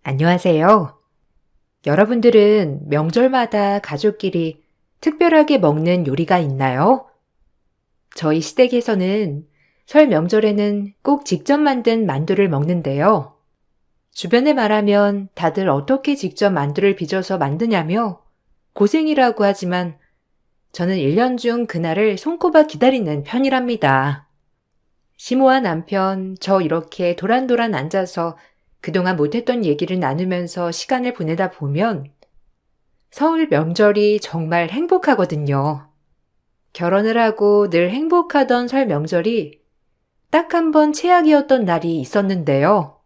안녕하세요. 여러분들은 명절마다 가족끼리 특별하게 먹는 요리가 있나요? 저희 시댁에서는 설 명절에는 꼭 직접 만든 만두를 먹는데요. 주변에 말하면 다들 어떻게 직접 만두를 빚어서 만드냐며 고생이라고 하지만 저는 1년 중 그날을 손꼽아 기다리는 편이랍니다. 시모와 남편, 저 이렇게 도란도란 앉아서 그동안 못했던 얘기를 나누면서 시간을 보내다 보면 설 명절이 정말 행복하거든요. 결혼을 하고 늘 행복하던 설 명절이 딱 한 번 최악이었던 날이 있었는데요.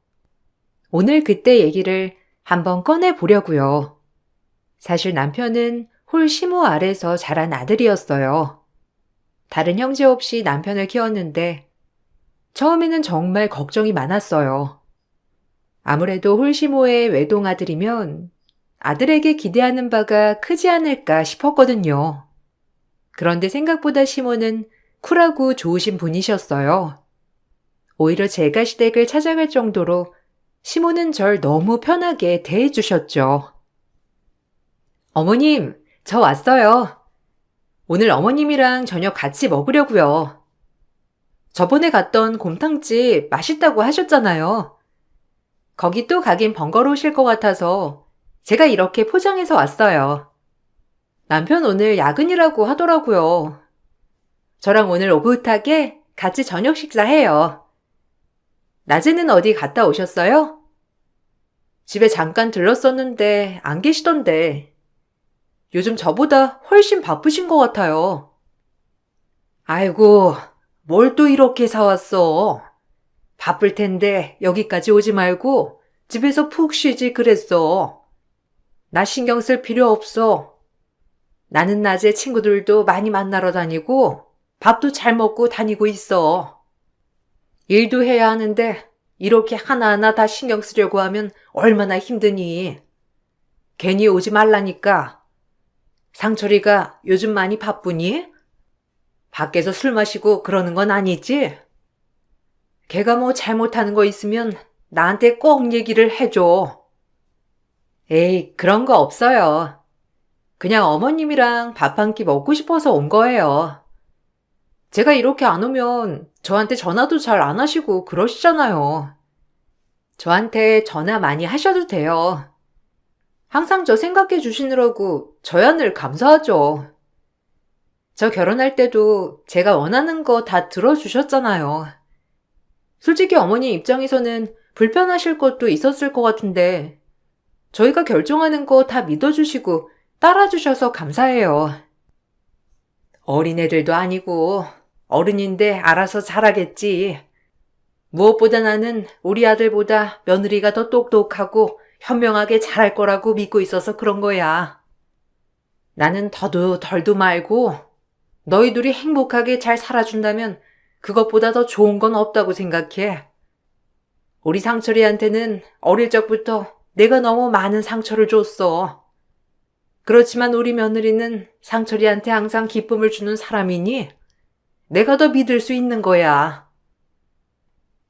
오늘 그때 얘기를 한번 꺼내 보려고요. 사실 남편은 홀 시모 아래서 자란 아들이었어요. 다른 형제 없이 남편을 키웠는데 처음에는 정말 걱정이 많았어요. 아무래도 홀시모의 외동아들이면 아들에게 기대하는 바가 크지 않을까 싶었거든요. 그런데 생각보다 시모는 쿨하고 좋으신 분이셨어요. 오히려 제가 시댁을 찾아갈 정도로 시모는 절 너무 편하게 대해주셨죠. 어머님, 저 왔어요. 오늘 어머님이랑 저녁 같이 먹으려고요. 저번에 갔던 곰탕집 맛있다고 하셨잖아요. 거기 또 가긴 번거로우실 것 같아서 제가 이렇게 포장해서 왔어요. 남편 오늘 야근이라고 하더라고요. 저랑 오늘 오붓하게 같이 저녁 식사해요. 낮에는 어디 갔다 오셨어요? 집에 잠깐 들렀었는데 안 계시던데. 요즘 저보다 훨씬 바쁘신 것 같아요. 아이고, 뭘 또 이렇게 사왔어. 바쁠 텐데 여기까지 오지 말고 집에서 푹 쉬지 그랬어. 나 신경 쓸 필요 없어. 나는 낮에 친구들도 많이 만나러 다니고 밥도 잘 먹고 다니고 있어. 일도 해야 하는데 이렇게 하나하나 다 신경 쓰려고 하면 얼마나 힘드니. 괜히 오지 말라니까. 상철이가 요즘 많이 바쁘니? 밖에서 술 마시고 그러는 건 아니지? 걔가 뭐 잘못하는 거 있으면 나한테 꼭 얘기를 해줘. 에이, 그런 거 없어요. 그냥 어머님이랑 밥 한 끼 먹고 싶어서 온 거예요. 제가 이렇게 안 오면 저한테 전화도 잘 안 하시고 그러시잖아요. 저한테 전화 많이 하셔도 돼요. 항상 저 생각해 주시느라고 저야 늘 감사하죠. 저 결혼할 때도 제가 원하는 거 다 들어주셨잖아요. 솔직히 어머니 입장에서는 불편하실 것도 있었을 것 같은데 저희가 결정하는 거 다 믿어주시고 따라주셔서 감사해요. 어린애들도 아니고 어른인데 알아서 잘하겠지. 무엇보다 나는 우리 아들보다 며느리가 더 똑똑하고 현명하게 잘할 거라고 믿고 있어서 그런 거야. 나는 더도 덜도 말고 너희 둘이 행복하게 잘 살아준다면 그것보다 더 좋은 건 없다고 생각해. 우리 상철이한테는 어릴 적부터 내가 너무 많은 상처를 줬어. 그렇지만 우리 며느리는 상철이한테 항상 기쁨을 주는 사람이니 내가 더 믿을 수 있는 거야.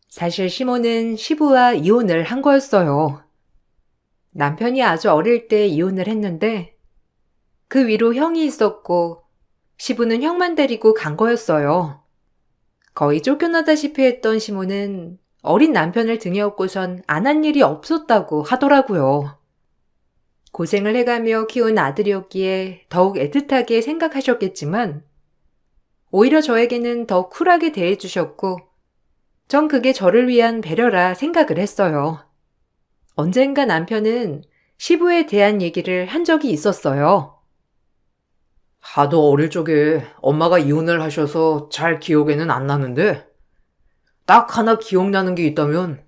사실 시모는 시부와 이혼을 한 거였어요. 남편이 아주 어릴 때 이혼을 했는데 그 위로 형이 있었고 시부는 형만 데리고 간 거였어요. 거의 쫓겨나다시피 했던 시모는 어린 남편을 등에 업고선 안 한 일이 없었다고 하더라고요. 고생을 해가며 키운 아들이었기에 더욱 애틋하게 생각하셨겠지만 오히려 저에게는 더 쿨하게 대해주셨고 전 그게 저를 위한 배려라 생각을 했어요. 언젠가 남편은 시부에 대한 얘기를 한 적이 있었어요. 하도 어릴 적에 엄마가 이혼을 하셔서 잘 기억에는 안 나는데, 딱 하나 기억나는 게 있다면,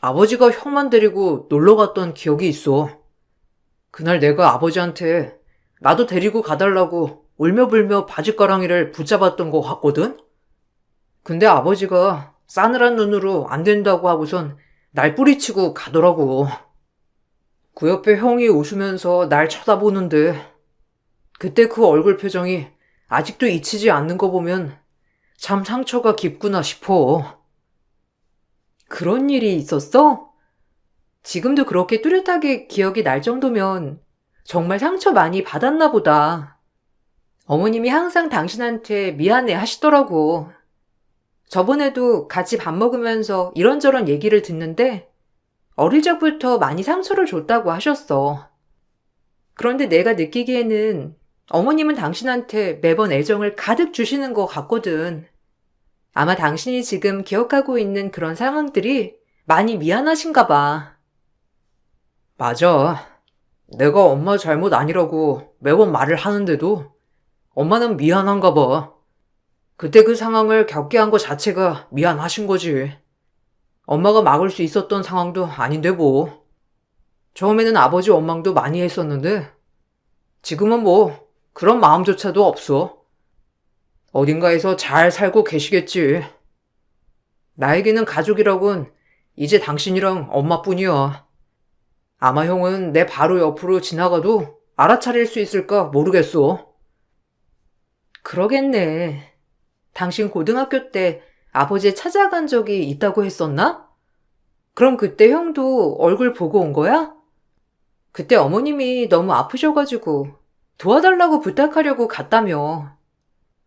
아버지가 형만 데리고 놀러 갔던 기억이 있어. 그날 내가 아버지한테 나도 데리고 가달라고 울며불며 바짓가랑이를 붙잡았던 것 같거든? 근데 아버지가 싸늘한 눈으로 안 된다고 하고선 날 뿌리치고 가더라고. 그 옆에 형이 웃으면서 날 쳐다보는데, 그때 그 얼굴 표정이 아직도 잊히지 않는 거 보면 참 상처가 깊구나 싶어. 그런 일이 있었어? 지금도 그렇게 뚜렷하게 기억이 날 정도면 정말 상처 많이 받았나 보다. 어머님이 항상 당신한테 미안해 하시더라고. 저번에도 같이 밥 먹으면서 이런저런 얘기를 듣는데 어릴 적부터 많이 상처를 줬다고 하셨어. 그런데 내가 느끼기에는 어머님은 당신한테 매번 애정을 가득 주시는 것 같거든. 아마 당신이 지금 기억하고 있는 그런 상황들이 많이 미안하신가 봐. 맞아. 내가 엄마 잘못 아니라고 매번 말을 하는데도 엄마는 미안한가 봐. 그때 그 상황을 겪게 한 것 자체가 미안하신 거지. 엄마가 막을 수 있었던 상황도 아닌데 뭐. 처음에는 아버지 원망도 많이 했었는데 지금은 뭐 그런 마음조차도 없어. 어딘가에서 잘 살고 계시겠지. 나에게는 가족이라곤 이제 당신이랑 엄마뿐이야. 아마 형은 내 바로 옆으로 지나가도 알아차릴 수 있을까 모르겠어. 그러겠네. 당신 고등학교 때 아버지 찾아간 적이 있다고 했었나? 그럼 그때 형도 얼굴 보고 온 거야? 그때 어머님이 너무 아프셔가지고 도와달라고 부탁하려고 갔다며.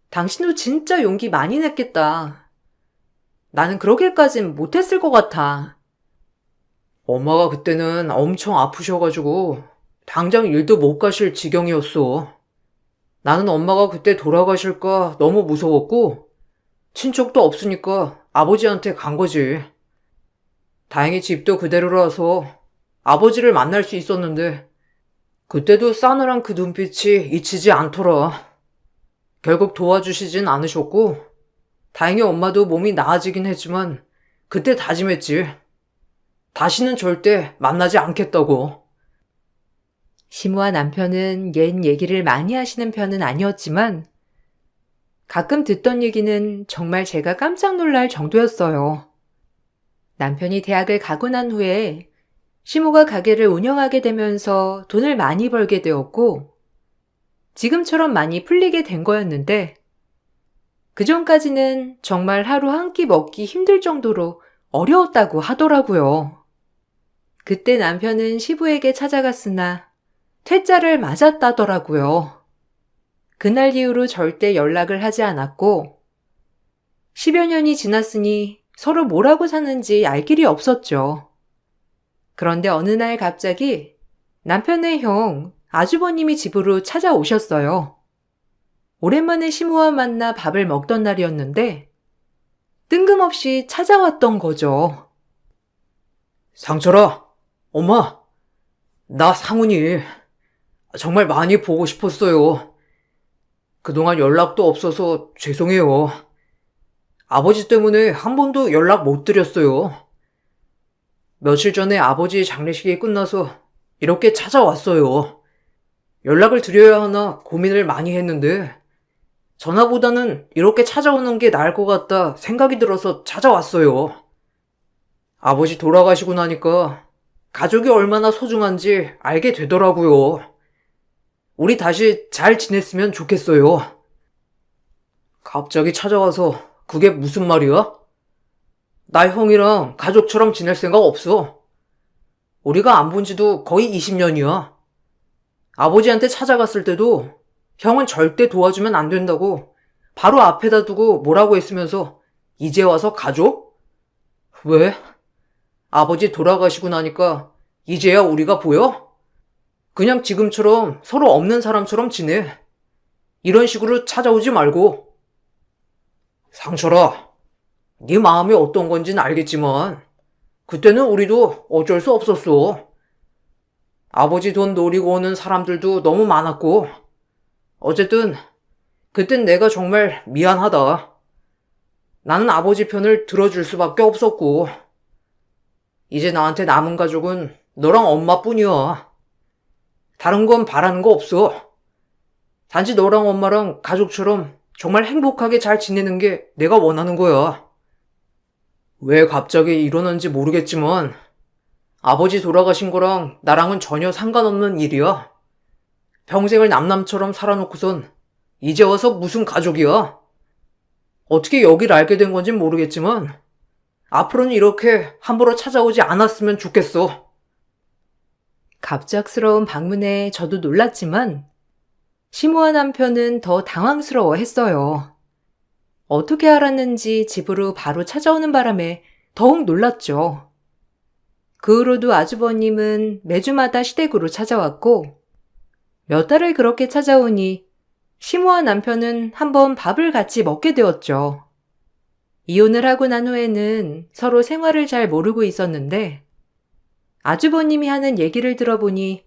당신도 진짜 용기 많이 냈겠다. 나는 그러길까진 못했을 것 같아. 엄마가 그때는 엄청 아프셔가지고 당장 일도 못 가실 지경이었어. 나는 엄마가 그때 돌아가실까 너무 무서웠고 친척도 없으니까 아버지한테 간 거지. 다행히 집도 그대로라서 아버지를 만날 수 있었는데 그때도 싸늘한 그 눈빛이 잊히지 않더라. 결국 도와주시진 않으셨고 다행히 엄마도 몸이 나아지긴 했지만 그때 다짐했지. 다시는 절대 만나지 않겠다고. 시무와 남편은 옛 얘기를 많이 하시는 편은 아니었지만 가끔 듣던 얘기는 정말 제가 깜짝 놀랄 정도였어요. 남편이 대학을 가고 난 후에 시모가 가게를 운영하게 되면서 돈을 많이 벌게 되었고 지금처럼 많이 풀리게 된 거였는데 그전까지는 정말 하루 한 끼 먹기 힘들 정도로 어려웠다고 하더라고요. 그때 남편은 시부에게 찾아갔으나 퇴짜를 맞았다더라고요. 그날 이후로 절대 연락을 하지 않았고 10여 년이 지났으니 서로 뭐라고 사는지 알 길이 없었죠. 그런데 어느 날 갑자기 남편의 형, 아주버님이 집으로 찾아오셨어요. 오랜만에 시모와 만나 밥을 먹던 날이었는데 뜬금없이 찾아왔던 거죠. 상철아, 엄마, 나 상훈이 정말 많이 보고 싶었어요. 그동안 연락도 없어서 죄송해요. 아버지 때문에 한 번도 연락 못 드렸어요. 며칠 전에 아버지 장례식이 끝나서 이렇게 찾아왔어요. 연락을 드려야 하나 고민을 많이 했는데 전화보다는 이렇게 찾아오는 게 나을 것 같다 생각이 들어서 찾아왔어요. 아버지 돌아가시고 나니까 가족이 얼마나 소중한지 알게 되더라고요. 우리 다시 잘 지냈으면 좋겠어요. 갑자기 찾아와서 그게 무슨 말이야? 나 형이랑 가족처럼 지낼 생각 없어. 우리가 안 본 지도 거의 20년이야. 아버지한테 찾아갔을 때도 형은 절대 도와주면 안 된다고 바로 앞에다 두고 뭐라고 했으면서 이제 와서 가족? 왜? 아버지 돌아가시고 나니까 이제야 우리가 보여? 그냥 지금처럼 서로 없는 사람처럼 지내. 이런 식으로 찾아오지 말고. 상철아, 네 마음이 어떤 건진 알겠지만 그때는 우리도 어쩔 수 없었어. 아버지 돈 노리고 오는 사람들도 너무 많았고 어쨌든 그땐 내가 정말 미안하다. 나는 아버지 편을 들어줄 수밖에 없었고 이제 나한테 남은 가족은 너랑 엄마뿐이야. 다른 건 바라는 거 없어. 단지 너랑 엄마랑 가족처럼 정말 행복하게 잘 지내는 게 내가 원하는 거야. 왜 갑자기 이러는지 모르겠지만 아버지 돌아가신 거랑 나랑은 전혀 상관없는 일이야. 평생을 남남처럼 살아놓고선 이제 와서 무슨 가족이야. 어떻게 여길 알게 된 건진 모르겠지만 앞으로는 이렇게 함부로 찾아오지 않았으면 좋겠어. 갑작스러운 방문에 저도 놀랐지만 시모와 남편은 더 당황스러워 했어요. 어떻게 알았는지 집으로 바로 찾아오는 바람에 더욱 놀랐죠. 그 후로도 아주버님은 매주마다 시댁으로 찾아왔고 몇 달을 그렇게 찾아오니 시모와 남편은 한번 밥을 같이 먹게 되었죠. 이혼을 하고 난 후에는 서로 생활을 잘 모르고 있었는데 아주버님이 하는 얘기를 들어보니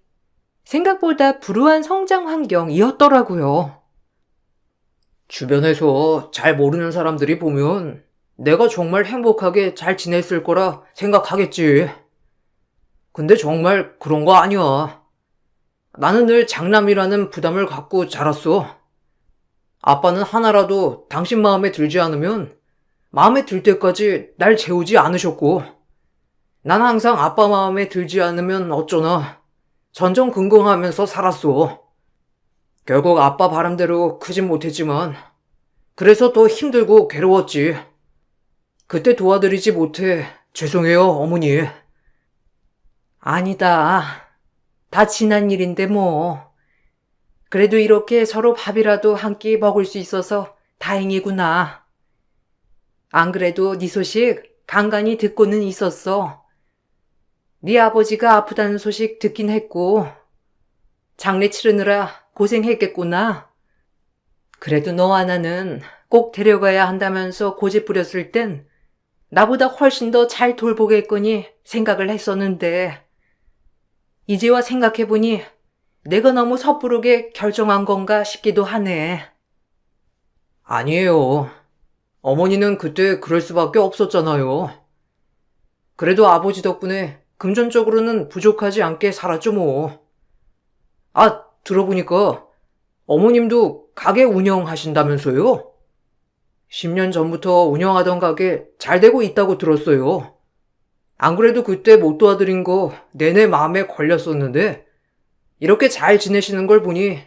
생각보다 불우한 성장 환경이었더라고요. 주변에서 잘 모르는 사람들이 보면 내가 정말 행복하게 잘 지냈을 거라 생각하겠지. 근데 정말 그런 거 아니야. 나는 늘 장남이라는 부담을 갖고 자랐어. 아빠는 하나라도 당신 마음에 들지 않으면 마음에 들 때까지 날 재우지 않으셨고, 난 항상 아빠 마음에 들지 않으면 어쩌나 전전긍긍하면서 살았어. 결국 아빠 바람대로 크진 못했지만 그래서 더 힘들고 괴로웠지. 그때 도와드리지 못해 죄송해요, 어머니. 아니다. 다 지난 일인데 뭐. 그래도 이렇게 서로 밥이라도 한 끼 먹을 수 있어서 다행이구나. 안 그래도 네 소식 간간히 듣고는 있었어. 네 아버지가 아프다는 소식 듣긴 했고 장례 치르느라 고생했겠구나. 그래도 너 하나는 꼭 데려가야 한다면서 고집 부렸을 땐 나보다 훨씬 더 잘 돌보겠거니 생각을 했었는데 이제와 생각해보니 내가 너무 섣부르게 결정한 건가 싶기도 하네. 아니에요. 어머니는 그때 그럴 수밖에 없었잖아요. 그래도 아버지 덕분에 금전적으로는 부족하지 않게 살았죠, 뭐. 아, 들어보니까 어머님도 가게 운영하신다면서요? 10년 전부터 운영하던 가게 잘 되고 있다고 들었어요. 안 그래도 그때 못 도와드린 거 내내 마음에 걸렸었는데 이렇게 잘 지내시는 걸 보니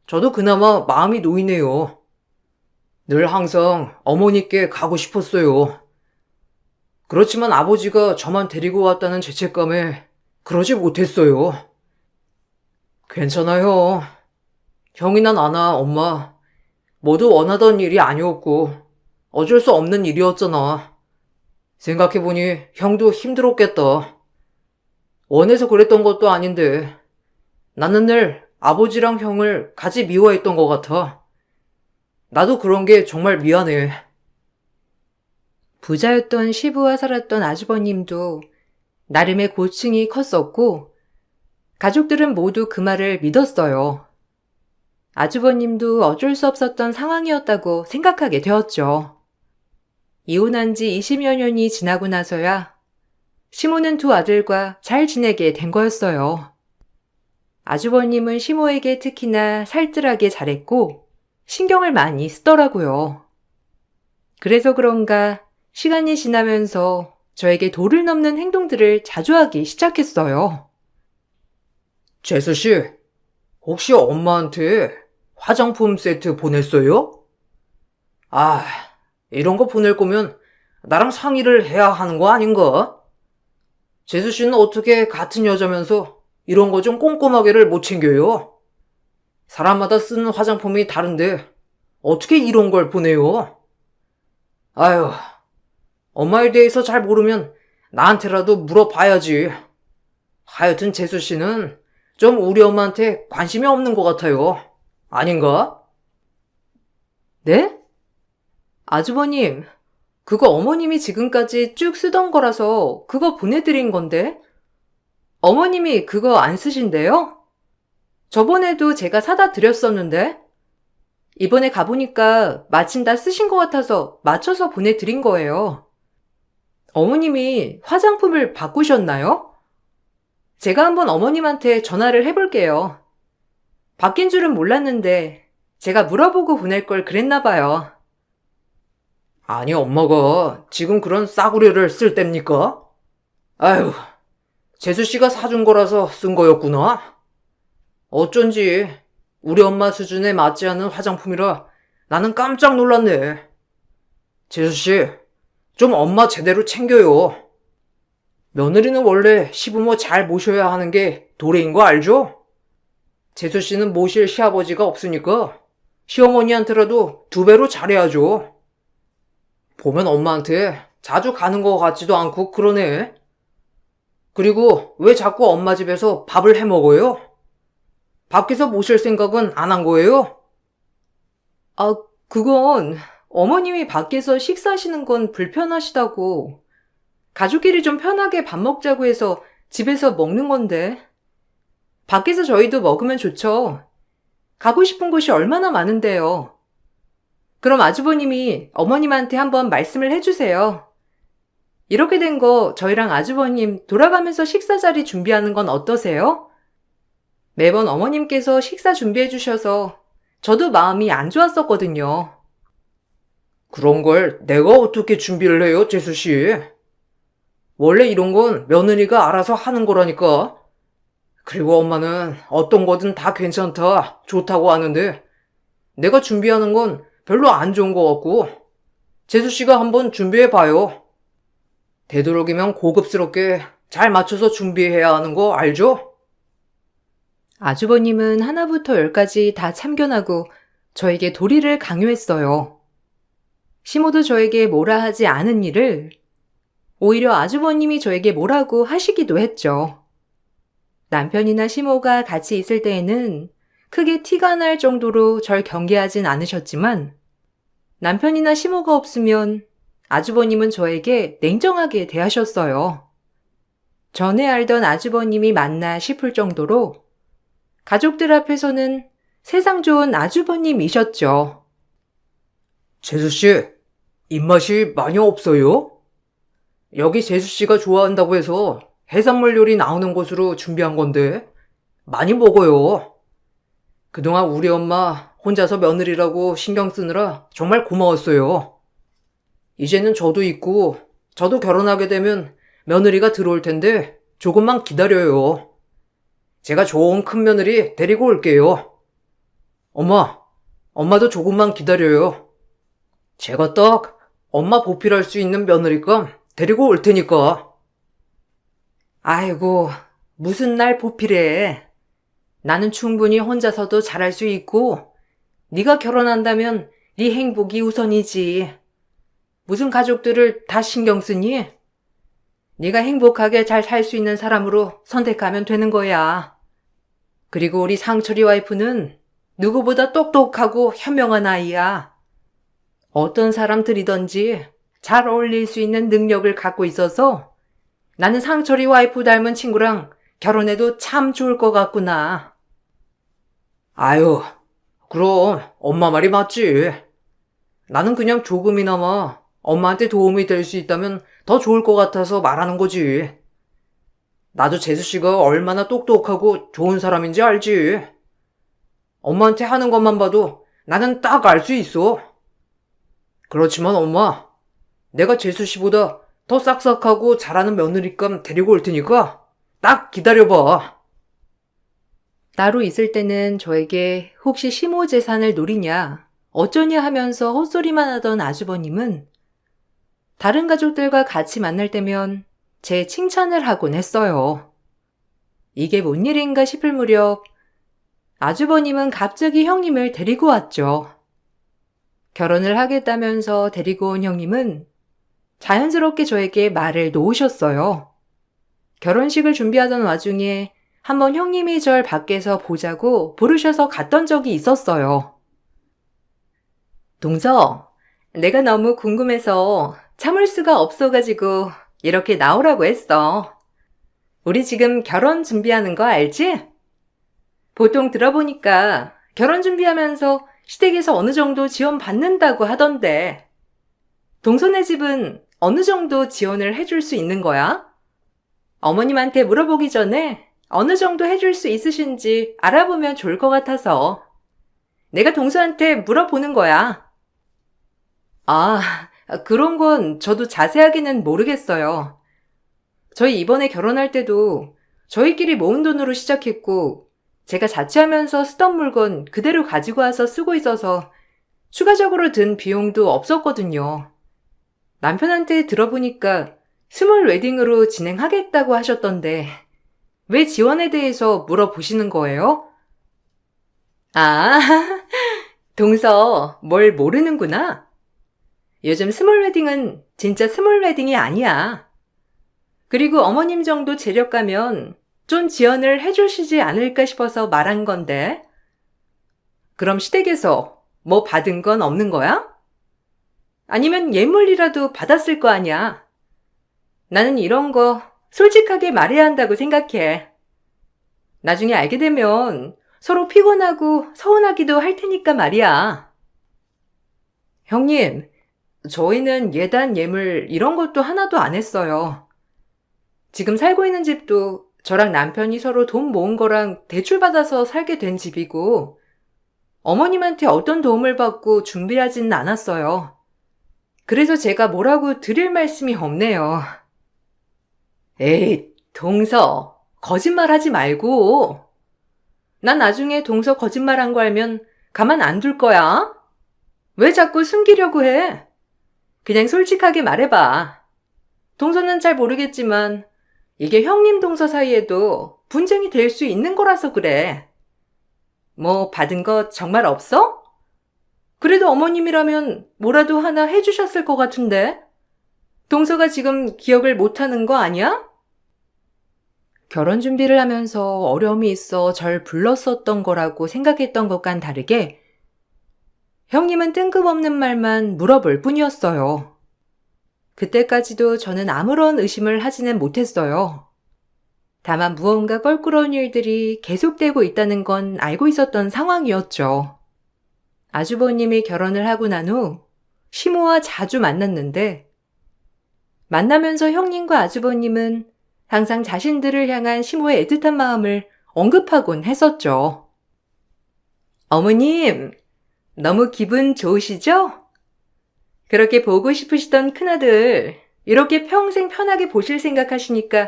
저도 그나마 마음이 놓이네요. 늘 항상 어머니께 가고 싶었어요. 그렇지만 아버지가 저만 데리고 왔다는 죄책감에 그러지 못했어요. 괜찮아요. 형이나 나나 엄마 모두 원하던 일이 아니었고 어쩔 수 없는 일이었잖아. 생각해보니 형도 힘들었겠다. 원해서 그랬던 것도 아닌데 나는 늘 아버지랑 형을 같이 미워했던 것 같아. 나도 그런 게 정말 미안해. 부자였던 시부와 살았던 아주버님도 나름의 고충이 컸었고 가족들은 모두 그 말을 믿었어요. 아주버님도 어쩔 수 없었던 상황이었다고 생각하게 되었죠. 이혼한 지 20여 년이 지나고 나서야 시모는 두 아들과 잘 지내게 된 거였어요. 아주버님은 시모에게 특히나 살뜰하게 잘했고 신경을 많이 쓰더라고요. 그래서 그런가 시간이 지나면서 저에게 도를 넘는 행동들을 자주 하기 시작했어요. 재수씨, 혹시 엄마한테 화장품 세트 보냈어요? 아, 이런 거 보낼 거면 나랑 상의를 해야 하는 거 아닌가? 재수씨는 어떻게 같은 여자면서 이런 거 좀 꼼꼼하게를 못 챙겨요? 사람마다 쓰는 화장품이 다른데 어떻게 이런 걸 보내요? 아유, 엄마에 대해서 잘 모르면 나한테라도 물어봐야지. 하여튼 재수씨는 좀 우리 엄마한테 관심이 없는 것 같아요. 아닌가? 네? 아주버님, 그거 어머님이 지금까지 쭉 쓰던 거라서 그거 보내드린 건데? 어머님이 그거 안 쓰신대요? 저번에도 제가 사다 드렸었는데? 이번에 가보니까 마침 다 쓰신 것 같아서 맞춰서 보내드린 거예요. 어머님이 화장품을 바꾸셨나요? 제가 한번 어머님한테 전화를 해볼게요. 바뀐 줄은 몰랐는데 제가 물어보고 보낼 걸 그랬나 봐요. 아니, 엄마가 지금 그런 싸구려를 쓸 때입니까? 아유, 재수씨가 사준 거라서 쓴 거였구나. 어쩐지 우리 엄마 수준에 맞지 않는 화장품이라 나는 깜짝 놀랐네. 재수씨, 좀 엄마 제대로 챙겨요. 며느리는 원래 시부모 잘 모셔야 하는 게 도리인 거 알죠? 재수 씨는 모실 시아버지가 없으니까 시어머니한테라도 2배로 잘해야죠. 보면 엄마한테 자주 가는 거 같지도 않고 그러네. 그리고 왜 자꾸 엄마 집에서 밥을 해 먹어요? 밖에서 모실 생각은 안 한 거예요? 아, 그건 어머님이 밖에서 식사하시는 건 불편하시다고. 가족끼리 좀 편하게 밥 먹자고 해서 집에서 먹는 건데. 밖에서 저희도 먹으면 좋죠. 가고 싶은 곳이 얼마나 많은데요. 그럼 아주버님이 어머님한테 한번 말씀을 해주세요. 이렇게 된 거 저희랑 아주버님 돌아가면서 식사 자리 준비하는 건 어떠세요? 매번 어머님께서 식사 준비해 주셔서 저도 마음이 안 좋았었거든요. 그런 걸 내가 어떻게 준비를 해요, 재수 씨? 원래 이런 건 며느리가 알아서 하는 거라니까. 그리고 엄마는 어떤 거든 다 괜찮다, 좋다고 하는데 내가 준비하는 건 별로 안 좋은 거 같고 재수 씨가 한번 준비해 봐요. 되도록이면 고급스럽게 잘 맞춰서 준비해야 하는 거 알죠? 아주버님은 하나부터 열까지 다 참견하고 저에게 도리를 강요했어요. 시모도 저에게 뭐라 하지 않은 일을 오히려 아주버님이 저에게 뭐라고 하시기도 했죠. 남편이나 시모가 같이 있을 때에는 크게 티가 날 정도로 절 경계하진 않으셨지만 남편이나 시모가 없으면 아주버님은 저에게 냉정하게 대하셨어요. 전에 알던 아주버님이 맞나 싶을 정도로 가족들 앞에서는 세상 좋은 아주버님이셨죠. 재수 씨, 입맛이 많이 없어요? 여기 재수 씨가 좋아한다고 해서 해산물 요리 나오는 곳으로 준비한 건데 많이 먹어요. 그동안 우리 엄마 혼자서 며느리라고 신경 쓰느라 정말 고마웠어요. 이제는 저도 있고 저도 결혼하게 되면 며느리가 들어올 텐데 조금만 기다려요. 제가 좋은 큰 며느리 데리고 올게요. 엄마도 조금만 기다려요. 제가 딱 엄마 보필할 수 있는 며느리감 데리고 올 테니까. 아이고, 무슨 날 보필해. 나는 충분히 혼자서도 잘할 수 있고 네가 결혼한다면 네 행복이 우선이지. 무슨 가족들을 다 신경 쓰니? 네가 행복하게 잘 살 수 있는 사람으로 선택하면 되는 거야. 그리고 우리 상철이 와이프는 누구보다 똑똑하고 현명한 아이야. 어떤 사람들이든지 잘 어울릴 수 있는 능력을 갖고 있어서 나는 상철이 와이프 닮은 친구랑 결혼해도 참 좋을 것 같구나. 아유, 그럼 엄마 말이 맞지. 나는 그냥 조금이나마 엄마한테 도움이 될 수 있다면 더 좋을 것 같아서 말하는 거지. 나도 재수 씨가 얼마나 똑똑하고 좋은 사람인지 알지. 엄마한테 하는 것만 봐도 나는 딱 알 수 있어. 그렇지만 엄마, 내가 재수 씨보다 더 싹싹하고 잘하는 며느리감 데리고 올 테니까 딱 기다려봐. 따로 있을 때는 저에게 혹시 시모 재산을 노리냐, 어쩌냐 하면서 헛소리만 하던 아주버님은 다른 가족들과 같이 만날 때면 제 칭찬을 하곤 했어요. 이게 뭔 일인가 싶을 무렵 아주버님은 갑자기 형님을 데리고 왔죠. 결혼을 하겠다면서 데리고 온 형님은 자연스럽게 저에게 말을 놓으셨어요. 결혼식을 준비하던 와중에 한번 형님이 절 밖에서 보자고 부르셔서 갔던 적이 있었어요. 동서, 내가 너무 궁금해서 참을 수가 없어가지고 이렇게 나오라고 했어. 우리 지금 결혼 준비하는 거 알지? 보통 들어보니까 결혼 준비하면서 시댁에서 어느 정도 지원 받는다고 하던데 동서네 집은 어느 정도 지원을 해줄 수 있는 거야? 어머님한테 물어보기 전에 어느 정도 해줄 수 있으신지 알아보면 좋을 것 같아서 내가 동서한테 물어보는 거야. 아, 그런 건 저도 자세하게는 모르겠어요. 저희 이번에 결혼할 때도 저희끼리 모은 돈으로 시작했고 제가 자취하면서 쓰던 물건 그대로 가지고 와서 쓰고 있어서 추가적으로 든 비용도 없었거든요. 남편한테 들어보니까 스몰 웨딩으로 진행하겠다고 하셨던데 왜 지원에 대해서 물어보시는 거예요? 아, 동서 뭘 모르는구나. 요즘 스몰 웨딩은 진짜 스몰 웨딩이 아니야. 그리고 어머님 정도 재력 가면 좀 지원을 해주시지 않을까 싶어서 말한 건데. 그럼 시댁에서 뭐 받은 건 없는 거야? 아니면 예물이라도 받았을 거 아니야. 나는 이런 거 솔직하게 말해야 한다고 생각해. 나중에 알게 되면 서로 피곤하고 서운하기도 할 테니까 말이야. 형님, 저희는 예단, 예물 이런 것도 하나도 안 했어요. 지금 살고 있는 집도 저랑 남편이 서로 돈 모은 거랑 대출받아서 살게 된 집이고 어머님한테 어떤 도움을 받고 준비하지는 않았어요. 그래서 제가 뭐라고 드릴 말씀이 없네요. 에이, 동서, 거짓말 하지 말고. 난 나중에 동서 거짓말한 거 알면 가만 안 둘 거야. 왜 자꾸 숨기려고 해? 그냥 솔직하게 말해봐. 동서는 잘 모르겠지만 이게 형님 동서 사이에도 분쟁이 될 수 있는 거라서 그래. 뭐 받은 거 정말 없어? 그래도 어머님이라면 뭐라도 하나 해주셨을 것 같은데. 동서가 지금 기억을 못하는 거 아니야? 결혼 준비를 하면서 어려움이 있어 절 불렀었던 거라고 생각했던 것과는 다르게 형님은 뜬금없는 말만 물어볼 뿐이었어요. 그때까지도 저는 아무런 의심을 하지는 못했어요. 다만 무언가 껄끄러운 일들이 계속되고 있다는 건 알고 있었던 상황이었죠. 아주버님이 결혼을 하고 난 후 시모와 자주 만났는데 만나면서 형님과 아주버님은 항상 자신들을 향한 시모의 애틋한 마음을 언급하곤 했었죠. 어머님, 너무 기분 좋으시죠? 그렇게 보고 싶으시던 큰아들, 이렇게 평생 편하게 보실 생각하시니까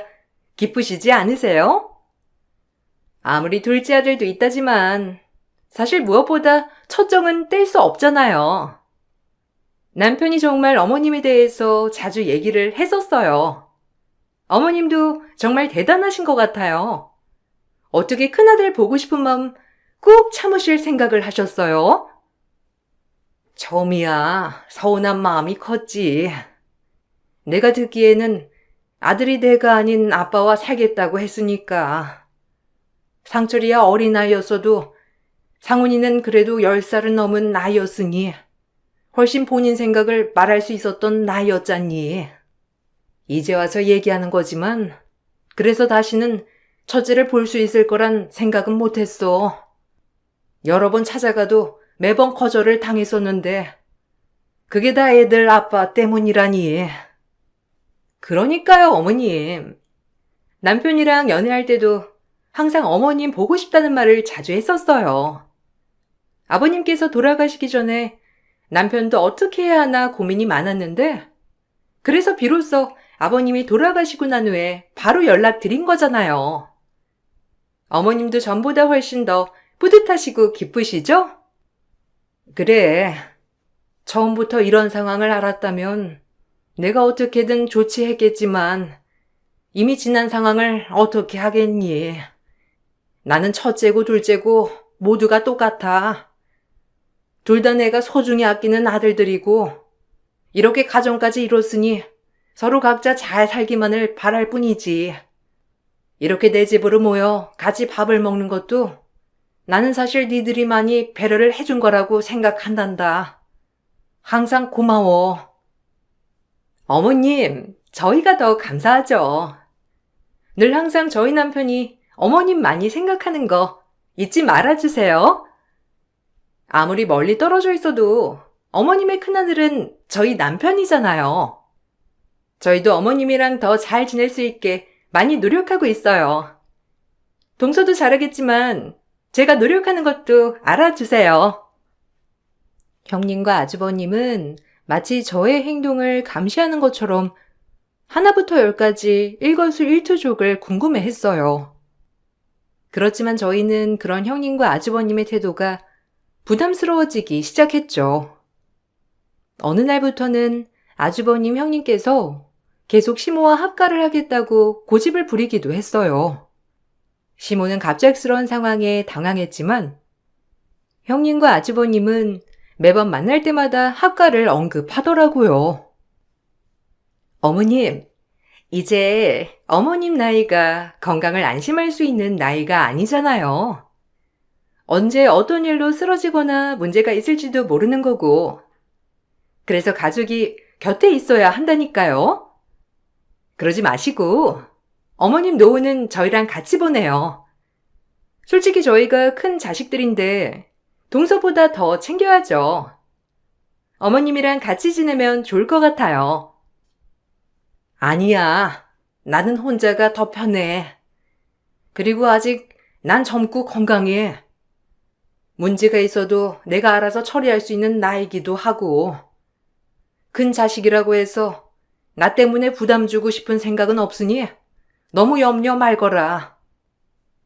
기쁘시지 않으세요? 아무리 둘째 아들도 있다지만 사실 무엇보다 첫정은 뗄 수 없잖아요. 남편이 정말 어머님에 대해서 자주 얘기를 했었어요. 어머님도 정말 대단하신 것 같아요. 어떻게 큰아들 보고 싶은 마음 꾹 참으실 생각을 하셨어요? 처음이야 서운한 마음이 컸지. 내가 듣기에는 아들이 내가 아닌 아빠와 살겠다고 했으니까. 상철이야 어린아이였어도 상훈이는 그래도 10살은 넘은 나이였으니 훨씬 본인 생각을 말할 수 있었던 나이였잖니. 이제 와서 얘기하는 거지만 그래서 다시는 첫째를 볼 수 있을 거란 생각은 못했어. 여러 번 찾아가도 매번 거절을 당했었는데 그게 다 애들 아빠 때문이라니. 그러니까요, 어머님. 남편이랑 연애할 때도 항상 어머님 보고 싶다는 말을 자주 했었어요. 아버님께서 돌아가시기 전에 남편도 어떻게 해야 하나 고민이 많았는데 그래서 비로소 아버님이 돌아가시고 난 후에 바로 연락드린 거잖아요. 어머님도 전보다 훨씬 더 뿌듯하시고 기쁘시죠? 그래. 처음부터 이런 상황을 알았다면 내가 어떻게든 조치했겠지만 이미 지난 상황을 어떻게 하겠니? 나는 첫째고 둘째고 모두가 똑같아. 둘 다 내가 소중히 아끼는 아들들이고 이렇게 가정까지 이뤘으니 서로 각자 잘 살기만을 바랄 뿐이지. 이렇게 내 집으로 모여 같이 밥을 먹는 것도 나는 사실 니들이 많이 배려를 해준 거라고 생각한단다. 항상 고마워. 어머님, 저희가 더 감사하죠. 늘 항상 저희 남편이 어머님 많이 생각하는 거 잊지 말아주세요. 아무리 멀리 떨어져 있어도 어머님의 큰아들은 저희 남편이잖아요. 저희도 어머님이랑 더 잘 지낼 수 있게 많이 노력하고 있어요. 동서도 잘하겠지만 제가 노력하는 것도 알아주세요. 형님과 아주버님은 마치 저의 행동을 감시하는 것처럼 하나부터 열까지 일거수일투족을 궁금해했어요. 그렇지만 저희는 그런 형님과 아주버님의 태도가 부담스러워지기 시작했죠. 어느 날부터는 아주버님 형님께서 계속 시모와 합가를 하겠다고 고집을 부리기도 했어요. 시모는 갑작스러운 상황에 당황했지만 형님과 아주버님은 매번 만날 때마다 합가를 언급하더라고요. 어머님, 이제 어머님 나이가 건강을 안심할 수 있는 나이가 아니잖아요. 언제 어떤 일로 쓰러지거나 문제가 있을지도 모르는 거고. 그래서 가족이 곁에 있어야 한다니까요. 그러지 마시고 어머님 노후는 저희랑 같이 보내요. 솔직히 저희가 큰 자식들인데 동서보다 더 챙겨야죠. 어머님이랑 같이 지내면 좋을 것 같아요. 아니야. 나는 혼자가 더 편해. 그리고 아직 난 젊고 건강해. 문제가 있어도 내가 알아서 처리할 수 있는 나이기도 하고. 큰 자식이라고 해서 나 때문에 부담 주고 싶은 생각은 없으니 너무 염려 말거라.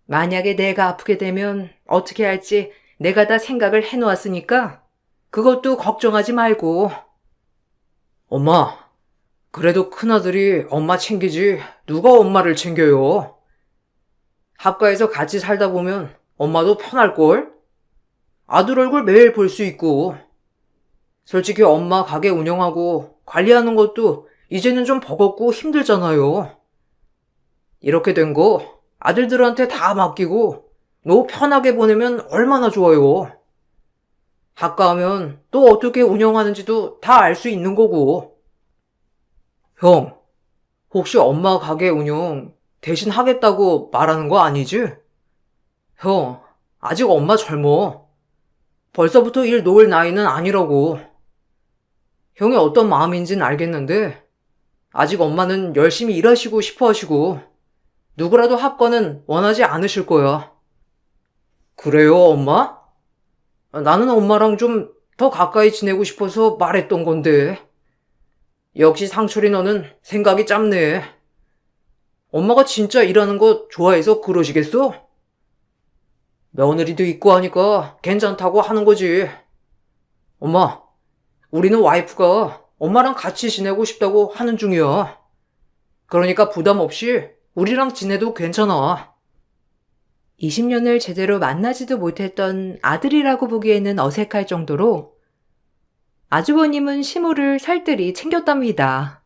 만약에 내가 아프게 되면 어떻게 할지 내가 다 생각을 해놓았으니까 그것도 걱정하지 말고. 엄마, 그래도 큰아들이 엄마 챙기지 누가 엄마를 챙겨요? 합가에서 같이 살다 보면 엄마도 편할걸? 아들 얼굴 매일 볼 수 있고. 솔직히 엄마 가게 운영하고 관리하는 것도 이제는 좀 버겁고 힘들잖아요. 이렇게 된 거 아들들한테 다 맡기고 너 편하게 보내면 얼마나 좋아요. 학과하면 또 어떻게 운영하는지도 다 알 수 있는 거고. 형, 혹시 엄마 가게 운영 대신 하겠다고 말하는 거 아니지? 형, 아직 엄마 젊어. 벌써부터 일 놓을 나이는 아니라고. 형이 어떤 마음인진 알겠는데 아직 엄마는 열심히 일하시고 싶어 하시고 누구라도 합권은 원하지 않으실 거야. 그래요, 엄마? 나는 엄마랑 좀 더 가까이 지내고 싶어서 말했던 건데. 역시 상철이 너는 생각이 짧네. 엄마가 진짜 일하는 거 좋아해서 그러시겠어? 며느리도 있고 하니까 괜찮다고 하는 거지. 엄마, 우리는 와이프가 엄마랑 같이 지내고 싶다고 하는 중이야. 그러니까 부담 없이 우리랑 지내도 괜찮아. 20년을 제대로 만나지도 못했던 아들이라고 보기에는 어색할 정도로 아주버님은 시모를 살뜰히 챙겼답니다.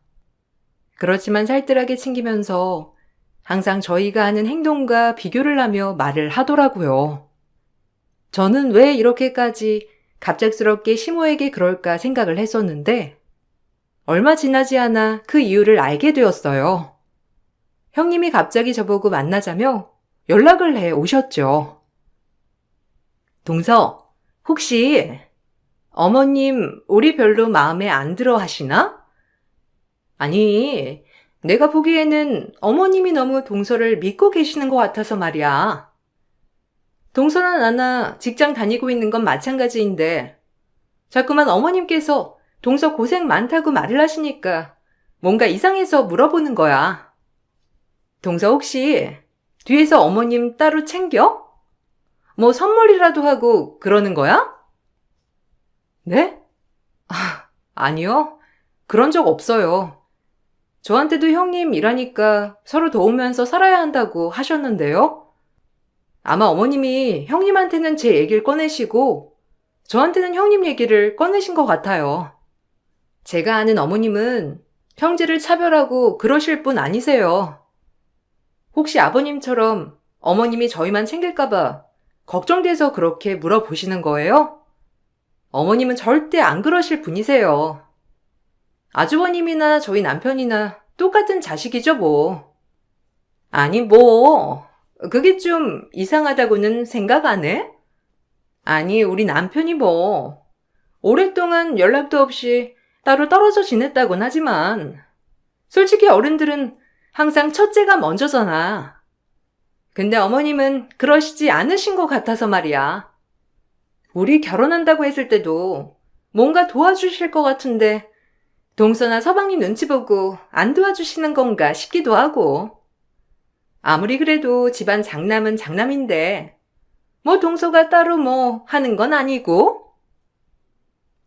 그렇지만 살뜰하게 챙기면서 항상 저희가 하는 행동과 비교를 하며 말을 하더라고요. 저는 왜 이렇게까지 갑작스럽게 시모에게 그럴까 생각을 했었는데 얼마 지나지 않아 그 이유를 알게 되었어요. 형님이 갑자기 저보고 만나자며 연락을 해 오셨죠. 동서, 혹시 어머님 우리 별로 마음에 안 들어 하시나? 아니, 내가 보기에는 어머님이 너무 동서를 믿고 계시는 것 같아서 말이야. 동서나 나나 직장 다니고 있는 건 마찬가지인데 자꾸만 어머님께서 동서 고생 많다고 말을 하시니까 뭔가 이상해서 물어보는 거야. 동서 혹시 뒤에서 어머님 따로 챙겨? 뭐 선물이라도 하고 그러는 거야? 네? 아니요. 그런 적 없어요. 저한테도 형님 일하니까 서로 도우면서 살아야 한다고 하셨는데요. 아마 어머님이 형님한테는 제 얘기를 꺼내시고 저한테는 형님 얘기를 꺼내신 것 같아요. 제가 아는 어머님은 형제를 차별하고 그러실 분 아니세요. 혹시 아버님처럼 어머님이 저희만 챙길까봐 걱정돼서 그렇게 물어보시는 거예요? 어머님은 절대 안 그러실 분이세요. 아주버님이나 저희 남편이나 똑같은 자식이죠, 뭐. 아니, 뭐. 그게 좀 이상하다고는 생각 안 해? 아니, 우리 남편이 뭐. 오랫동안 연락도 없이 따로 떨어져 지냈다곤 하지만 솔직히 어른들은 항상 첫째가 먼저잖아. 근데 어머님은 그러시지 않으신 것 같아서 말이야. 우리 결혼한다고 했을 때도 뭔가 도와주실 것 같은데 동서나 서방님 눈치 보고 안 도와주시는 건가 싶기도 하고. 아무리 그래도 집안 장남은 장남인데 뭐 동서가 따로 뭐 하는 건 아니고.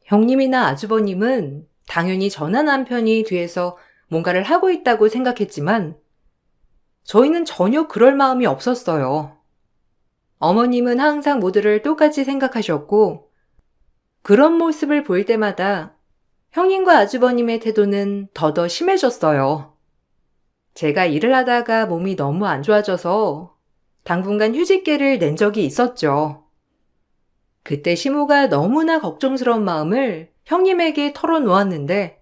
형님이나 아주버님은 당연히 저나 남편이 뒤에서 뭔가를 하고 있다고 생각했지만 저희는 전혀 그럴 마음이 없었어요. 어머님은 항상 모두를 똑같이 생각하셨고 그런 모습을 볼 때마다 형님과 아주버님의 태도는 더더 심해졌어요. 제가 일을 하다가 몸이 너무 안 좋아져서 당분간 휴직계를 낸 적이 있었죠. 그때 시모가 너무나 걱정스러운 마음을 형님에게 털어놓았는데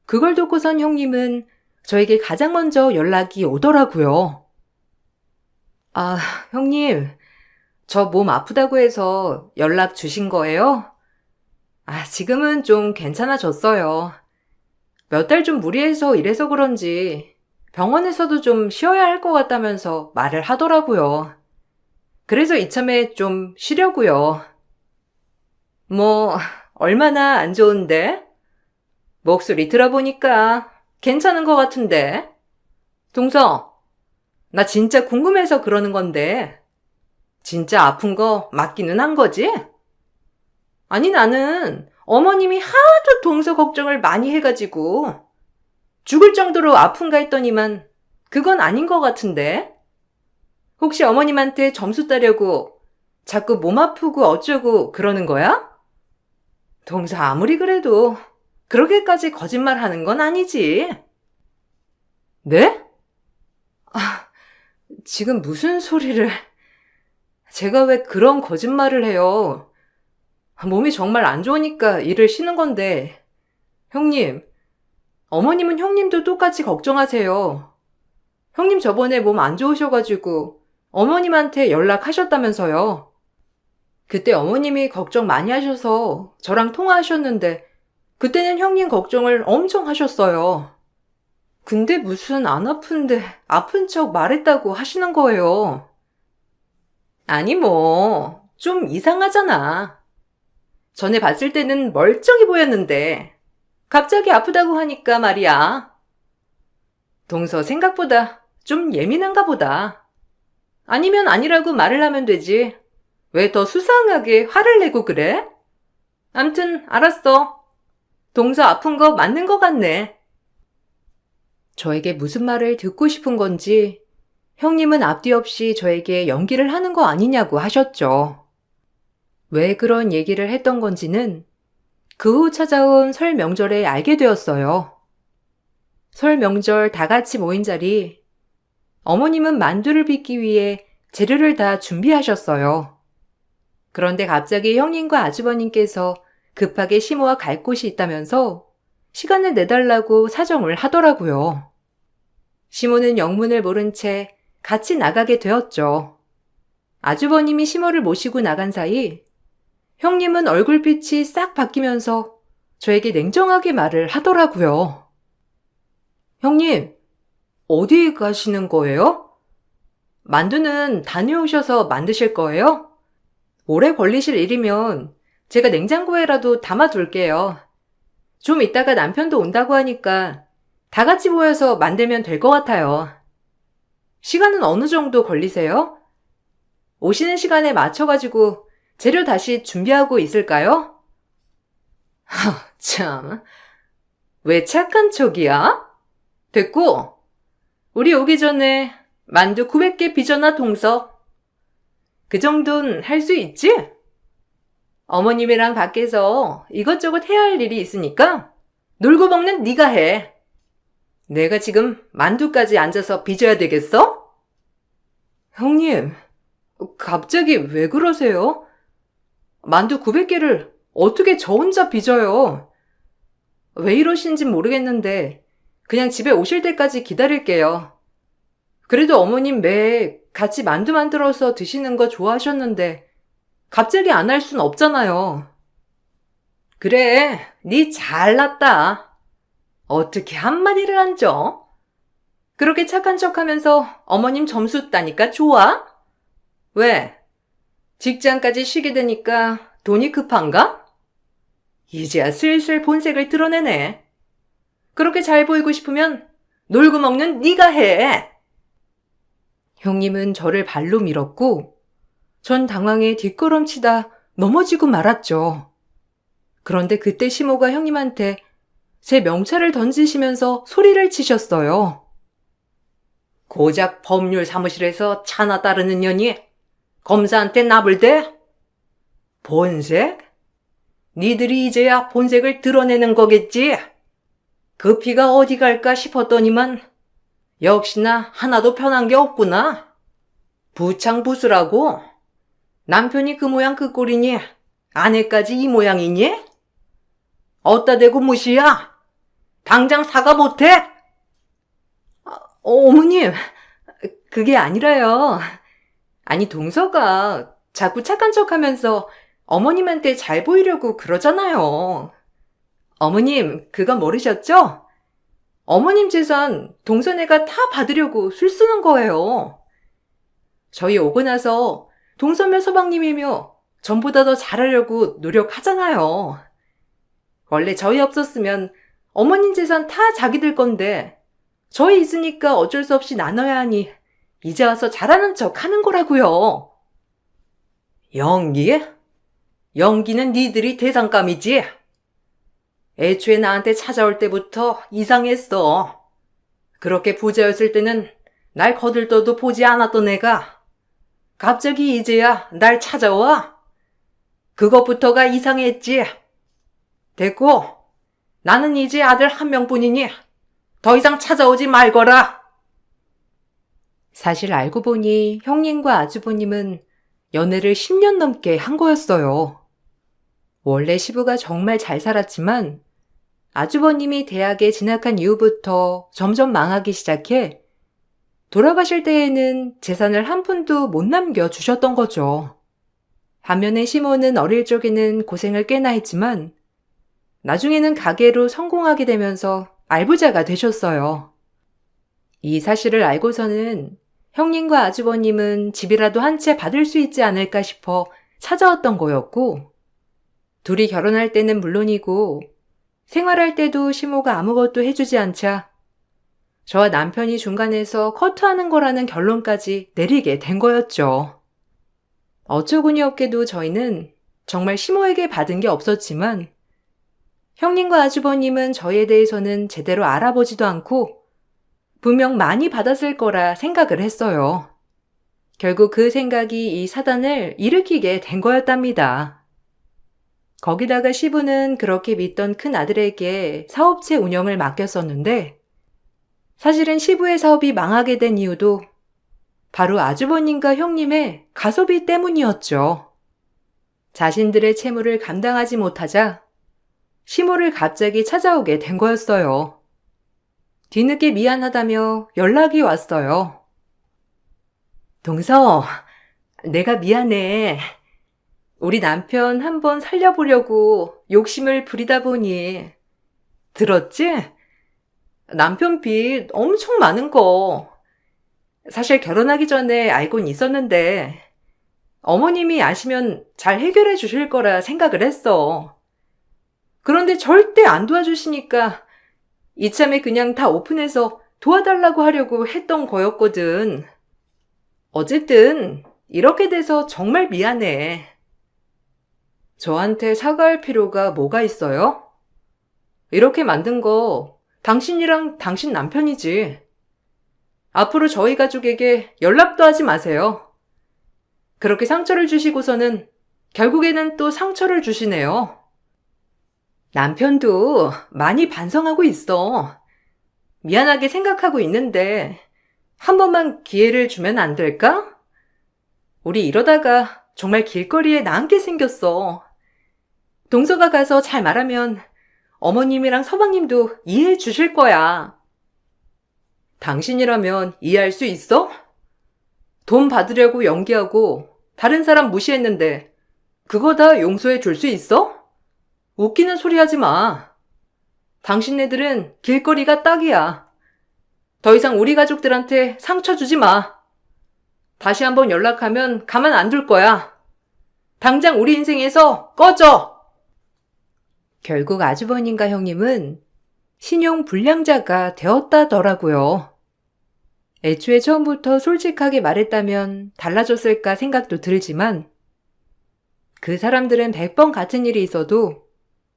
그걸 듣고선 형님은 저에게 가장 먼저 연락이 오더라고요. 아, 형님, 저 몸 아프다고 해서 연락 주신 거예요? 아, 지금은 좀 괜찮아졌어요. 몇 달 좀 무리해서 이래서 그런지 병원에서도 좀 쉬어야 할 것 같다면서 말을 하더라고요. 그래서 이참에 좀 쉬려고요. 뭐, 얼마나 안 좋은데? 목소리 들어보니까 괜찮은 것 같은데. 동서, 나 진짜 궁금해서 그러는 건데, 진짜 아픈 거 맞기는 한 거지? 아니, 나는 어머님이 하도 동서 걱정을 많이 해가지고 죽을 정도로 아픈가 했더니만 그건 아닌 것 같은데? 혹시 어머님한테 점수 따려고 자꾸 몸 아프고 어쩌고 그러는 거야? 동서 아무리 그래도 그렇게까지 거짓말 하는 건 아니지. 네? 아, 지금 무슨 소리를... 제가 왜 그런 거짓말을 해요? 몸이 정말 안 좋으니까 일을 쉬는 건데. 형님, 어머님은 형님도 똑같이 걱정하세요. 형님 저번에 몸 안 좋으셔가지고 어머님한테 연락하셨다면서요. 그때 어머님이 걱정 많이 하셔서 저랑 통화하셨는데 그때는 형님 걱정을 엄청 하셨어요. 근데 무슨 안 아픈데 아픈 척 말했다고 하시는 거예요. 아니 뭐, 좀 이상하잖아. 전에 봤을 때는 멀쩡히 보였는데 갑자기 아프다고 하니까 말이야. 동서 생각보다 좀 예민한가 보다. 아니면 아니라고 말을 하면 되지. 왜 더 수상하게 화를 내고 그래? 암튼 알았어. 동서 아픈 거 맞는 것 같네. 저에게 무슨 말을 듣고 싶은 건지 형님은 앞뒤 없이 저에게 연기를 하는 거 아니냐고 하셨죠. 왜 그런 얘기를 했던 건지는 그 후 찾아온 설 명절에 알게 되었어요. 설 명절 다 같이 모인 자리, 어머님은 만두를 빚기 위해 재료를 다 준비하셨어요. 그런데 갑자기 형님과 아주버님께서 급하게 시모와 갈 곳이 있다면서 시간을 내달라고 사정을 하더라고요. 시모는 영문을 모른 채 같이 나가게 되었죠. 아주버님이 시모를 모시고 나간 사이 형님은 얼굴빛이 싹 바뀌면서 저에게 냉정하게 말을 하더라고요. 형님, 어디 가시는 거예요? 만두는 다녀오셔서 만드실 거예요? 오래 걸리실 일이면 제가 냉장고에라도 담아둘게요. 좀 이따가 남편도 온다고 하니까 다 같이 모여서 만들면 될 것 같아요. 시간은 어느 정도 걸리세요? 오시는 시간에 맞춰가지고 재료 다시 준비하고 있을까요? 참, 왜 착한 척이야? 됐고, 우리 오기 전에 만두 900개 빚어놔 동서. 그 정도는 할 수 있지? 어머님이랑 밖에서 이것저것 해야 할 일이 있으니까 놀고 먹는 네가 해. 내가 지금 만두까지 앉아서 빚어야 되겠어? 형님, 갑자기 왜 그러세요? 만두 900개를 어떻게 저 혼자 빚어요? 왜 이러신진 모르겠는데 그냥 집에 오실 때까지 기다릴게요. 그래도 어머님 매 같이 만두 만들어서 드시는 거 좋아하셨는데 갑자기 안 할 순 없잖아요. 그래, 네 잘났다. 어떻게 한마디를 안 줘? 그렇게 착한 척하면서 어머님 점수 따니까 좋아? 왜? 직장까지 쉬게 되니까 돈이 급한가? 이제야 슬슬 본색을 드러내네. 그렇게 잘 보이고 싶으면 놀고 먹는 네가 해. 형님은 저를 발로 밀었고 전 당황해 뒷걸음치다 넘어지고 말았죠. 그런데 그때 시모가 형님한테 제 명찰을 던지시면서 소리를 치셨어요. 고작 법률 사무실에서 차나 따르는 년이 검사한테 나불대? 본색? 니들이 이제야 본색을 드러내는 거겠지? 그 피가 어디 갈까 싶었더니만 역시나 하나도 편한 게 없구나. 부창부수라고? 남편이 그 모양 그 꼴이니 아내까지 이 모양이니? 어따 대고 무시야? 당장 사과 못해? 어머님, 그게 아니라요. 아니, 동서가 자꾸 착한 척 하면서 어머님한테 잘 보이려고 그러잖아요. 어머님, 그건 모르셨죠? 어머님 재산 동서네가 다 받으려고 술 쓰는 거예요. 저희 오고 나서 동서며 서방님이며 전보다 더 잘하려고 노력하잖아요. 원래 저희 없었으면 어머님 재산 다 자기들 건데 저희 있으니까 어쩔 수 없이 나눠야 하니 이제 와서 잘하는 척 하는 거라고요. 연기? 연기는 니들이 대상감이지. 애초에 나한테 찾아올 때부터 이상했어. 그렇게 부자였을 때는 날 거들떠도 보지 않았던 애가 갑자기 이제야 날 찾아와. 그것부터가 이상했지. 됐고, 나는 이제 아들 한 명뿐이니 더 이상 찾아오지 말거라. 사실 알고 보니 형님과 아주버님은 연애를 10년 넘게 한 거였어요. 원래 시부가 정말 잘 살았지만 아주버님이 대학에 진학한 이후부터 점점 망하기 시작해 돌아가실 때에는 재산을 한 푼도 못 남겨주셨던 거죠. 반면에 시모는 어릴 적에는 고생을 꽤나 했지만 나중에는 가게로 성공하게 되면서 알부자가 되셨어요. 이 사실을 알고서는 형님과 아주버님은 집이라도 한 채 받을 수 있지 않을까 싶어 찾아왔던 거였고, 둘이 결혼할 때는 물론이고 생활할 때도 시모가 아무것도 해주지 않자 저와 남편이 중간에서 커트하는 거라는 결론까지 내리게 된 거였죠. 어처구니 없게도 저희는 정말 시모에게 받은 게 없었지만 형님과 아주버님은 저희에 대해서는 제대로 알아보지도 않고 분명 많이 받았을 거라 생각을 했어요. 결국 그 생각이 이 사단을 일으키게 된 거였답니다. 거기다가 시부는 그렇게 믿던 큰 아들에게 사업체 운영을 맡겼었는데 사실은 시부의 사업이 망하게 된 이유도 바로 아주버님과 형님의 가소비 때문이었죠. 자신들의 채무를 감당하지 못하자 시모를 갑자기 찾아오게 된 거였어요. 뒤늦게 미안하다며 연락이 왔어요. 동서, 내가 미안해. 우리 남편 한번 살려보려고 욕심을 부리다 보니. 들었지? 남편 빚 엄청 많은 거. 사실 결혼하기 전에 알고는 있었는데 어머님이 아시면 잘 해결해 주실 거라 생각을 했어. 그런데 절대 안 도와주시니까 이참에 그냥 다 오픈해서 도와달라고 하려고 했던 거였거든. 어쨌든 이렇게 돼서 정말 미안해. 저한테 사과할 필요가 뭐가 있어요? 이렇게 만든 거 당신이랑 당신 남편이지. 앞으로 저희 가족에게 연락도 하지 마세요. 그렇게 상처를 주시고서는 결국에는 또 상처를 주시네요. 남편도 많이 반성하고 있어. 미안하게 생각하고 있는데 한 번만 기회를 주면 안 될까? 우리 이러다가 정말 길거리에 나앉게 생겼어. 동서가 가서 잘 말하면 어머님이랑 서방님도 이해해 주실 거야. 당신이라면 이해할 수 있어? 돈 받으려고 연기하고 다른 사람 무시했는데 그거 다 용서해 줄 수 있어? 웃기는 소리 하지 마. 당신네들은 길거리가 딱이야. 더 이상 우리 가족들한테 상처 주지 마. 다시 한번 연락하면 가만 안 둘 거야. 당장 우리 인생에서 꺼져! 결국 아주버님과 형님은 신용 불량자가 되었다더라고요. 애초에 처음부터 솔직하게 말했다면 달라졌을까 생각도 들지만 그 사람들은 100번 같은 일이 있어도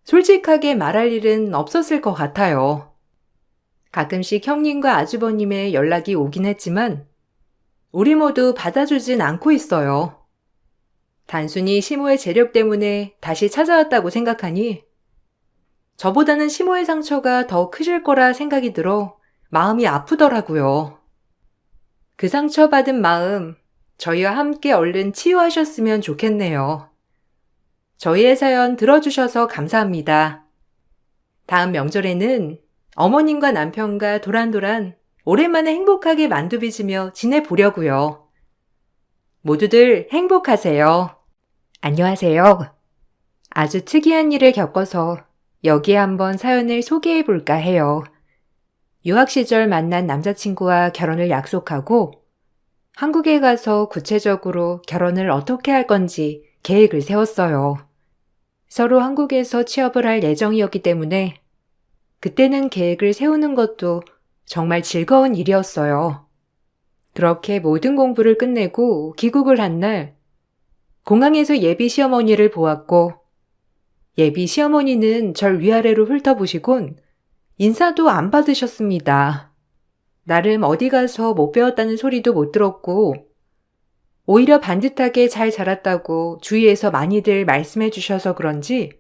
솔직하게 말할 일은 없었을 것 같아요. 가끔씩 형님과 아주버님의 연락이 오긴 했지만 우리 모두 받아주진 않고 있어요. 단순히 시모의 재력 때문에 다시 찾아왔다고 생각하니 저보다는 시모의 상처가 더 크실 거라 생각이 들어 마음이 아프더라고요. 그 상처받은 마음, 저희와 함께 얼른 치유하셨으면 좋겠네요. 저희의 사연 들어주셔서 감사합니다. 다음 명절에는 어머님과 남편과 도란도란 오랜만에 행복하게 만두 빚으며 지내보려고요. 모두들 행복하세요. 안녕하세요. 아주 특이한 일을 겪어서 여기에 한번 사연을 소개해 볼까 해요. 유학 시절 만난 남자친구와 결혼을 약속하고 한국에 가서 구체적으로 결혼을 어떻게 할 건지 계획을 세웠어요. 서로 한국에서 취업을 할 예정이었기 때문에 그때는 계획을 세우는 것도 정말 즐거운 일이었어요. 그렇게 모든 공부를 끝내고 귀국을 한 날, 공항에서 예비 시어머니를 보았고, 예비 시어머니는 절 위아래로 훑어보시곤 인사도 안 받으셨습니다. 나름 어디 가서 못 배웠다는 소리도 못 들었고, 오히려 반듯하게 잘 자랐다고 주위에서 많이들 말씀해 주셔서 그런지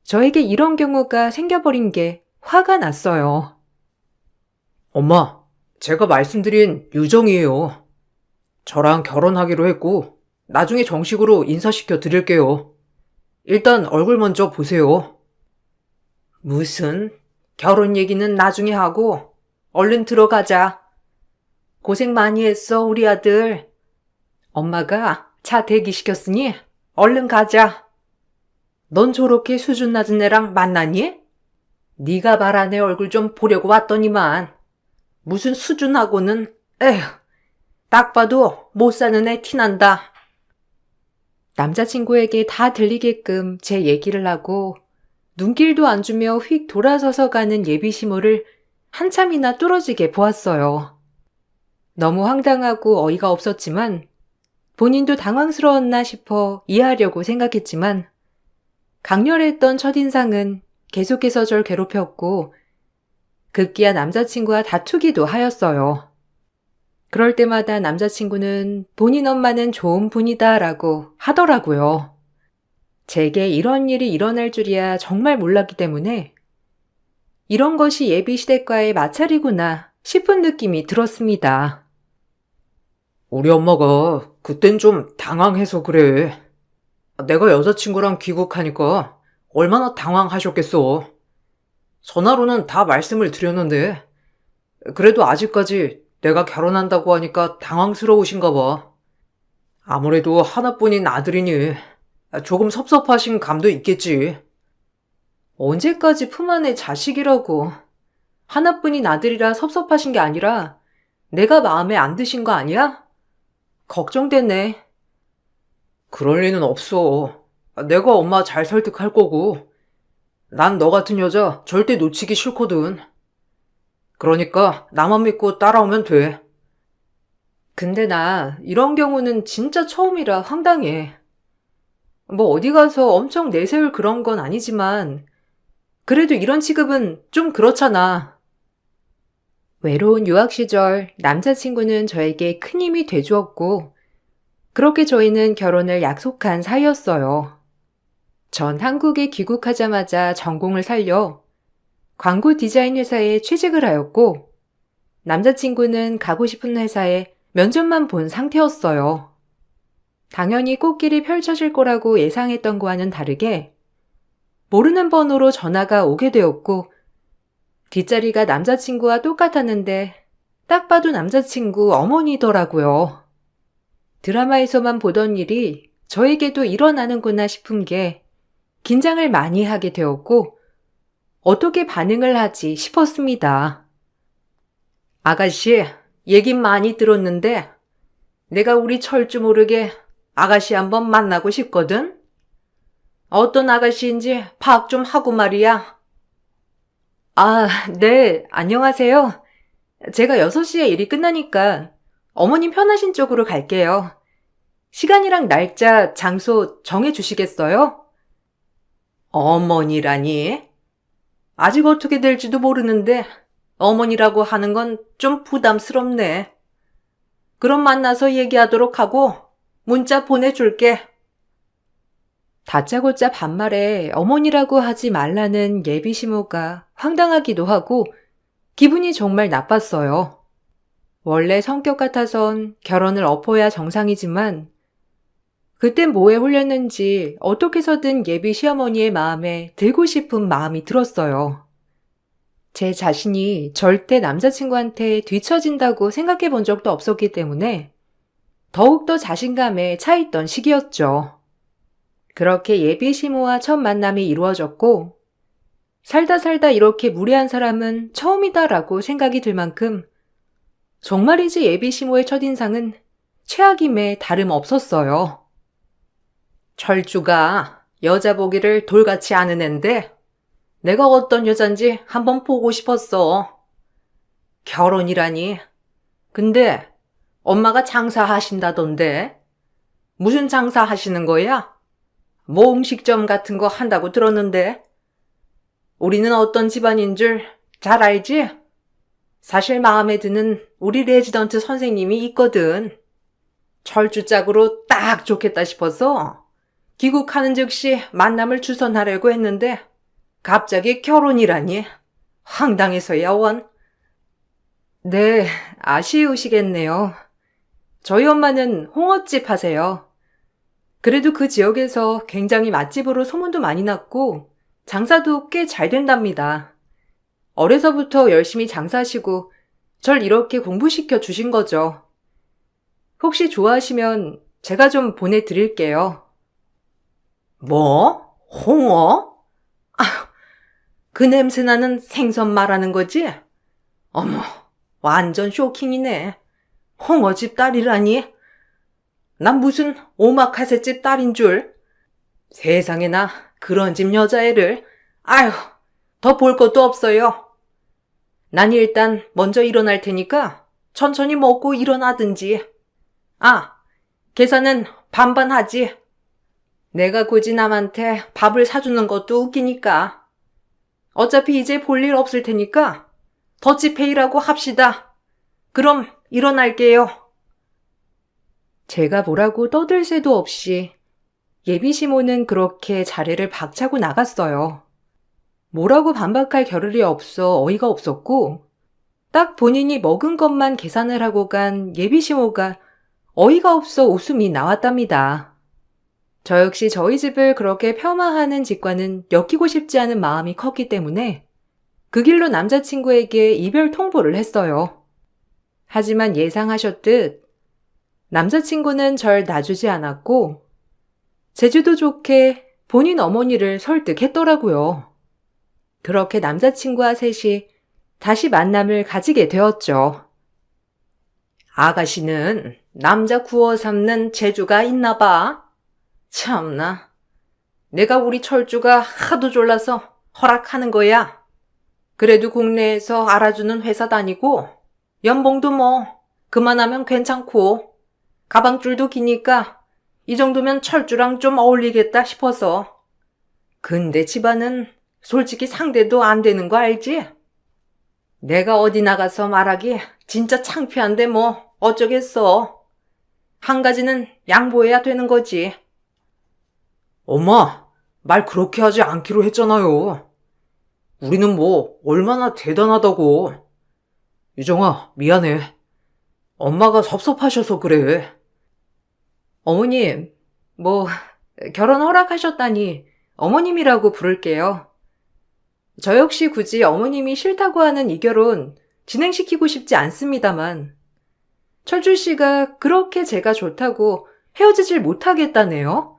저에게 이런 경우가 생겨버린 게 화가 났어요. 엄마, 제가 말씀드린 유정이에요. 저랑 결혼하기로 했고, 나중에 정식으로 인사시켜 드릴게요. 일단 얼굴 먼저 보세요. 무슨? 결혼 얘기는 나중에 하고, 얼른 들어가자. 고생 많이 했어, 우리 아들. 엄마가 차 대기시켰으니 얼른 가자. 넌 저렇게 수준 낮은 애랑 만나니? 네가 말한 애 얼굴 좀 보려고 왔더니만. 무슨 수준하고는, 에휴, 딱 봐도 못 사는 애 티난다. 남자친구에게 다 들리게끔 제 얘기를 하고 눈길도 안 주며 휙 돌아서서 가는 예비 시모를 한참이나 뚫어지게 보았어요. 너무 황당하고 어이가 없었지만 본인도 당황스러웠나 싶어 이해하려고 생각했지만 강렬했던 첫인상은 계속해서 절 괴롭혔고 급기야 남자친구와 다투기도 하였어요. 그럴 때마다 남자친구는 본인 엄마는 좋은 분이다 라고 하더라고요. 제게 이런 일이 일어날 줄이야 정말 몰랐기 때문에 이런 것이 예비 시댁과의 마찰이구나 싶은 느낌이 들었습니다. 우리 엄마가 그땐 좀 당황해서 그래. 내가 여자친구랑 귀국하니까 얼마나 당황하셨겠어. 전화로는 다 말씀을 드렸는데, 그래도 아직까지 내가 결혼한다고 하니까 당황스러우신가 봐. 아무래도 하나뿐인 아들이니 조금 섭섭하신 감도 있겠지. 언제까지 품 안에 자식이라고. 하나뿐인 아들이라 섭섭하신 게 아니라 내가 마음에 안 드신 거 아니야? 걱정되네. 그럴 리는 없어. 내가 엄마 잘 설득할 거고, 난 너 같은 여자 절대 놓치기 싫거든. 그러니까 나만 믿고 따라오면 돼. 근데 나 이런 경우는 진짜 처음이라 황당해. 뭐 어디 가서 엄청 내세울 그런 건 아니지만 그래도 이런 취급은 좀 그렇잖아. 외로운 유학 시절 남자친구는 저에게 큰 힘이 돼주었고 그렇게 저희는 결혼을 약속한 사이였어요. 전 한국에 귀국하자마자 전공을 살려 광고 디자인 회사에 취직을 하였고 남자친구는 가고 싶은 회사에 면접만 본 상태였어요. 당연히 꽃길이 펼쳐질 거라고 예상했던 거와는 다르게 모르는 번호로 전화가 오게 되었고 뒷자리가 남자친구와 똑같았는데 딱 봐도 남자친구 어머니더라고요. 드라마에서만 보던 일이 저에게도 일어나는구나 싶은 게 긴장을 많이 하게 되었고 어떻게 반응을 하지 싶었습니다. 아가씨, 얘긴 많이 들었는데, 내가 우리 철주 모르게 아가씨 한번 만나고 싶거든? 어떤 아가씨인지 파악 좀 하고 말이야. 아, 네, 안녕하세요. 제가 6시에 일이 끝나니까 어머님 편하신 쪽으로 갈게요. 시간이랑 날짜, 장소 정해 주시겠어요? 어머니라니? 아직 어떻게 될지도 모르는데 어머니라고 하는 건 좀 부담스럽네. 그럼 만나서 얘기하도록 하고 문자 보내줄게. 다짜고짜 반말에 어머니라고 하지 말라는 예비 시모가 황당하기도 하고 기분이 정말 나빴어요. 원래 성격 같아선 결혼을 엎어야 정상이지만 그땐 뭐에 홀렸는지 어떻게 해서든 예비 시어머니의 마음에 들고 싶은 마음이 들었어요. 제 자신이 절대 남자친구한테 뒤처진다고 생각해 본 적도 없었기 때문에 더욱더 자신감에 차있던 시기였죠. 그렇게 예비 시모와 첫 만남이 이루어졌고 살다 살다 이렇게 무례한 사람은 처음이다라고 생각이 들 만큼 정말이지 예비 시모의 첫인상은 최악임에 다름없었어요. 철주가 여자 보기를 돌같이 아는 앤데 내가 어떤 여잔지 한번 보고 싶었어. 결혼이라니. 근데 엄마가 장사하신다던데. 무슨 장사 하시는 거야? 뭐 음식점 같은 거 한다고 들었는데. 우리는 어떤 집안인 줄 잘 알지? 사실 마음에 드는 우리 레지던트 선생님이 있거든. 철주 짝으로 딱 좋겠다 싶어서 귀국하는 즉시 만남을 주선하려고 했는데 갑자기 결혼이라니. 황당해서야 원. 네, 아쉬우시겠네요. 저희 엄마는 홍어집 하세요. 그래도 그 지역에서 굉장히 맛집으로 소문도 많이 났고 장사도 꽤 잘 된답니다. 어려서부터 열심히 장사하시고 절 이렇게 공부시켜 주신 거죠. 혹시 좋아하시면 제가 좀 보내드릴게요. 뭐? 홍어? 그 냄새나는 생선 말하는 거지? 어머, 완전 쇼킹이네. 홍어집 딸이라니? 난 무슨 오마카세집 딸인 줄. 세상에나 그런 집 여자애를. 아휴, 더 볼 것도 없어요. 난 일단 먼저 일어날 테니까 천천히 먹고 일어나든지. 아, 계산은 반반 하지. 내가 굳이 남한테 밥을 사주는 것도 웃기니까. 어차피 이제 볼 일 없을 테니까 더치페이라고 합시다. 그럼 일어날게요. 제가 뭐라고 떠들 새도 없이 예비 시모는 그렇게 자리를 박차고 나갔어요. 뭐라고 반박할 겨를이 없어 어이가 없었고 딱 본인이 먹은 것만 계산을 하고 간 예비 시모가 어이가 없어 웃음이 나왔답니다. 저 역시 저희 집을 그렇게 폄하하는 직과는 엮이고 싶지 않은 마음이 컸기 때문에 그 길로 남자친구에게 이별 통보를 했어요. 하지만 예상하셨듯 남자친구는 절 놔주지 않았고 제주도 좋게 본인 어머니를 설득했더라고요. 그렇게 남자친구와 셋이 다시 만남을 가지게 되었죠. 아가씨는 남자 구워 삼는 재주가 있나 봐. 참나. 내가 우리 철주가 하도 졸라서 허락하는 거야. 그래도 국내에서 알아주는 회사 다니고 연봉도 뭐 그만하면 괜찮고 가방줄도 기니까 이 정도면 철주랑 좀 어울리겠다 싶어서. 근데 집안은 솔직히 상대도 안 되는 거 알지? 내가 어디 나가서 말하기 진짜 창피한데 뭐 어쩌겠어. 한 가지는 양보해야 되는 거지. 엄마, 말 그렇게 하지 않기로 했잖아요. 우리는 뭐 얼마나 대단하다고. 유정아, 미안해. 엄마가 섭섭하셔서 그래. 어머님, 결혼 허락하셨다니 어머님이라고 부를게요. 저 역시 굳이 어머님이 싫다고 하는 이 결혼 진행시키고 싶지 않습니다만 철주 씨가 그렇게 제가 좋다고 헤어지질 못하겠다네요.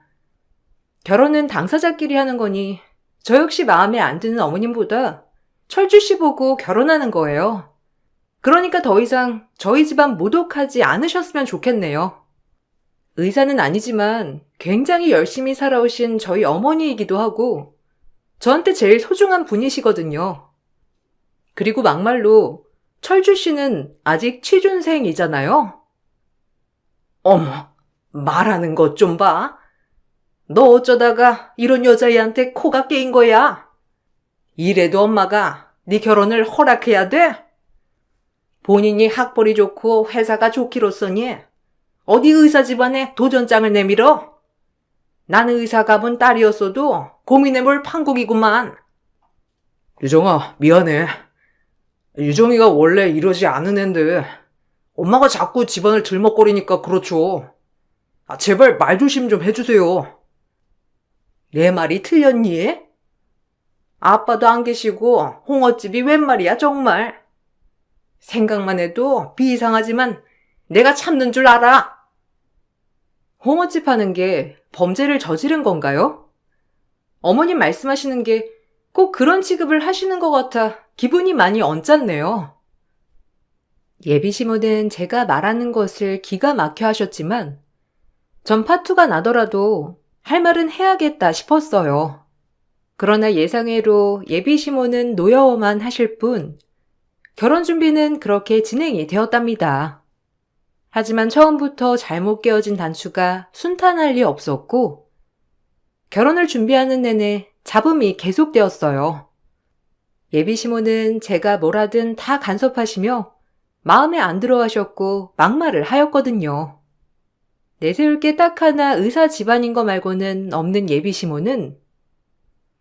결혼은 당사자끼리 하는 거니 저 역시 마음에 안 드는 어머님보다 철주 씨 보고 결혼하는 거예요. 그러니까 더 이상 저희 집안 모독하지 않으셨으면 좋겠네요. 의사는 아니지만 굉장히 열심히 살아오신 저희 어머니이기도 하고 저한테 제일 소중한 분이시거든요. 그리고 막말로 철주 씨는 아직 취준생이잖아요. 어머, 말하는 것 좀 봐. 너 어쩌다가 이런 여자애한테 코가 깨인 거야? 이래도 엄마가 네 결혼을 허락해야 돼? 본인이 학벌이 좋고 회사가 좋기로써니 어디 의사 집안에 도전장을 내밀어? 나는 의사 가본 딸이었어도 고민해볼 판국이구만. 유정아, 미안해. 유정이가 원래 이러지 않은 앤데 엄마가 자꾸 집안을 들먹거리니까 그렇죠. 제발 말 조심 좀 해주세요. 내 말이 틀렸니? 아빠도 안 계시고 홍어집이 웬 말이야 정말. 생각만 해도 비이상하지만 내가 참는 줄 알아. 홍어집 하는 게 범죄를 저지른 건가요? 어머님 말씀하시는 게 꼭 그런 취급을 하시는 것 같아 기분이 많이 언짢네요. 예비시모는 제가 말하는 것을 기가 막혀 하셨지만 전 파투가 나더라도 할 말은 해야겠다 싶었어요. 그러나 예상외로 예비시모는 노여워만 하실 뿐 결혼 준비는 그렇게 진행이 되었답니다. 하지만 처음부터 잘못 깨어진 단추가 순탄할 리 없었고 결혼을 준비하는 내내 잡음이 계속되었어요. 예비시모는 제가 뭘 하든 다 간섭하시며 마음에 안 들어 하셨고 막말을 하였거든요. 내세울 게 딱 하나 의사 집안인 거 말고는 없는 예비시모는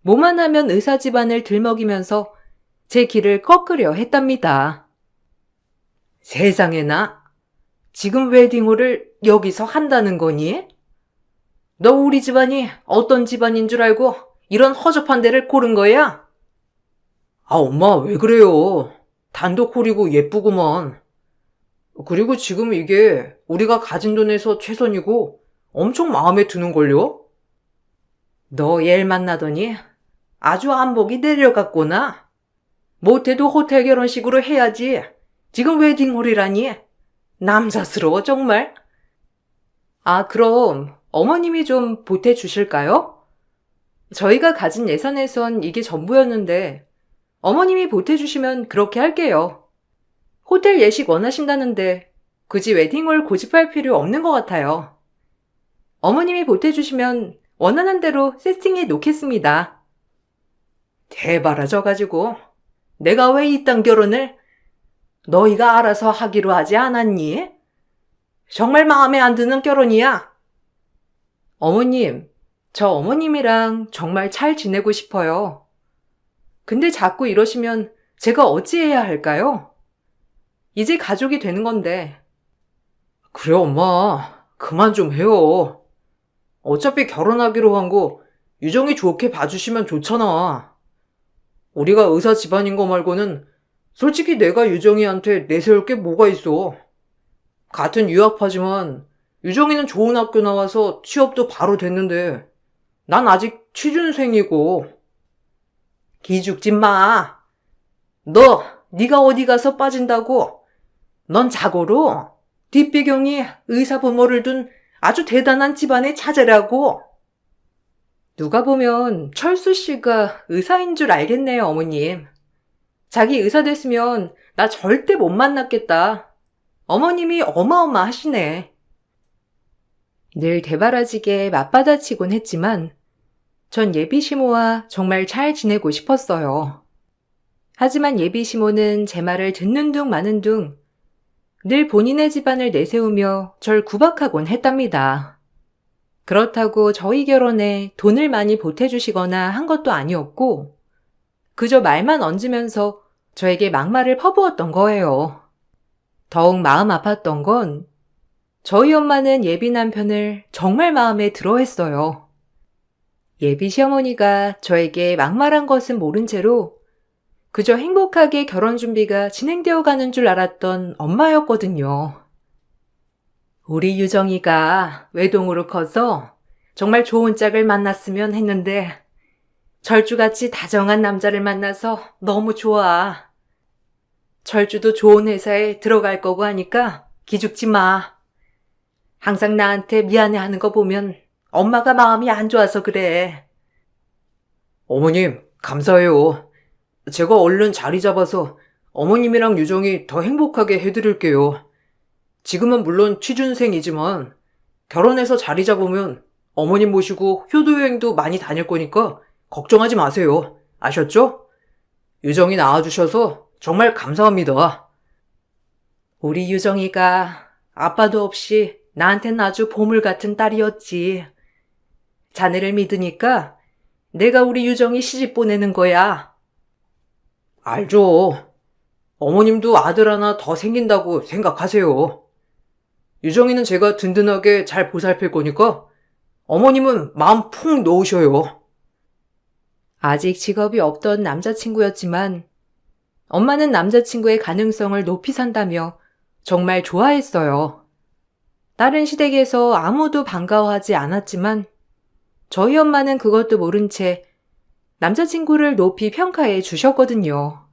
뭐만 하면 의사 집안을 들먹이면서 제 길을 꺾으려 했답니다. 세상에나. 지금 웨딩홀을 여기서 한다는 거니? 너 우리 집안이 어떤 집안인 줄 알고 이런 허접한 데를 고른 거야? 엄마 왜 그래요? 단독홀이고 예쁘구만. 그리고 지금 이게 우리가 가진 돈에서 최선이고 엄청 마음에 드는걸요? 너 얘를 만나더니 아주 안목이 내려갔구나. 못해도 호텔 결혼식으로 해야지. 지금 웨딩홀이라니. 남사스러워 정말. 그럼 어머님이 좀 보태주실까요? 저희가 가진 예산에선 이게 전부였는데 어머님이 보태주시면 그렇게 할게요. 호텔 예식 원하신다는데 굳이 웨딩홀 고집할 필요 없는 것 같아요. 어머님이 보태주시면 원하는 대로 세팅해 놓겠습니다. 대바라져가지고 내가 왜 이딴 결혼을 너희가 알아서 하기로 하지 않았니? 정말 마음에 안 드는 결혼이야. 어머님, 저 어머님이랑 정말 잘 지내고 싶어요. 근데 자꾸 이러시면 제가 어찌해야 할까요? 이제 가족이 되는 건데. 그래 엄마, 그만 좀 해요. 어차피 결혼하기로 한 거 유정이 좋게 봐주시면 좋잖아. 우리가 의사 집안인 거 말고는 솔직히 내가 유정이한테 내세울 게 뭐가 있어. 같은 유학파지만 유정이는 좋은 학교 나와서 취업도 바로 됐는데 난 아직 취준생이고. 기죽지 마. 네가 어디 가서 빠진다고. 넌 자고로 뒷배경이 의사 부모를 둔 아주 대단한 집안의 자제라고. 누가 보면 철수 씨가 의사인 줄 알겠네요, 어머님. 자기 의사 됐으면 나 절대 못 만났겠다. 어머님이 어마어마하시네. 늘 대바라지게 맞받아치곤 했지만 전 예비시모와 정말 잘 지내고 싶었어요. 하지만 예비시모는 제 말을 듣는 둥 마는 둥 늘 본인의 집안을 내세우며 절 구박하곤 했답니다. 그렇다고 저희 결혼에 돈을 많이 보태주시거나 한 것도 아니었고 그저 말만 얹으면서 저에게 막말을 퍼부었던 거예요. 더욱 마음 아팠던 건 저희 엄마는 예비 남편을 정말 마음에 들어 했어요. 예비 시어머니가 저에게 막말한 것은 모른 채로 그저 행복하게 결혼 준비가 진행되어 가는 줄 알았던 엄마였거든요. 우리 유정이가 외동으로 커서 정말 좋은 짝을 만났으면 했는데 절주같이 다정한 남자를 만나서 너무 좋아. 절주도 좋은 회사에 들어갈 거고 하니까 기죽지 마. 항상 나한테 미안해하는 거 보면 엄마가 마음이 안 좋아서 그래. 어머님, 감사해요. 제가 얼른 자리 잡아서 어머님이랑 유정이 더 행복하게 해드릴게요. 지금은 물론 취준생이지만 결혼해서 자리 잡으면 어머님 모시고 효도여행도 많이 다닐 거니까 걱정하지 마세요. 아셨죠? 유정이 낳아주셔서 정말 감사합니다. 우리 유정이가 아빠도 없이 나한텐 아주 보물 같은 딸이었지. 자네를 믿으니까 내가 우리 유정이 시집 보내는 거야. 알죠. 어머님도 아들 하나 더 생긴다고 생각하세요. 유정이는 제가 든든하게 잘 보살필 거니까 어머님은 마음 푹 놓으셔요. 아직 직업이 없던 남자친구였지만 엄마는 남자친구의 가능성을 높이 산다며 정말 좋아했어요. 다른 시댁에서 아무도 반가워하지 않았지만 저희 엄마는 그것도 모른 채 남자친구를 높이 평가해 주셨거든요.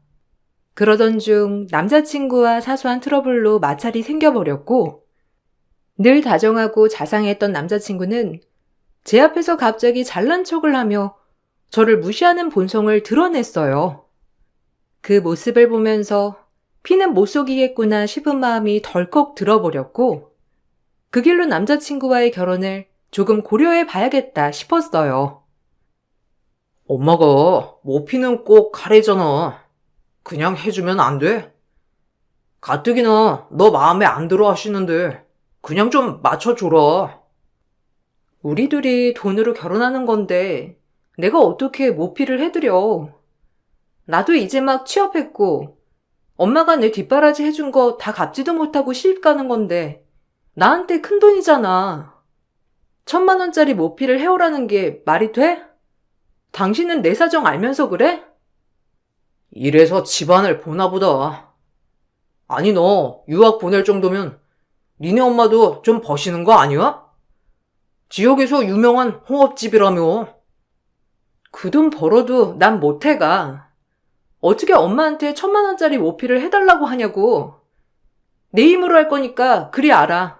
그러던 중 남자친구와 사소한 트러블로 마찰이 생겨버렸고 늘 다정하고 자상했던 남자친구는 제 앞에서 갑자기 잘난 척을 하며 저를 무시하는 본성을 드러냈어요. 그 모습을 보면서 피는 못 속이겠구나 싶은 마음이 덜컥 들어버렸고 그 길로 남자친구와의 결혼을 조금 고려해 봐야겠다 싶었어요. 엄마가 모피는 꼭 가래잖아. 그냥 해주면 안 돼? 가뜩이나 너 마음에 안 들어 하시는데 그냥 좀 맞춰줘라. 우리 둘이 돈으로 결혼하는 건데 내가 어떻게 모피를 해드려. 나도 이제 막 취업했고 엄마가 내 뒷바라지 해준 거 다 갚지도 못하고 시집 가는 건데 나한테 큰 돈이잖아. 1,000만 원짜리 모피를 해오라는 게 말이 돼? 당신은 내 사정 알면서 그래? 이래서 집안을 보나 보다. 아니 너 유학 보낼 정도면 니네 엄마도 좀 버시는 거 아니야? 지역에서 유명한 홍업집이라며. 그 돈 벌어도 난 못해가. 어떻게 엄마한테 1,000만 원짜리 모피를 해달라고 하냐고. 내 힘으로 할 거니까 그리 알아.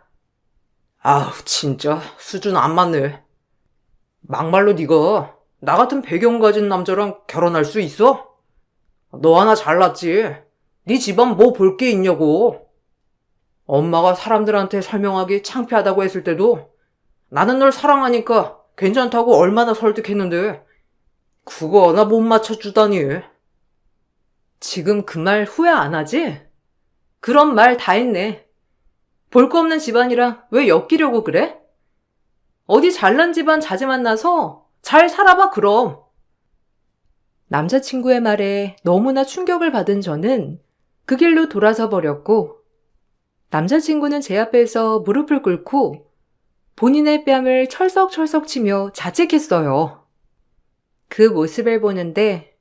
아우 진짜 수준 안 맞네. 막말로 네가 나 같은 배경 가진 남자랑 결혼할 수 있어? 너 하나 잘났지. 네 집안 뭐 볼 게 있냐고. 엄마가 사람들한테 설명하기 창피하다고 했을 때도 나는 널 사랑하니까 괜찮다고 얼마나 설득했는데 그거 하나 못 맞춰주다니. 지금 그 말 후회 안 하지? 그런 말 다 했네. 볼 거 없는 집안이랑 왜 엮이려고 그래? 어디 잘난 집안 자주 만나서 잘 살아봐 그럼. 남자친구의 말에 너무나 충격을 받은 저는 그 길로 돌아서 버렸고 남자친구는 제 앞에서 무릎을 꿇고 본인의 뺨을 철썩철썩 치며 자책했어요. 그 모습을 보는데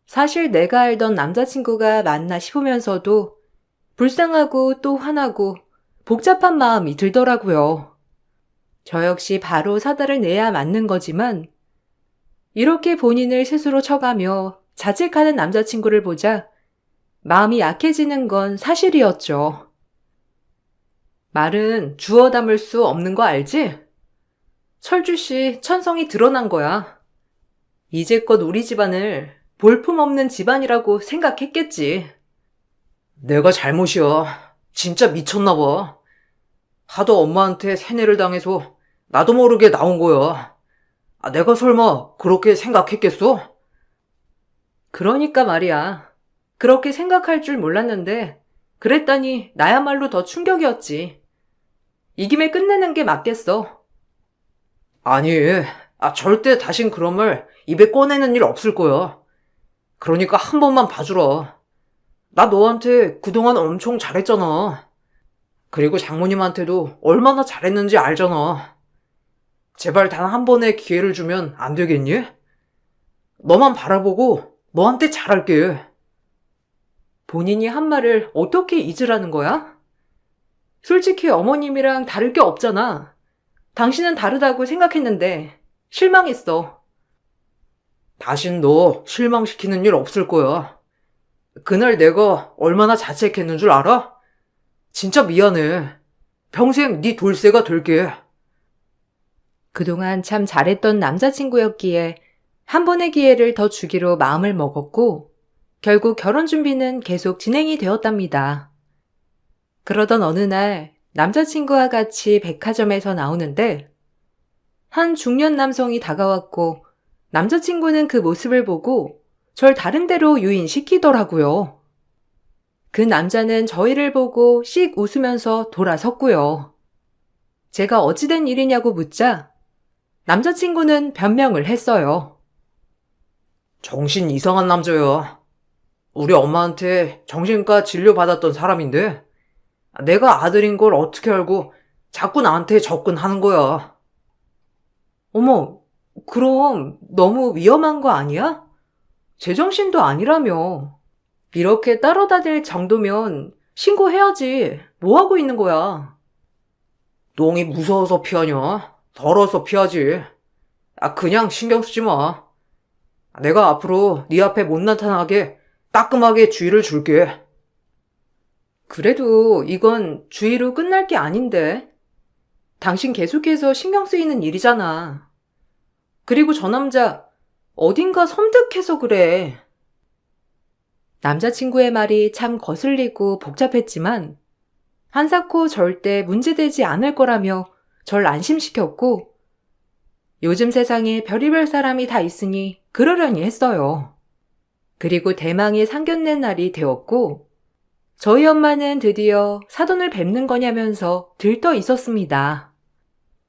사실 내가 알던 남자친구가 맞나 싶으면서도 불쌍하고 또 화나고 복잡한 마음이 들더라고요. 저 역시 바로 사달을 내야 맞는 거지만 이렇게 본인을 스스로 쳐가며 자책하는 남자친구를 보자 마음이 약해지는 건 사실이었죠. 말은 주워 담을 수 없는 거 알지? 철주 씨 천성이 드러난 거야. 이제껏 우리 집안을 볼품없는 집안이라고 생각했겠지. 내가 잘못이야. 진짜 미쳤나 봐. 하도 엄마한테 세뇌를 당해서 나도 모르게 나온 거야. 내가 설마 그렇게 생각했겠어? 그러니까 말이야. 그렇게 생각할 줄 몰랐는데 그랬다니 나야말로 더 충격이었지. 이 김에 끝내는 게 맞겠어. 아니, 절대 다신 그런 말 입에 꺼내는 일 없을 거야. 그러니까 한 번만 봐주라. 나 너한테 그동안 엄청 잘했잖아. 그리고 장모님한테도 얼마나 잘했는지 알잖아. 제발 단 한 번의 기회를 주면 안 되겠니? 너만 바라보고 너한테 잘할게. 본인이 한 말을 어떻게 잊으라는 거야? 솔직히 어머님이랑 다를 게 없잖아. 당신은 다르다고 생각했는데 실망했어. 다신 너 실망시키는 일 없을 거야. 그날 내가 얼마나 자책했는 줄 알아? 진짜 미안해. 평생 네 돌쇠가 될게. 그동안 참 잘했던 남자친구였기에 한 번의 기회를 더 주기로 마음을 먹었고 결국 결혼 준비는 계속 진행이 되었답니다. 그러던 어느 날 남자친구와 같이 백화점에서 나오는데 한 중년 남성이 다가왔고 남자친구는 그 모습을 보고 절 다른 데로 유인시키더라고요. 그 남자는 저희를 보고 씩 웃으면서 돌아섰고요. 제가 어찌된 일이냐고 묻자 남자친구는 변명을 했어요. 정신 이상한 남자야. 우리 엄마한테 정신과 진료받았던 사람인데 내가 아들인 걸 어떻게 알고 자꾸 나한테 접근하는 거야. 어머, 그럼 너무 위험한 거 아니야? 제정신도 아니라며. 이렇게 따라다닐 정도면 신고해야지. 뭐 하고 있는 거야? 똥이 무서워서 피하냐? 더러워서 피하지. 그냥 신경 쓰지 마. 내가 앞으로 네 앞에 못 나타나게 따끔하게 주의를 줄게. 그래도 이건 주의로 끝날 게 아닌데. 당신 계속해서 신경 쓰이는 일이잖아. 그리고 저 남자 어딘가 섬뜩해서 그래. 남자친구의 말이 참 거슬리고 복잡했지만 한사코 절대 문제되지 않을 거라며 절 안심시켰고 요즘 세상에 별의별 사람이 다 있으니 그러려니 했어요. 그리고 대망의 상견례 날이 되었고 저희 엄마는 드디어 사돈을 뵙는 거냐면서 들떠 있었습니다.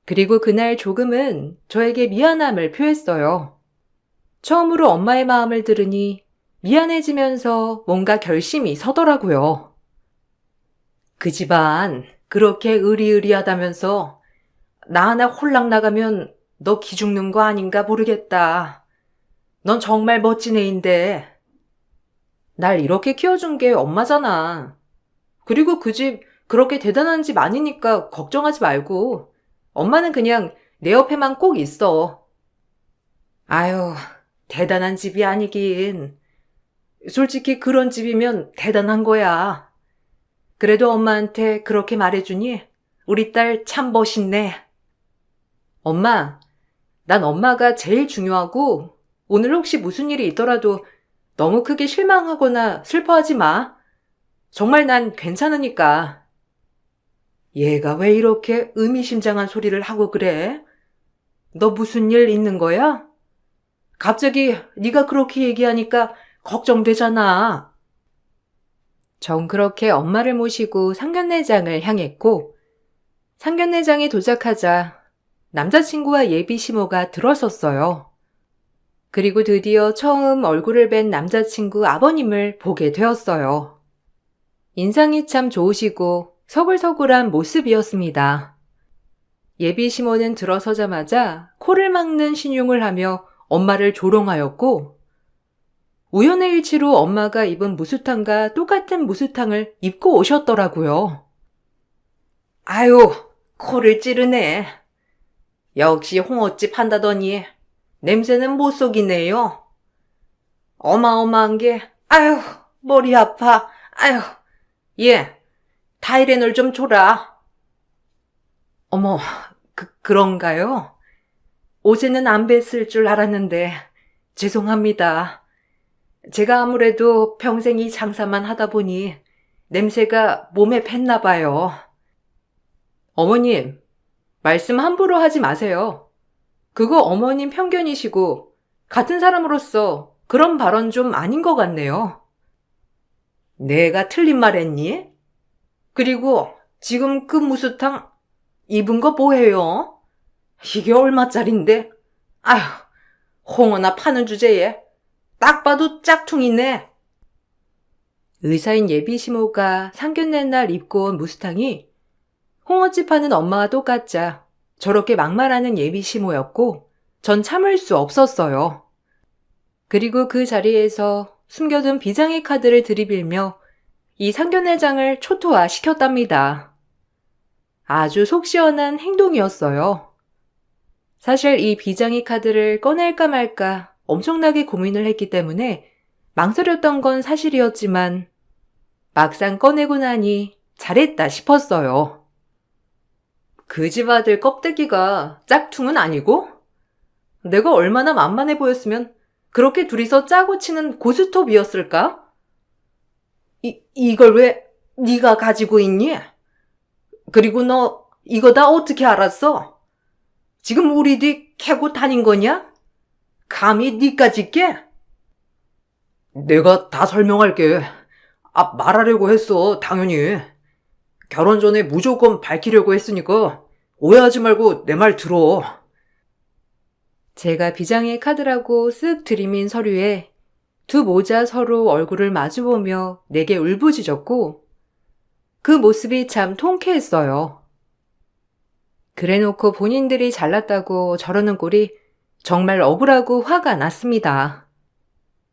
그리고 그날 조금은 저에게 미안함을 표했어요. 처음으로 엄마의 마음을 들으니 미안해지면서 뭔가 결심이 서더라고요. 그 집안 그렇게 의리의리하다면서 나 하나 홀랑 나가면 너 기죽는 거 아닌가 모르겠다. 넌 정말 멋진 애인데. 날 이렇게 키워준 게 엄마잖아. 그리고 그 집 그렇게 대단한 집 아니니까 걱정하지 말고 엄마는 그냥 내 옆에만 꼭 있어. 아유, 대단한 집이 아니긴. 솔직히 그런 집이면 대단한 거야. 그래도 엄마한테 그렇게 말해주니 우리 딸 참 멋있네. 엄마, 난 엄마가 제일 중요하고 오늘 혹시 무슨 일이 있더라도 너무 크게 실망하거나 슬퍼하지 마. 정말 난 괜찮으니까. 얘가 왜 이렇게 의미심장한 소리를 하고 그래? 너 무슨 일 있는 거야? 갑자기 네가 그렇게 얘기하니까 걱정되잖아. 전 그렇게 엄마를 모시고 상견례장을 향했고 상견례장에 도착하자 남자친구와 예비 시모가 들어섰어요. 그리고 드디어 처음 얼굴을 뵌 남자친구 아버님을 보게 되었어요. 인상이 참 좋으시고 서글서글한 모습이었습니다. 예비 시모는 들어서자마자 코를 막는 신용을 하며 엄마를 조롱하였고 우연의 일치로 엄마가 입은 무수탕과 똑같은 무수탕을 입고 오셨더라고요. 아유, 코를 찌르네. 역시 홍어집 한다더니 냄새는 못 속이네요. 어마어마한 게, 아유, 머리 아파. 아유, 얘, 타이레놀 좀 줘라. 어머, 그런가요? 옷에는 안 뱄을 줄 알았는데 죄송합니다. 제가 아무래도 평생 이 장사만 하다 보니 냄새가 몸에 뱄나 봐요. 어머님, 말씀 함부로 하지 마세요. 그거 어머님 편견이시고 같은 사람으로서 그런 발언 좀 아닌 것 같네요. 내가 틀린 말 했니? 그리고 지금 그 무스탕 입은 거 뭐예요? 이게 얼마짜린데? 아휴, 홍어나 파는 주제에 딱 봐도 짝퉁이네. 의사인 예비 시모가 상견례 날 입고 온 무스탕이 홍어집 하는 엄마와 똑같자 저렇게 막말하는 예비 시모였고 전 참을 수 없었어요. 그리고 그 자리에서 숨겨둔 비장의 카드를 들이밀며 이 상견례장을 초토화시켰답니다. 아주 속 시원한 행동이었어요. 사실 이 비장의 카드를 꺼낼까 말까 엄청나게 고민을 했기 때문에 망설였던 건 사실이었지만 막상 꺼내고 나니 잘했다 싶었어요. 그 집 아들 껍데기가 짝퉁은 아니고? 내가 얼마나 만만해 보였으면 그렇게 둘이서 짜고 치는 고스톱이었을까? 이걸 왜 네가 가지고 있니? 그리고 너 이거 다 어떻게 알았어? 지금 우리 뒤 캐고 다닌 거냐? 감히 니까지 깨? 내가 다 설명할게. 말하려고 했어, 당연히. 결혼 전에 무조건 밝히려고 했으니까 오해하지 말고 내 말 들어. 제가 비장의 카드라고 쓱 들이민 서류에 두 모자 서로 얼굴을 마주보며 내게 울부짖었고 그 모습이 참 통쾌했어요. 그래놓고 본인들이 잘났다고 저러는 꼴이 정말 억울하고 화가 났습니다.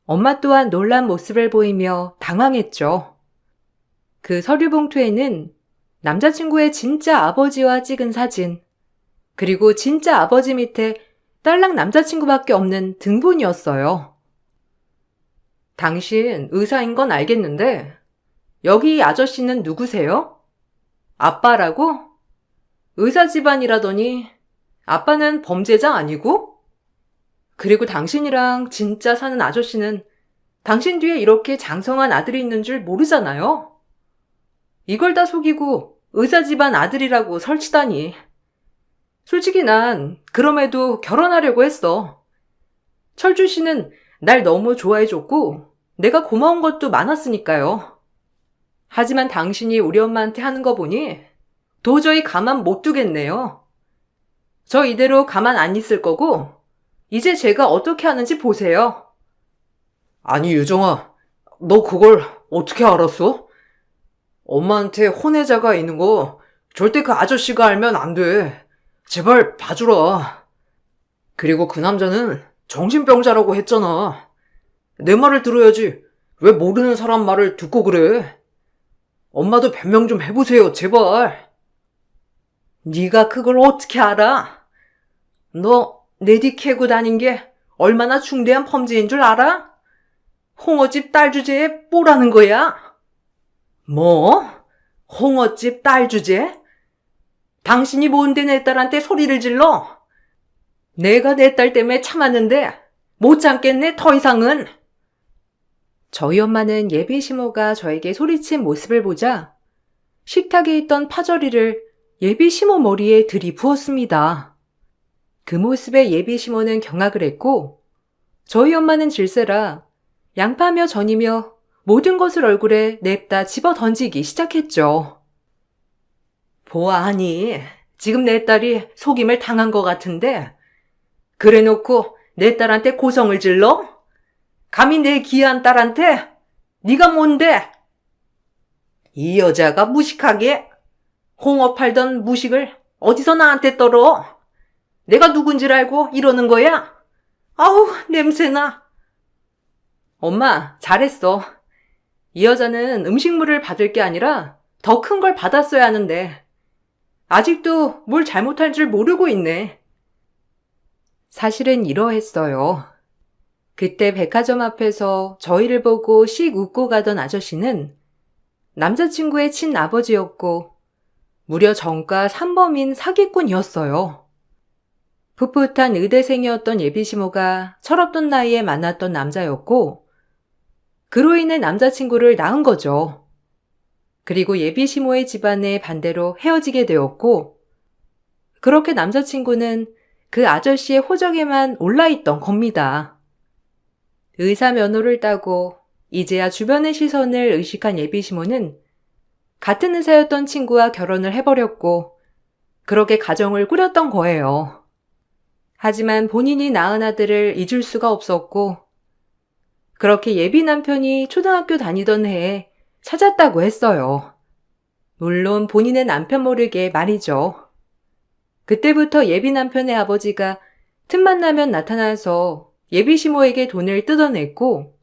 엄마 또한 놀란 모습을 보이며 당황했죠. 그 서류 봉투에는 남자친구의 진짜 아버지와 찍은 사진, 그리고 진짜 아버지 밑에 딸랑 남자친구밖에 없는 등본이었어요. 당신 의사인 건 알겠는데 여기 아저씨는 누구세요? 아빠라고? 의사 집안이라더니 아빠는 범죄자 아니고? 그리고 당신이랑 진짜 사는 아저씨는 당신 뒤에 이렇게 장성한 아들이 있는 줄 모르잖아요? 이걸 다 속이고 의사 집안 아들이라고 설치다니. 솔직히 난 그럼에도 결혼하려고 했어. 철주 씨는 날 너무 좋아해줬고 내가 고마운 것도 많았으니까요. 하지만 당신이 우리 엄마한테 하는 거 보니 도저히 가만 못 두겠네요. 저 이대로 가만 안 있을 거고 이제 제가 어떻게 하는지 보세요. 아니, 유정아, 너 그걸 어떻게 알았어? 엄마한테 혼외자가 있는 거 절대 그 아저씨가 알면 안 돼. 제발 봐주라. 그리고 그 남자는 정신병자라고 했잖아. 내 말을 들어야지. 왜 모르는 사람 말을 듣고 그래? 엄마도 변명 좀 해보세요, 제발. 네가 그걸 어떻게 알아? 너 내 뒤 캐고 다닌 게 얼마나 중대한 범죄인 줄 알아? 홍어집 딸 주제에 뭐라는 거야? 뭐? 홍어집 딸 주제? 당신이 뭔데 내 딸한테 소리를 질러? 내가 내 딸 때문에 참았는데 못 참겠네, 더 이상은. 저희 엄마는 예비 시모가 저에게 소리친 모습을 보자 식탁에 있던 파절이를 예비 시모 머리에 들이부었습니다. 그 모습에 예비 시모는 경악을 했고 저희 엄마는 질세라 양파며 전이며 모든 것을 얼굴에 냅다 집어 던지기 시작했죠. 보아하니 지금 내 딸이 속임을 당한 것 같은데 그래놓고 내 딸한테 고성을 질러? 감히 내 귀한 딸한테? 네가 뭔데? 이 여자가 무식하게 홍어 팔던 무식을 어디서 나한테 떨어? 내가 누군지 알고 이러는 거야? 아우, 냄새나. 엄마, 잘했어. 이 여자는 음식물을 받을 게 아니라 더 큰 걸 받았어야 하는데 아직도 뭘 잘못할 줄 모르고 있네. 사실은 이러했어요. 그때 백화점 앞에서 저희를 보고 씩 웃고 가던 아저씨는 남자친구의 친아버지였고 무려 정가 3범인 사기꾼이었어요. 풋풋한 의대생이었던 예비시모가 철없던 나이에 만났던 남자였고 그로 인해 남자친구를 낳은 거죠. 그리고 예비시모의 집안에 반대로 헤어지게 되었고 그렇게 남자친구는 그 아저씨의 호적에만 올라있던 겁니다. 의사 면허를 따고 이제야 주변의 시선을 의식한 예비시모는 같은 의사였던 친구와 결혼을 해버렸고 그렇게 가정을 꾸렸던 거예요. 하지만 본인이 낳은 아들을 잊을 수가 없었고 그렇게 예비 남편이 초등학교 다니던 해에 찾았다고 했어요. 물론 본인의 남편 모르게 말이죠. 그때부터 예비 남편의 아버지가 틈만 나면 나타나서 예비 시모에게 돈을 뜯어냈고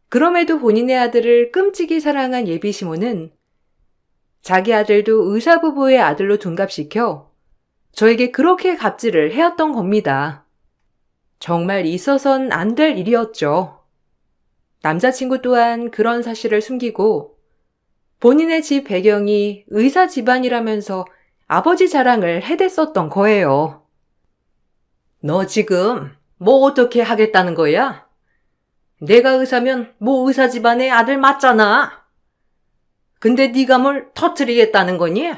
그럼에도 본인의 아들을 끔찍이 사랑한 예비 시모는 자기 아들도 의사 부부의 아들로 둔갑시켜 저에게 그렇게 갑질을 해왔던 겁니다. 정말 있어선 안 될 일이었죠. 남자친구 또한 그런 사실을 숨기고 본인의 집 배경이 의사 집안이라면서 아버지 자랑을 해댔었던 거예요. 너 지금 뭐 어떻게 하겠다는 거야? 내가 의사면 뭐 의사 집안의 아들 맞잖아. 근데 네가 뭘 터뜨리겠다는 거니?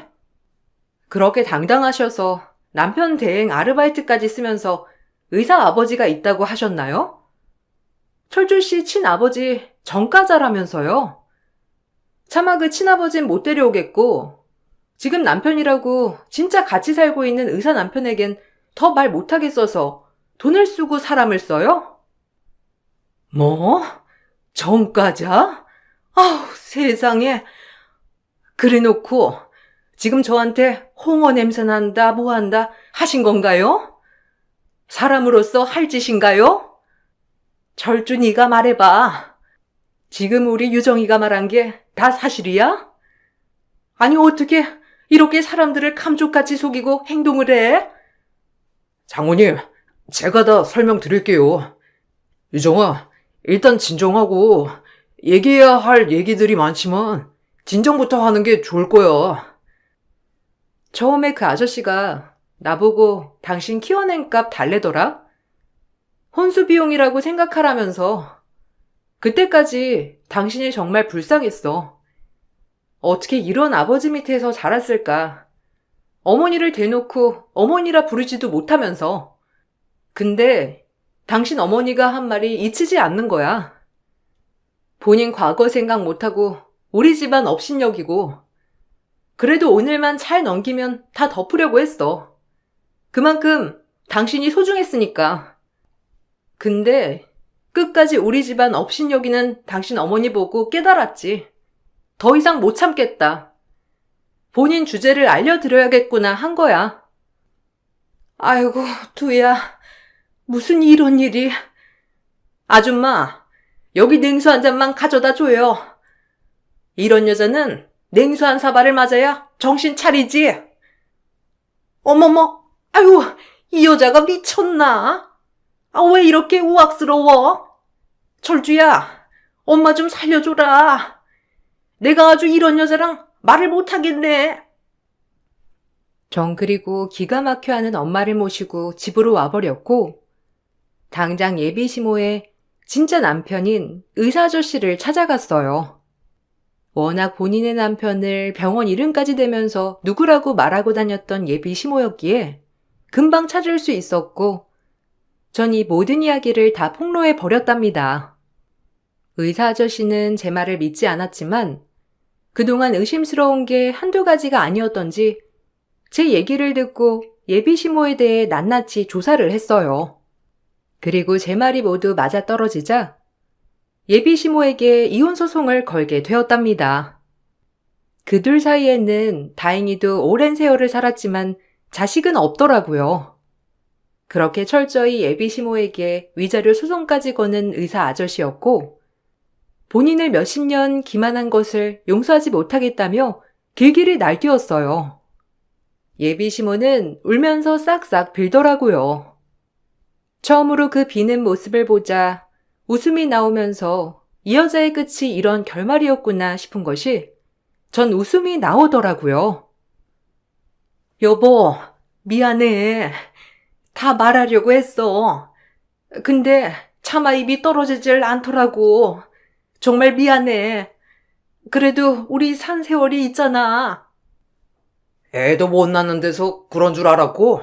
그렇게 당당하셔서 남편 대행 아르바이트까지 쓰면서 의사 아버지가 있다고 하셨나요? 철주 씨 친아버지 정가자라면서요. 차마 그 친아버진 못 데려오겠고 지금 남편이라고 진짜 같이 살고 있는 의사 남편에겐 더 말 못하겠어서 돈을 쓰고 사람을 써요? 뭐? 정가자? 아우, 세상에. 그래놓고 지금 저한테 홍어 냄새 난다, 뭐 한다 하신 건가요? 사람으로서 할 짓인가요? 철주 네가 말해봐. 지금 우리 유정이가 말한 게 다 사실이야? 아니 어떻게 이렇게 사람들을 감쪽같이 속이고 행동을 해? 장모님, 제가 다 설명드릴게요. 유정아, 일단 진정하고 얘기해야 할 얘기들이 많지만 진정부터 하는 게 좋을 거야. 처음에 그 아저씨가 나보고 당신 키워낸 값 달래더라? 혼수 비용이라고 생각하라면서 그때까지 당신이 정말 불쌍했어. 어떻게 이런 아버지 밑에서 자랐을까? 어머니를 대놓고 어머니라 부르지도 못하면서. 근데 당신 어머니가 한 말이 잊히지 않는 거야. 본인 과거 생각 못하고 우리 집안 업신여기고 그래도 오늘만 잘 넘기면 다 덮으려고 했어. 그만큼 당신이 소중했으니까. 근데 끝까지 우리 집안 업신여기는 당신 어머니 보고 깨달았지. 더 이상 못 참겠다. 본인 주제를 알려드려야겠구나 한 거야. 아이고, 두야. 무슨 이런 일이. 아줌마, 여기 냉수 한 잔만 가져다 줘요. 이런 여자는 냉수 한 사발을 맞아야 정신 차리지. 어머머, 아유, 이 여자가 미쳤나? 아, 왜 이렇게 우악스러워? 철주야, 엄마 좀 살려줘라. 내가 아주 이런 여자랑 말을 못하겠네. 전 그리고 기가 막혀하는 엄마를 모시고 집으로 와버렸고 당장 예비 시모의 진짜 남편인 의사 아저씨를 찾아갔어요. 워낙 본인의 남편을 병원 이름까지 대면서 누구라고 말하고 다녔던 예비 시모였기에 금방 찾을 수 있었고 전 이 모든 이야기를 다 폭로해 버렸답니다. 의사 아저씨는 제 말을 믿지 않았지만 그동안 의심스러운 게 한두 가지가 아니었던지 제 얘기를 듣고 예비 시모에 대해 낱낱이 조사를 했어요. 그리고 제 말이 모두 맞아떨어지자 예비 시모에게 이혼 소송을 걸게 되었답니다. 그둘 사이에는 다행히도 오랜 세월을 살았지만 자식은 없더라고요. 그렇게 철저히 예비 시모에게 위자료 소송까지 거는 의사 아저씨였고 본인을 몇십 년 기만한 것을 용서하지 못하겠다며 길길이 날뛰었어요. 예비 시모는 울면서 싹싹 빌더라고요. 처음으로 그 비는 모습을 보자 웃음이 나오면서 이 여자의 끝이 이런 결말이었구나 싶은 것이 전 웃음이 나오더라고요. 여보, 미안해. 다 말하려고 했어. 근데 차마 입이 떨어지질 않더라고. 정말 미안해. 그래도 우리 산 세월이 있잖아. 애도 못 낳는 데서 그런 줄 알았고,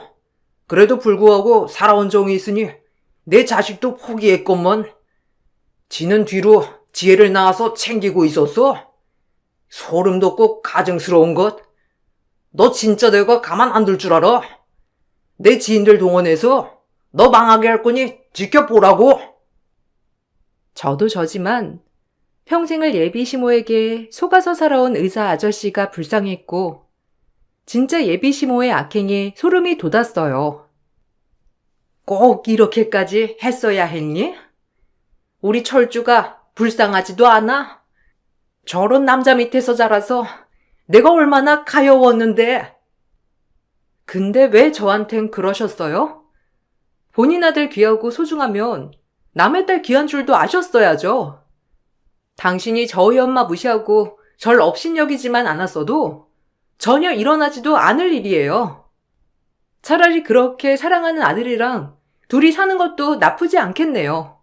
그래도 불구하고 살아온 정이 있으니 내 자식도 포기했건만. 지는 뒤로 지혜를 낳아서 챙기고 있었어. 소름 돋고 가증스러운 것. 너 진짜 내가 가만 안 둘 줄 알아? 내 지인들 동원해서 너 망하게 할 거니 지켜보라고. 저도 저지만 평생을 예비 시모에게 속아서 살아온 의사 아저씨가 불쌍했고 진짜 예비 시모의 악행에 소름이 돋았어요. 꼭 이렇게까지 했어야 했니? 우리 철주가 불쌍하지도 않아? 저런 남자 밑에서 자라서 내가 얼마나 가여웠는데. 근데 왜 저한텐 그러셨어요? 본인 아들 귀하고 소중하면 남의 딸 귀한 줄도 아셨어야죠. 당신이 저희 엄마 무시하고 절 업신여기지만 않았어도 전혀 일어나지도 않을 일이에요. 차라리 그렇게 사랑하는 아들이랑 둘이 사는 것도 나쁘지 않겠네요.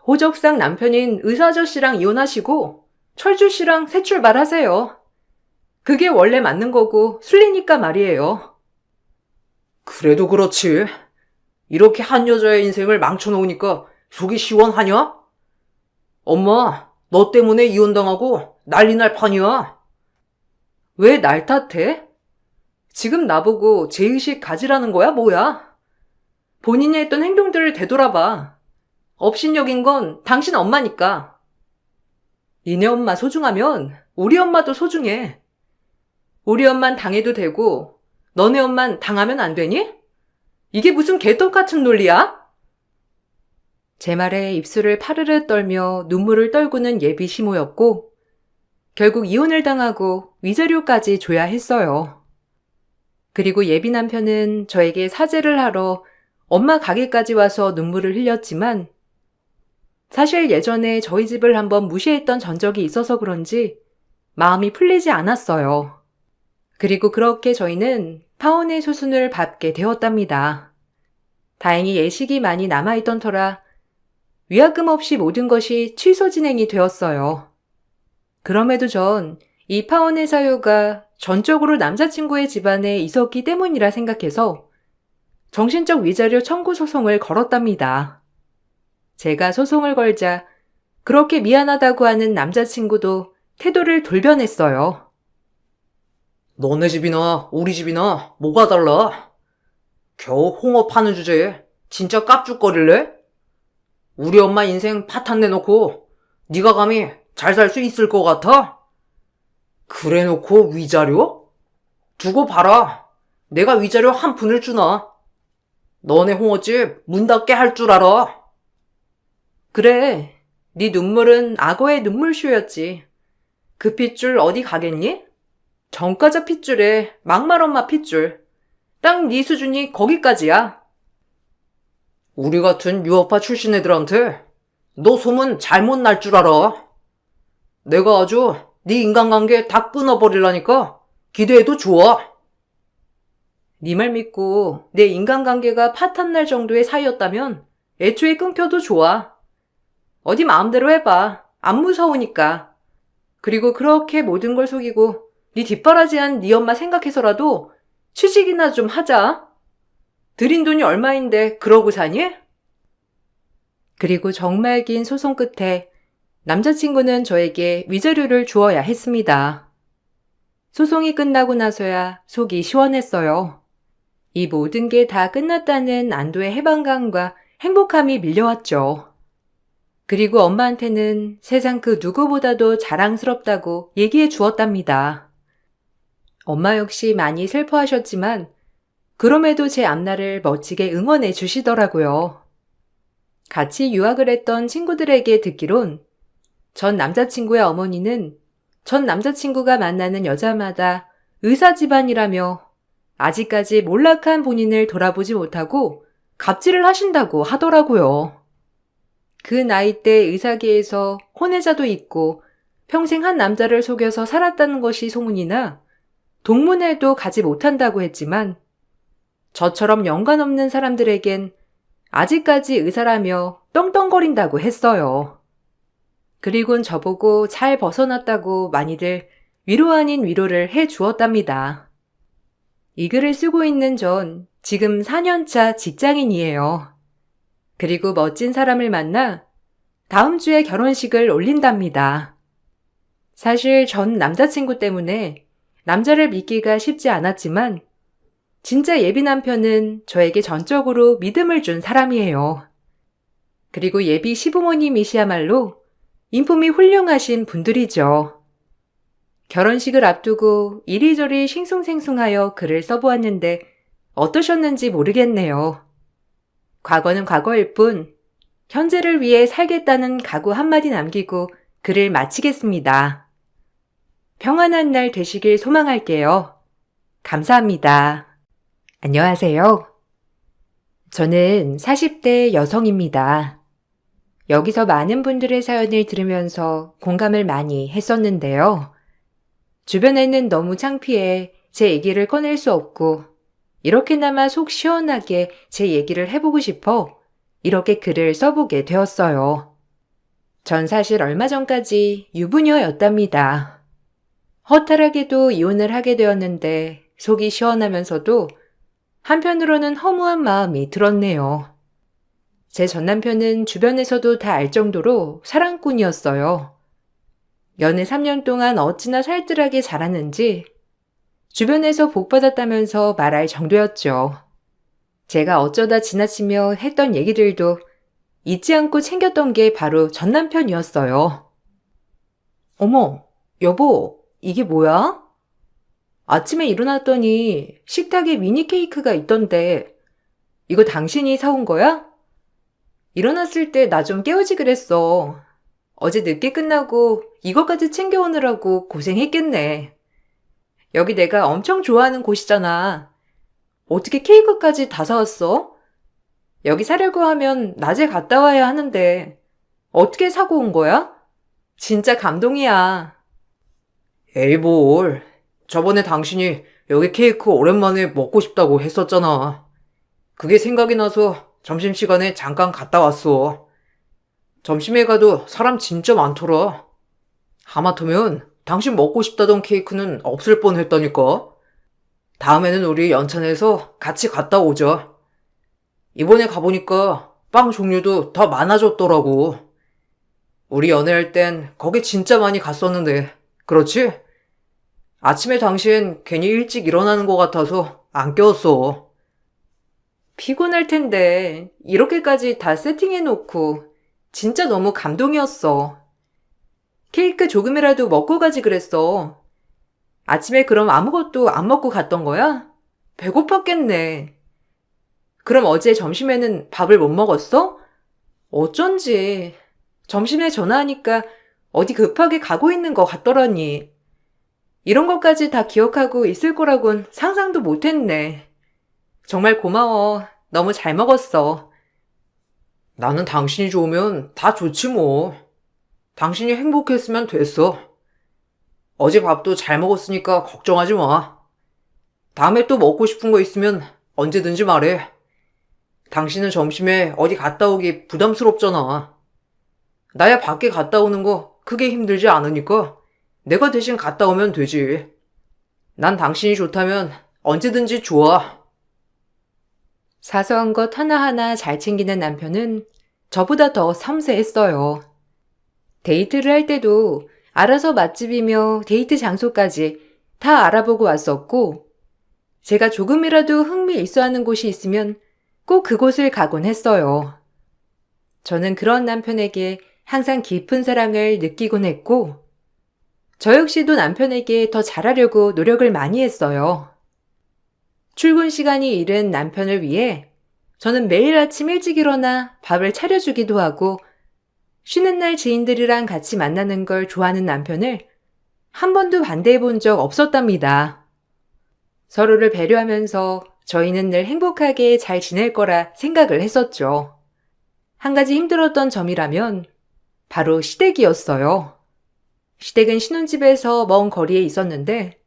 호적상 남편인 의사 아저씨랑 이혼하시고 철주 씨랑 새 출발하세요. 그게 원래 맞는 거고 순리니까 말이에요. 그래도 그렇지. 이렇게 한 여자의 인생을 망쳐놓으니까 속이 시원하냐? 엄마, 너 때문에 이혼당하고 난리 날 판이야. 왜 날 탓해? 지금 나보고 죄의식 가지라는 거야, 뭐야? 본인이 했던 행동들을 되돌아봐. 업신여긴 건 당신 엄마니까. 니네 엄마 소중하면 우리 엄마도 소중해. 우리 엄만 당해도 되고 너네 엄만 당하면 안 되니? 이게 무슨 개떡 같은 논리야? 제 말에 입술을 파르르 떨며 눈물을 떨구는 예비 시모였고 결국 이혼을 당하고 위자료까지 줘야 했어요. 그리고 예비 남편은 저에게 사죄를 하러 엄마 가게까지 와서 눈물을 흘렸지만 사실 예전에 저희 집을 한번 무시했던 전적이 있어서 그런지 마음이 풀리지 않았어요. 그리고 그렇게 저희는 파혼의 수순을 밟게 되었답니다. 다행히 예식이 많이 남아있던 터라 위약금 없이 모든 것이 취소 진행이 되었어요. 그럼에도 전 이 파혼의 사유가 전적으로 남자친구의 집안에 있었기 때문이라 생각해서 정신적 위자료 청구 소송을 걸었답니다. 제가 소송을 걸자 그렇게 미안하다고 하는 남자친구도 태도를 돌변했어요. 너네 집이나 우리 집이나 뭐가 달라? 겨우 홍어 파는 주제에 진짜 깝죽거릴래? 우리 엄마 인생 파탄 내놓고 네가 감히 잘 살 수 있을 것 같아? 그래놓고 위자료? 두고 봐라. 내가 위자료 한 푼을 주나? 너네 홍어집 문 닫게 할 줄 알아. 그래, 네 눈물은 악어의 눈물쇼였지. 그 핏줄 어디 가겠니? 정과자 핏줄에 막말 엄마 핏줄. 딱 네 수준이 거기까지야. 우리 같은 유업파 출신 애들한테 너 소문 잘못 날 줄 알아. 내가 아주 네 인간관계 다 끊어버리려니까 기대해도 좋아. 네 말 믿고 내 인간관계가 파탄날 정도의 사이였다면 애초에 끊겨도 좋아. 어디 마음대로 해봐. 안 무서우니까. 그리고 그렇게 모든 걸 속이고 네 뒷바라지한 네 엄마 생각해서라도 취직이나 좀 하자. 들인 돈이 얼마인데 그러고 사니? 그리고 정말 긴 소송 끝에 남자친구는 저에게 위자료를 주어야 했습니다. 소송이 끝나고 나서야 속이 시원했어요. 이 모든 게 다 끝났다는 안도의 해방감과 행복함이 밀려왔죠. 그리고 엄마한테는 세상 그 누구보다도 자랑스럽다고 얘기해 주었답니다. 엄마 역시 많이 슬퍼하셨지만 그럼에도 제 앞날을 멋지게 응원해 주시더라고요. 같이 유학을 했던 친구들에게 듣기론 전 남자친구의 어머니는 전 남자친구가 만나는 여자마다 의사 집안이라며 아직까지 몰락한 본인을 돌아보지 못하고 갑질을 하신다고 하더라고요. 그 나이대 의사계에서 혼외자도 있고 평생 한 남자를 속여서 살았다는 것이 소문이나 동문회도 가지 못한다고 했지만 저처럼 연관 없는 사람들에겐 아직까지 의사라며 떵떵거린다고 했어요. 그리곤 저보고 잘 벗어났다고 많이들 위로 아닌 위로를 해 주었답니다. 이 글을 쓰고 있는 전 지금 4년차 직장인이에요. 그리고 멋진 사람을 만나 다음 주에 결혼식을 올린답니다. 사실 전 남자친구 때문에 남자를 믿기가 쉽지 않았지만 진짜 예비 남편은 저에게 전적으로 믿음을 준 사람이에요. 그리고 예비 시부모님이시야말로 인품이 훌륭하신 분들이죠. 결혼식을 앞두고 이리저리 싱숭생숭하여 글을 써보았는데 어떠셨는지 모르겠네요. 과거는 과거일 뿐 현재를 위해 살겠다는 각오 한마디 남기고 글을 마치겠습니다. 평안한 날 되시길 소망할게요. 감사합니다. 안녕하세요. 저는 40대 여성입니다. 여기서 많은 분들의 사연을 들으면서 공감을 많이 했었는데요. 주변에는 너무 창피해 제 얘기를 꺼낼 수 없고 이렇게나마 속 시원하게 제 얘기를 해보고 싶어 이렇게 글을 써보게 되었어요. 전 사실 얼마 전까지 유부녀였답니다. 허탈하게도 이혼을 하게 되었는데 속이 시원하면서도 한편으로는 허무한 마음이 들었네요. 제 전남편은 주변에서도 다 알 정도로 사랑꾼이었어요. 연애 3년 동안 어찌나 살뜰하게 자랐는지 주변에서 복받았다면서 말할 정도였죠. 제가 어쩌다 지나치며 했던 얘기들도 잊지 않고 챙겼던 게 바로 전남편이었어요. 어머, 여보, 이게 뭐야? 아침에 일어났더니 식탁에 미니 케이크가 있던데 이거 당신이 사온 거야? 일어났을 때 나 좀 깨우지 그랬어. 어제 늦게 끝나고 이것까지 챙겨오느라고 고생했겠네. 여기 내가 엄청 좋아하는 곳이잖아. 어떻게 케이크까지 다 사왔어? 여기 사려고 하면 낮에 갔다 와야 하는데 어떻게 사고 온 거야? 진짜 감동이야. 에이, 뭘. 저번에 당신이 여기 케이크 오랜만에 먹고 싶다고 했었잖아. 그게 생각이 나서 점심시간에 잠깐 갔다 왔어. 점심에 가도 사람 진짜 많더라. 하마터면 당신 먹고 싶다던 케이크는 없을 뻔 했다니까. 다음에는 우리 연찬에서 같이 갔다 오자. 이번에 가보니까 빵 종류도 더 많아졌더라고. 우리 연애할 땐 거기 진짜 많이 갔었는데, 그렇지? 아침에 당신 괜히 일찍 일어나는 것 같아서 안 깨웠어. 피곤할 텐데 이렇게까지 다 세팅해놓고 진짜 너무 감동이었어. 케이크 조금이라도 먹고 가지 그랬어. 아침에 그럼 아무것도 안 먹고 갔던 거야? 배고팠겠네. 그럼 어제 점심에는 밥을 못 먹었어? 어쩐지. 점심에 전화하니까 어디 급하게 가고 있는 것 같더라니. 이런 것까지 다 기억하고 있을 거라곤 상상도 못했네. 정말 고마워. 너무 잘 먹었어. 나는 당신이 좋으면 다 좋지 뭐. 당신이 행복했으면 됐어. 어제 밥도 잘 먹었으니까 걱정하지 마. 다음에 또 먹고 싶은 거 있으면 언제든지 말해. 당신은 점심에 어디 갔다 오기 부담스럽잖아. 나야 밖에 갔다 오는 거 크게 힘들지 않으니까 내가 대신 갔다 오면 되지. 난 당신이 좋다면 언제든지 좋아. 사소한 것 하나하나 잘 챙기는 남편은 저보다 더 섬세했어요. 데이트를 할 때도 알아서 맛집이며 데이트 장소까지 다 알아보고 왔었고, 제가 조금이라도 흥미 있어 하는 곳이 있으면 꼭 그곳을 가곤 했어요. 저는 그런 남편에게 항상 깊은 사랑을 느끼곤 했고, 저 역시도 남편에게 더 잘하려고 노력을 많이 했어요. 출근 시간이 이른 남편을 위해 저는 매일 아침 일찍 일어나 밥을 차려주기도 하고, 쉬는 날 지인들이랑 같이 만나는 걸 좋아하는 남편을 한 번도 반대해 본 적 없었답니다. 서로를 배려하면서 저희는 늘 행복하게 잘 지낼 거라 생각을 했었죠. 한 가지 힘들었던 점이라면 바로 시댁이었어요. 시댁은 신혼집에서 먼 거리에 있었는데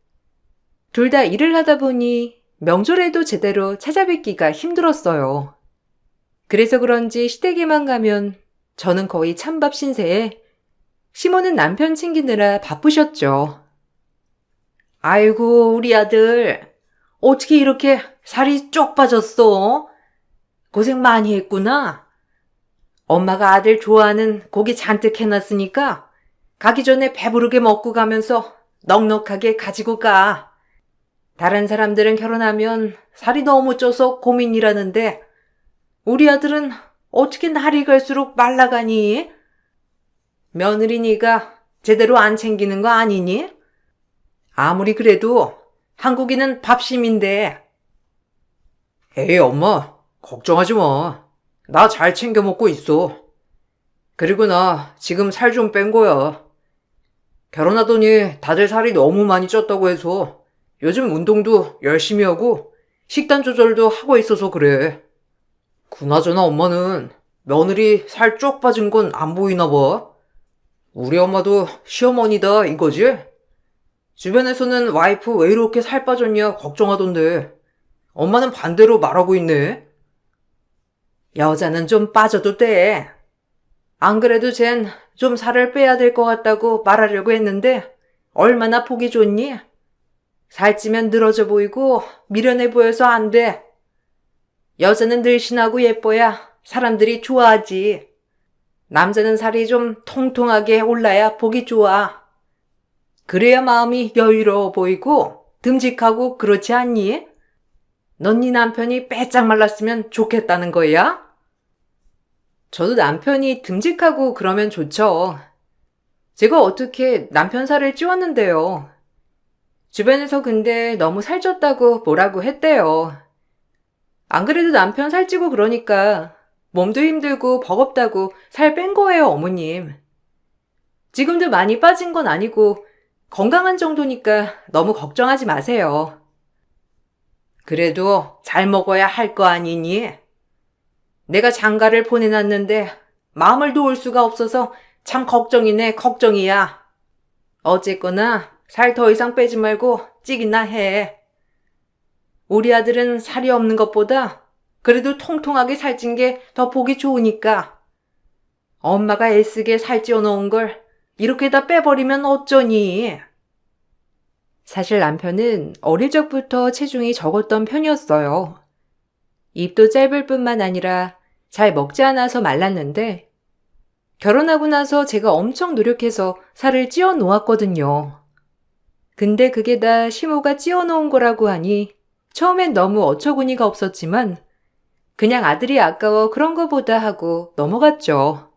둘 다 일을 하다 보니 명절에도 제대로 찾아뵙기가 힘들었어요. 그래서 그런지 시댁에만 가면 저는 거의 찬밥 신세에 시모는 남편 챙기느라 바쁘셨죠. 아이고, 우리 아들. 어떻게 이렇게 살이 쪽 빠졌어? 고생 많이 했구나. 엄마가 아들 좋아하는 고기 잔뜩 해놨으니까 가기 전에 배부르게 먹고 가면서 넉넉하게 가지고 가. 다른 사람들은 결혼하면 살이 너무 쪄서 고민이라는데 우리 아들은 어떻게 날이 갈수록 말라가니? 며느리니가 제대로 안 챙기는 거 아니니? 아무리 그래도 한국인은 밥심인데. 에이, 엄마. 걱정하지 마. 나 잘 챙겨 먹고 있어. 그리고 나 지금 살 좀 뺀 거야. 결혼하더니 다들 살이 너무 많이 쪘다고 해서 요즘 운동도 열심히 하고 식단 조절도 하고 있어서 그래. 그나저나 엄마는 며느리 살 쪽 빠진 건 안 보이나 봐. 우리 엄마도 시어머니다 이거지? 주변에서는 와이프 왜 이렇게 살 빠졌냐 걱정하던데 엄마는 반대로 말하고 있네. 여자는 좀 빠져도 돼. 안 그래도 쟨 좀 살을 빼야 될 것 같다고 말하려고 했는데 얼마나 보기 좋니? 살찌면 늘어져 보이고 미련해 보여서 안 돼. 여자는 늘씬하고 예뻐야 사람들이 좋아하지. 남자는 살이 좀 통통하게 올라야 보기 좋아. 그래야 마음이 여유로워 보이고 듬직하고 그렇지 않니? 넌 네 남편이 빼짝 말랐으면 좋겠다는 거야? 저도 남편이 듬직하고 그러면 좋죠. 제가 어떻게 남편 살을 찌웠는데요. 주변에서 근데 너무 살쪘다고 뭐라고 했대요. 안 그래도 남편 살찌고 그러니까 몸도 힘들고 버겁다고 살 뺀 거예요, 어머님. 지금도 많이 빠진 건 아니고 건강한 정도니까 너무 걱정하지 마세요. 그래도 잘 먹어야 할 거 아니니? 내가 장가를 보내놨는데 마음을 놓을 수가 없어서 참 걱정이네, 걱정이야. 어쨌거나 살 더 이상 빼지 말고 찌기나 해. 우리 아들은 살이 없는 것보다 그래도 통통하게 살찐 게 더 보기 좋으니까. 엄마가 애쓰게 살찌워 놓은 걸 이렇게 다 빼버리면 어쩌니? 사실 남편은 어릴 적부터 체중이 적었던 편이었어요. 입도 짧을 뿐만 아니라 잘 먹지 않아서 말랐는데 결혼하고 나서 제가 엄청 노력해서 살을 찌워 놓았거든요. 근데 그게 다 시모가 찌워 놓은 거라고 하니 처음엔 너무 어처구니가 없었지만 그냥 아들이 아까워 그런 거보다 하고 넘어갔죠.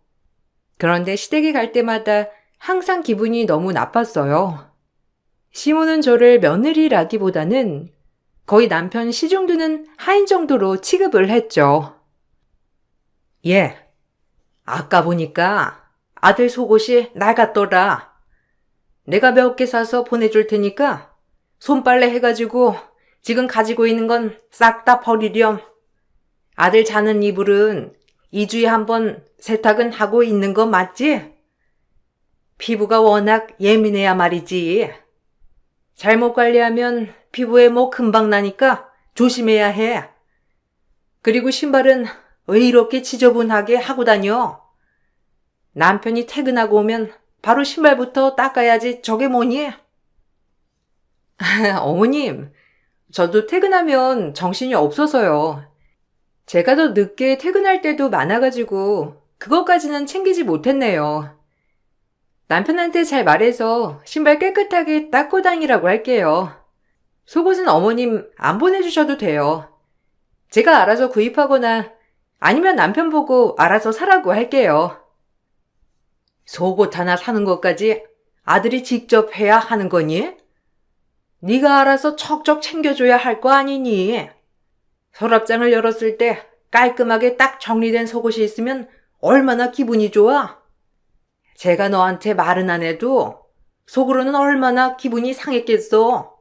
그런데 시댁에 갈 때마다 항상 기분이 너무 나빴어요. 시모는 저를 며느리라기보다는 거의 남편 시중드는 하인 정도로 취급을 했죠. 예, 아까 보니까 아들 속옷이 낡았더라. 내가 몇 개 사서 보내줄 테니까 손빨래 해가지고 지금 가지고 있는 건 싹 다 버리렴. 아들 자는 이불은 2주에 한 번 세탁은 하고 있는 거 맞지? 피부가 워낙 예민해야 말이지. 잘못 관리하면 피부에 뭐 금방 나니까 조심해야 해. 그리고 신발은 왜 이렇게 지저분하게 하고 다녀? 남편이 퇴근하고 오면 바로 신발부터 닦아야지 저게 뭐니? 어머님, 저도 퇴근하면 정신이 없어서요. 제가 더 늦게 퇴근할 때도 많아가지고 그것까지는 챙기지 못했네요. 남편한테 잘 말해서 신발 깨끗하게 닦고 다니라고 할게요. 속옷은 어머님 안 보내주셔도 돼요. 제가 알아서 구입하거나 아니면 남편 보고 알아서 사라고 할게요. 속옷 하나 사는 것까지 아들이 직접 해야 하는 거니? 네가 알아서 척척 챙겨줘야 할 거 아니니? 서랍장을 열었을 때 깔끔하게 딱 정리된 속옷이 있으면 얼마나 기분이 좋아? 제가 너한테 말은 안 해도 속으로는 얼마나 기분이 상했겠어.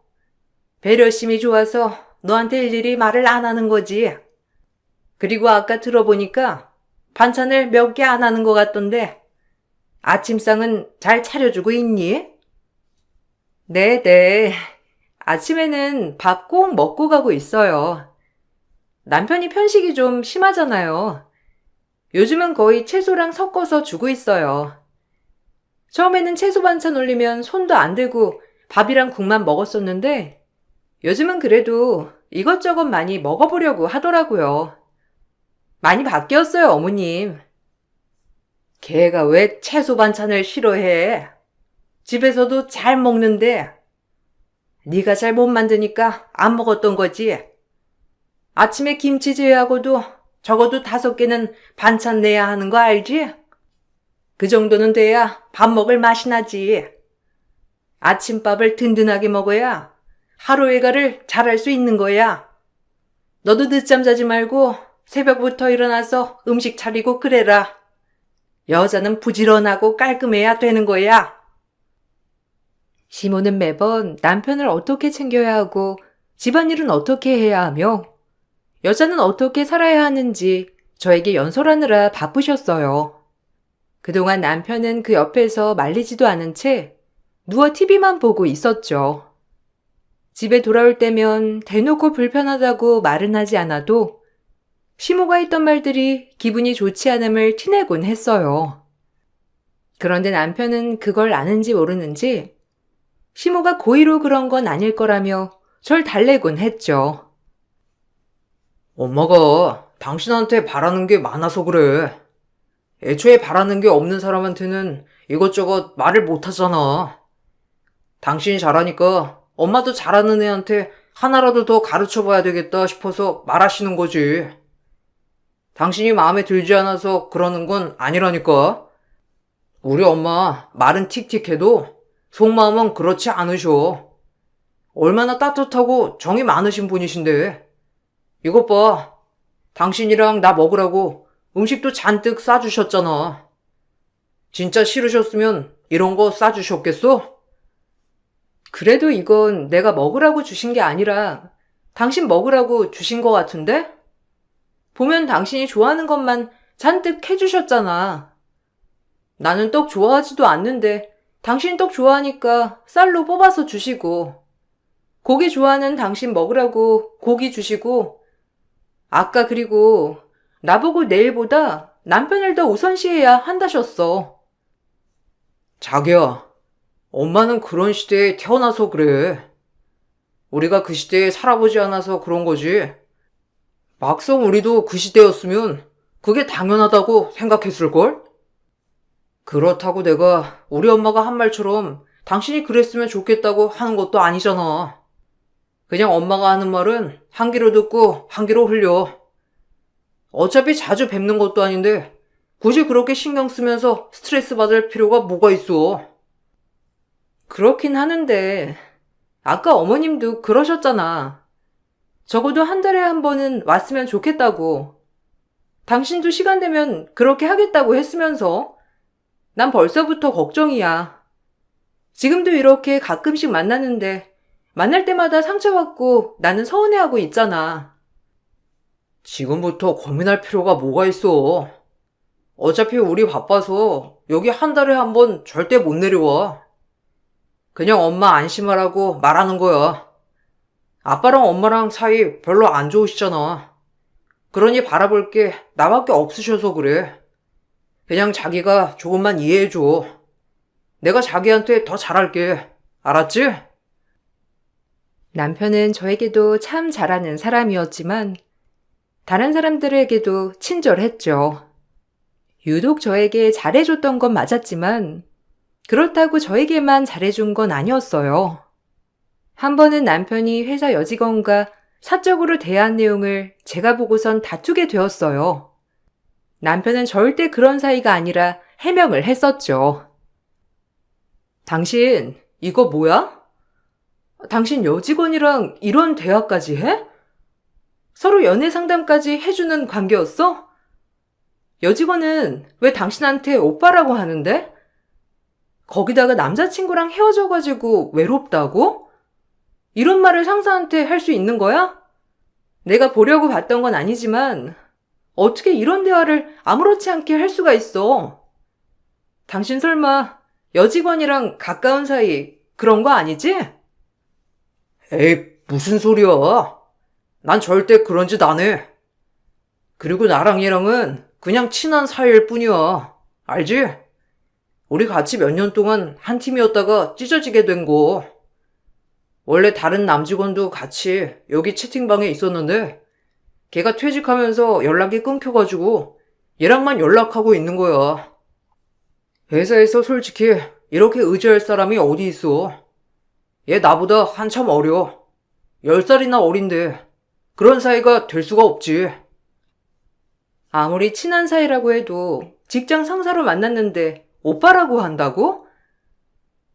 배려심이 좋아서 너한테 일일이 말을 안 하는 거지. 그리고 아까 들어보니까 반찬을 몇 개 안 하는 것 같던데 아침상은 잘 차려주고 있니? 네네. 아침에는 밥 꼭 먹고 가고 있어요. 남편이 편식이 좀 심하잖아요. 요즘은 거의 채소랑 섞어서 주고 있어요. 처음에는 채소 반찬 올리면 손도 안 대고 밥이랑 국만 먹었었는데 요즘은 그래도 이것저것 많이 먹어보려고 하더라고요. 많이 바뀌었어요, 어머님. 걔가 왜 채소 반찬을 싫어해? 집에서도 잘 먹는데 네가 잘 못 만드니까 안 먹었던 거지. 아침에 김치 제외하고도 적어도 5개는 반찬 내야 하는 거 알지? 그 정도는 돼야 밥 먹을 맛이 나지. 아침밥을 든든하게 먹어야 하루 일과를 잘할 수 있는 거야. 너도 늦잠 자지 말고 새벽부터 일어나서 음식 차리고 그래라. 여자는 부지런하고 깔끔해야 되는 거야. 시모는 매번 남편을 어떻게 챙겨야 하고 집안일은 어떻게 해야 하며 여자는 어떻게 살아야 하는지 저에게 연설하느라 바쁘셨어요. 그동안 남편은 그 옆에서 말리지도 않은 채 누워 TV만 보고 있었죠. 집에 돌아올 때면 대놓고 불편하다고 말은 하지 않아도 시모가 했던 말들이 기분이 좋지 않음을 티내곤 했어요. 그런데 남편은 그걸 아는지 모르는지 시모가 고의로 그런 건 아닐 거라며 절 달래곤 했죠. 엄마가 당신한테 바라는 게 많아서 그래. 애초에 바라는 게 없는 사람한테는 이것저것 말을 못 하잖아. 당신이 잘하니까 엄마도 잘하는 애한테 하나라도 더 가르쳐 봐야 되겠다 싶어서 말하시는 거지. 당신이 마음에 들지 않아서 그러는 건 아니라니까. 우리 엄마 말은 틱틱해도 속마음은 그렇지 않으셔. 얼마나 따뜻하고 정이 많으신 분이신데. 이것 봐. 당신이랑 나 먹으라고 음식도 잔뜩 싸주셨잖아. 진짜 싫으셨으면 이런 거 싸주셨겠어? 그래도 이건 내가 먹으라고 주신 게 아니라 당신 먹으라고 주신 거 같은데? 보면 당신이 좋아하는 것만 잔뜩 해주셨잖아. 나는 떡 좋아하지도 않는데 당신 떡 좋아하니까 쌀로 뽑아서 주시고, 고기 좋아하는 당신 먹으라고 고기 주시고, 아까 그리고 나보고 내일보다 남편을 더 우선시해야 한다셨어. 자기야, 엄마는 그런 시대에 태어나서 그래. 우리가 그 시대에 살아보지 않아서 그런 거지. 막상 우리도 그 시대였으면 그게 당연하다고 생각했을걸? 그렇다고 내가 우리 엄마가 한 말처럼 당신이 그랬으면 좋겠다고 하는 것도 아니잖아. 그냥 엄마가 하는 말은 한 귀로 듣고 한 귀로 흘려. 어차피 자주 뵙는 것도 아닌데 굳이 그렇게 신경 쓰면서 스트레스 받을 필요가 뭐가 있어. 그렇긴 하는데 아까 어머님도 그러셨잖아. 적어도 한 달에 한 번은 왔으면 좋겠다고. 당신도 시간 되면 그렇게 하겠다고 했으면서 난 벌써부터 걱정이야. 지금도 이렇게 가끔씩 만나는데 만날 때마다 상처받고 나는 서운해하고 있잖아. 지금부터 고민할 필요가 뭐가 있어. 어차피 우리 바빠서 여기 한 달에 한 번 절대 못 내려와. 그냥 엄마 안심하라고 말하는 거야. 아빠랑 엄마랑 사이 별로 안 좋으시잖아. 그러니 바라볼 게 나밖에 없으셔서 그래. 그냥 자기가 조금만 이해해줘. 내가 자기한테 더 잘할게. 알았지? 남편은 저에게도 참 잘하는 사람이었지만 다른 사람들에게도 친절했죠. 유독 저에게 잘해줬던 건 맞았지만 그렇다고 저에게만 잘해준 건 아니었어요. 한 번은 남편이 회사 여직원과 사적으로 대한 내용을 제가 보고선 다투게 되었어요. 남편은 절대 그런 사이가 아니라 해명을 했었죠. 당신, 이거 뭐야? 당신 여직원이랑 이런 대화까지 해? 서로 연애 상담까지 해주는 관계였어? 여직원은 왜 당신한테 오빠라고 하는데? 거기다가 남자친구랑 헤어져가지고 외롭다고? 이런 말을 상사한테 할 수 있는 거야? 내가 보려고 봤던 건 아니지만 어떻게 이런 대화를 아무렇지 않게 할 수가 있어? 당신 설마 여직원이랑 가까운 사이 그런 거 아니지? 에이, 무슨 소리야. 난 절대 그런 짓 안 해. 그리고 나랑 얘랑은 그냥 친한 사이일 뿐이야. 알지? 우리 같이 몇 년 동안 한 팀이었다가 찢어지게 된 거. 원래 다른 남직원도 같이 여기 채팅방에 있었는데 걔가 퇴직하면서 연락이 끊겨가지고 얘랑만 연락하고 있는 거야. 회사에서 솔직히 이렇게 의지할 사람이 어디 있어. 얘 나보다 한참 어려. 10살이나 어린데 그런 사이가 될 수가 없지. 아무리 친한 사이라고 해도 직장 상사로 만났는데 오빠라고 한다고?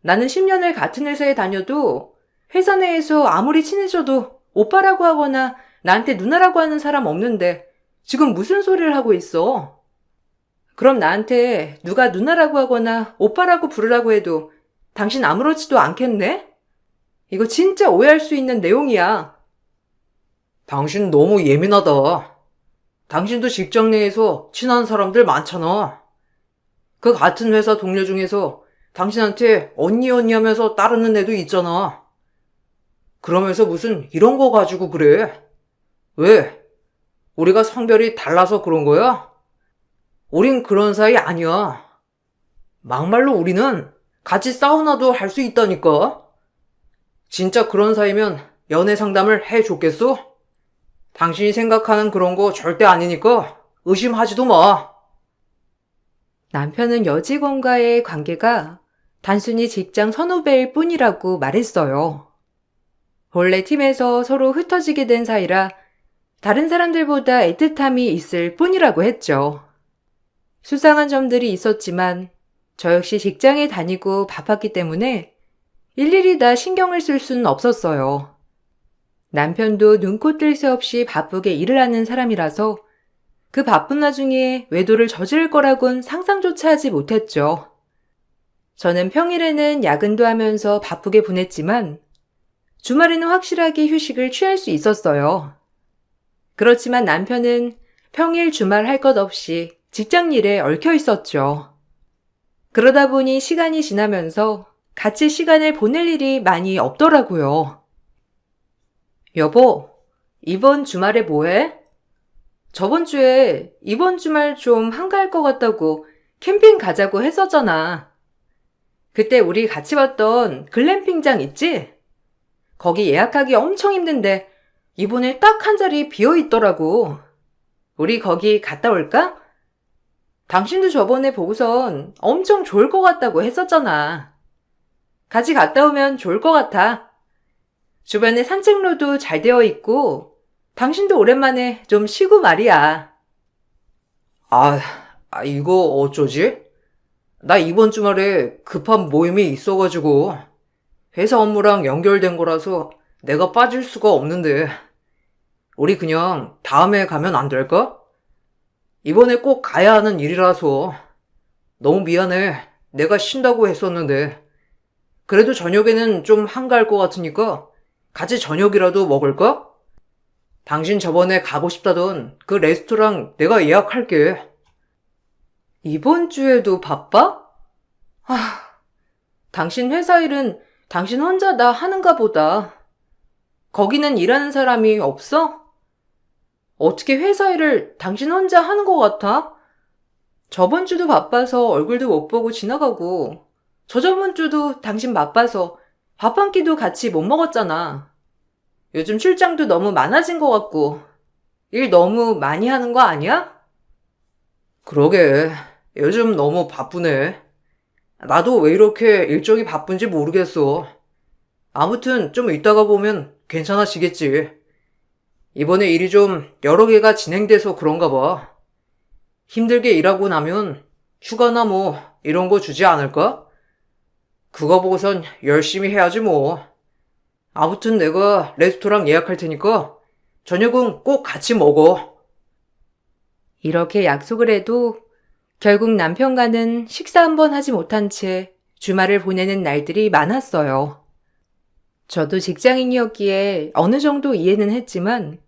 나는 10년을 같은 회사에 다녀도 회사 내에서 아무리 친해져도 오빠라고 하거나 나한테 누나라고 하는 사람 없는데 지금 무슨 소리를 하고 있어? 그럼 나한테 누가 누나라고 하거나 오빠라고 부르라고 해도 당신 아무렇지도 않겠네? 이거 진짜 오해할 수 있는 내용이야. 당신 너무 예민하다. 당신도 직장 내에서 친한 사람들 많잖아. 그 같은 회사 동료 중에서 당신한테 언니 언니 하면서 따르는 애도 있잖아. 그러면서 무슨 이런 거 가지고 그래? 왜? 우리가 성별이 달라서 그런 거야? 우린 그런 사이 아니야. 막말로 우리는 같이 사우나도 할 수 있다니까. 진짜 그런 사이면 연애 상담을 해줬겠어? 당신이 생각하는 그런 거 절대 아니니까 의심하지도 마. 남편은 여직원과의 관계가 단순히 직장 선후배일 뿐이라고 말했어요. 본래 팀에서 서로 흩어지게 된 사이라 다른 사람들보다 애틋함이 있을 뿐이라고 했죠. 수상한 점들이 있었지만 저 역시 직장에 다니고 바빴기 때문에 일일이 다 신경을 쓸 수는 없었어요. 남편도 눈코 뜰 새 없이 바쁘게 일을 하는 사람이라서 그 바쁜 와중에 외도를 저지를 거라곤 상상조차 하지 못했죠. 저는 평일에는 야근도 하면서 바쁘게 보냈지만 주말에는 확실하게 휴식을 취할 수 있었어요. 그렇지만 남편은 평일 주말 할 것 없이 직장 일에 얽혀 있었죠. 그러다 보니 시간이 지나면서 같이 시간을 보낼 일이 많이 없더라고요. 여보, 이번 주말에 뭐해? 저번 주에 이번 주말 좀 한가할 것 같다고 캠핑 가자고 했었잖아. 그때 우리 같이 봤던 글램핑장 있지? 거기 예약하기 엄청 힘든데 이번에 딱 한 자리 비어 있더라고. 우리 거기 갔다 올까? 당신도 저번에 보고선 엄청 좋을 것 같다고 했었잖아. 같이 갔다 오면 좋을 것 같아. 주변에 산책로도 잘 되어 있고 당신도 오랜만에 좀 쉬고 말이야. 이거 어쩌지? 나 이번 주말에 급한 모임이 있어가지고 회사 업무랑 연결된 거라서 내가 빠질 수가 없는데 우리 그냥 다음에 가면 안 될까? 이번에 꼭 가야 하는 일이라서 너무 미안해. 내가 쉰다고 했었는데 그래도 저녁에는 좀 한가할 것 같으니까 같이 저녁이라도 먹을까? 당신 저번에 가고 싶다던 그 레스토랑 내가 예약할게. 이번 주에도 바빠? 당신 회사 일은 당신 혼자 다 하는가 보다. 거기는 일하는 사람이 없어? 어떻게 회사 일을 당신 혼자 하는 것 같아? 저번 주도 바빠서 얼굴도 못 보고 지나가고 저저번 주도 당신 바빠서 밥 한 끼도 같이 못 먹었잖아. 요즘 출장도 너무 많아진 것 같고 일 너무 많이 하는 거 아니야? 그러게. 요즘 너무 바쁘네. 나도 왜 이렇게 일정이 바쁜지 모르겠어. 아무튼 좀 이따가 보면 괜찮아지겠지. 이번에 일이 좀 여러 개가 진행돼서 그런가 봐. 힘들게 일하고 나면 휴가나 뭐 이런 거 주지 않을까? 그거 보고선 열심히 해야지 뭐. 아무튼 내가 레스토랑 예약할 테니까 저녁은 꼭 같이 먹어. 이렇게 약속을 해도 결국 남편과는 식사 한번 하지 못한 채 주말을 보내는 날들이 많았어요. 저도 직장인이었기에 어느 정도 이해는 했지만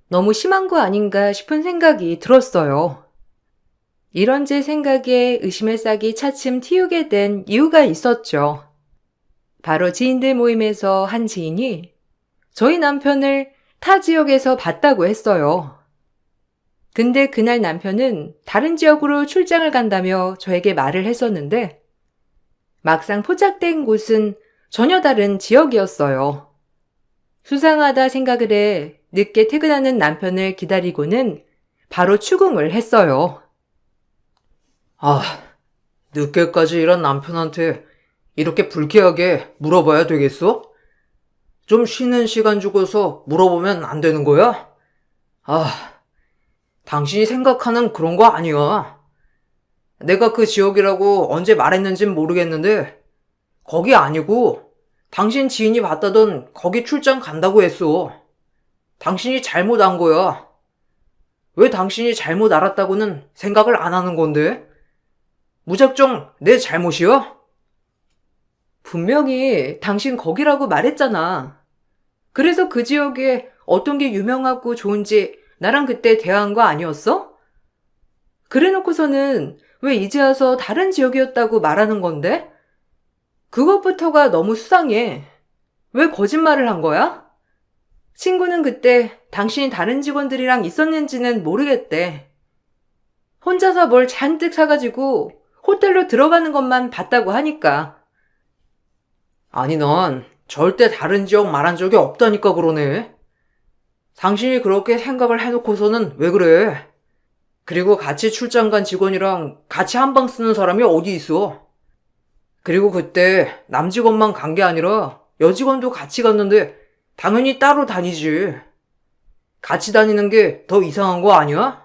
너무 심한 거 아닌가 싶은 생각이 들었어요. 이런 제 생각에 의심의 싹이 차츰 틔우게 된 이유가 있었죠. 바로 지인들 모임에서 한 지인이 저희 남편을 타 지역에서 봤다고 했어요. 근데 그날 남편은 다른 지역으로 출장을 간다며 저에게 말을 했었는데 막상 포착된 곳은 전혀 다른 지역이었어요. 수상하다 생각을 해 늦게 퇴근하는 남편을 기다리고는 바로 추궁을 했어요. 늦게까지 일한 남편한테 이렇게 불쾌하게 물어봐야 되겠어? 좀 쉬는 시간 주고서 물어보면 안 되는 거야? 당신이 생각하는 그런 거 아니야. 내가 그 지역이라고 언제 말했는진 모르겠는데 거기 아니고 당신 지인이 봤다던 거기 출장 간다고 했어. 당신이 잘못 안 거야. 왜 당신이 잘못 알았다고는 생각을 안 하는 건데? 무작정 내 잘못이야? 분명히 당신 거기라고 말했잖아. 그래서 그 지역에 어떤 게 유명하고 좋은지 나랑 그때 대화한 거 아니었어? 그래 놓고서는 왜 이제 와서 다른 지역이었다고 말하는 건데? 그것부터가 너무 수상해. 왜 거짓말을 한 거야? 친구는 그때 당신이 다른 직원들이랑 있었는지는 모르겠대. 혼자서 뭘 잔뜩 사가지고 호텔로 들어가는 것만 봤다고 하니까. 아니 난 절대 다른 지역 말한 적이 없다니까 그러네. 당신이 그렇게 생각을 해놓고서는 왜 그래? 그리고 같이 출장 간 직원이랑 같이 한 방 쓰는 사람이 어디 있어? 그리고 그때 남직원만 간 게 아니라 여직원도 같이 갔는데 당연히 따로 다니지. 같이 다니는 게 더 이상한 거 아니야?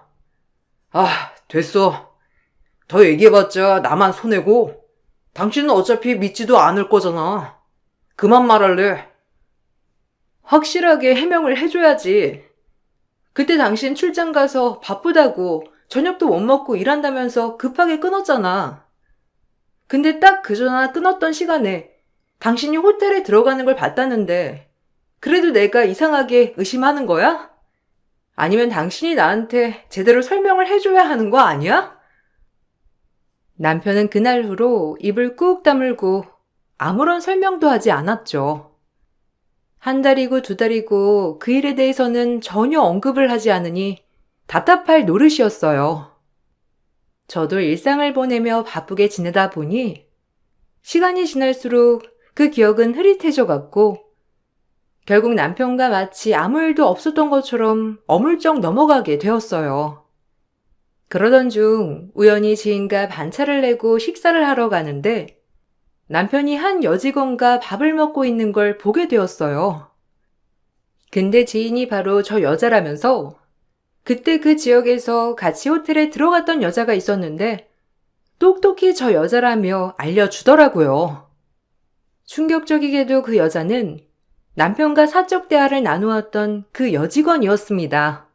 아, 됐어. 더 얘기해봤자 나만 손해고 당신은 어차피 믿지도 않을 거잖아. 그만 말할래. 확실하게 해명을 해줘야지. 그때 당신 출장 가서 바쁘다고 저녁도 못 먹고 일한다면서 급하게 끊었잖아. 근데 딱 그 전화 끊었던 시간에 당신이 호텔에 들어가는 걸 봤다는데 그래도 내가 이상하게 의심하는 거야? 아니면 당신이 나한테 제대로 설명을 해줘야 하는 거 아니야? 남편은 그날 후로 입을 꾹 다물고 아무런 설명도 하지 않았죠. 한 달이고 두 달이고 그 일에 대해서는 전혀 언급을 하지 않으니 답답할 노릇이었어요. 저도 일상을 보내며 바쁘게 지내다 보니 시간이 지날수록 그 기억은 흐릿해져 갔고 결국 남편과 마치 아무 일도 없었던 것처럼 어물쩍 넘어가게 되었어요. 그러던 중 우연히 지인과 반차를 내고 식사를 하러 가는데 남편이 한 여직원과 밥을 먹고 있는 걸 보게 되었어요. 근데 지인이 바로 저 여자라면서 그때 그 지역에서 같이 호텔에 들어갔던 여자가 있었는데 똑똑히 저 여자라며 알려주더라고요. 충격적이게도 그 여자는 남편과 사적 대화를 나누었던 그 여직원이었습니다.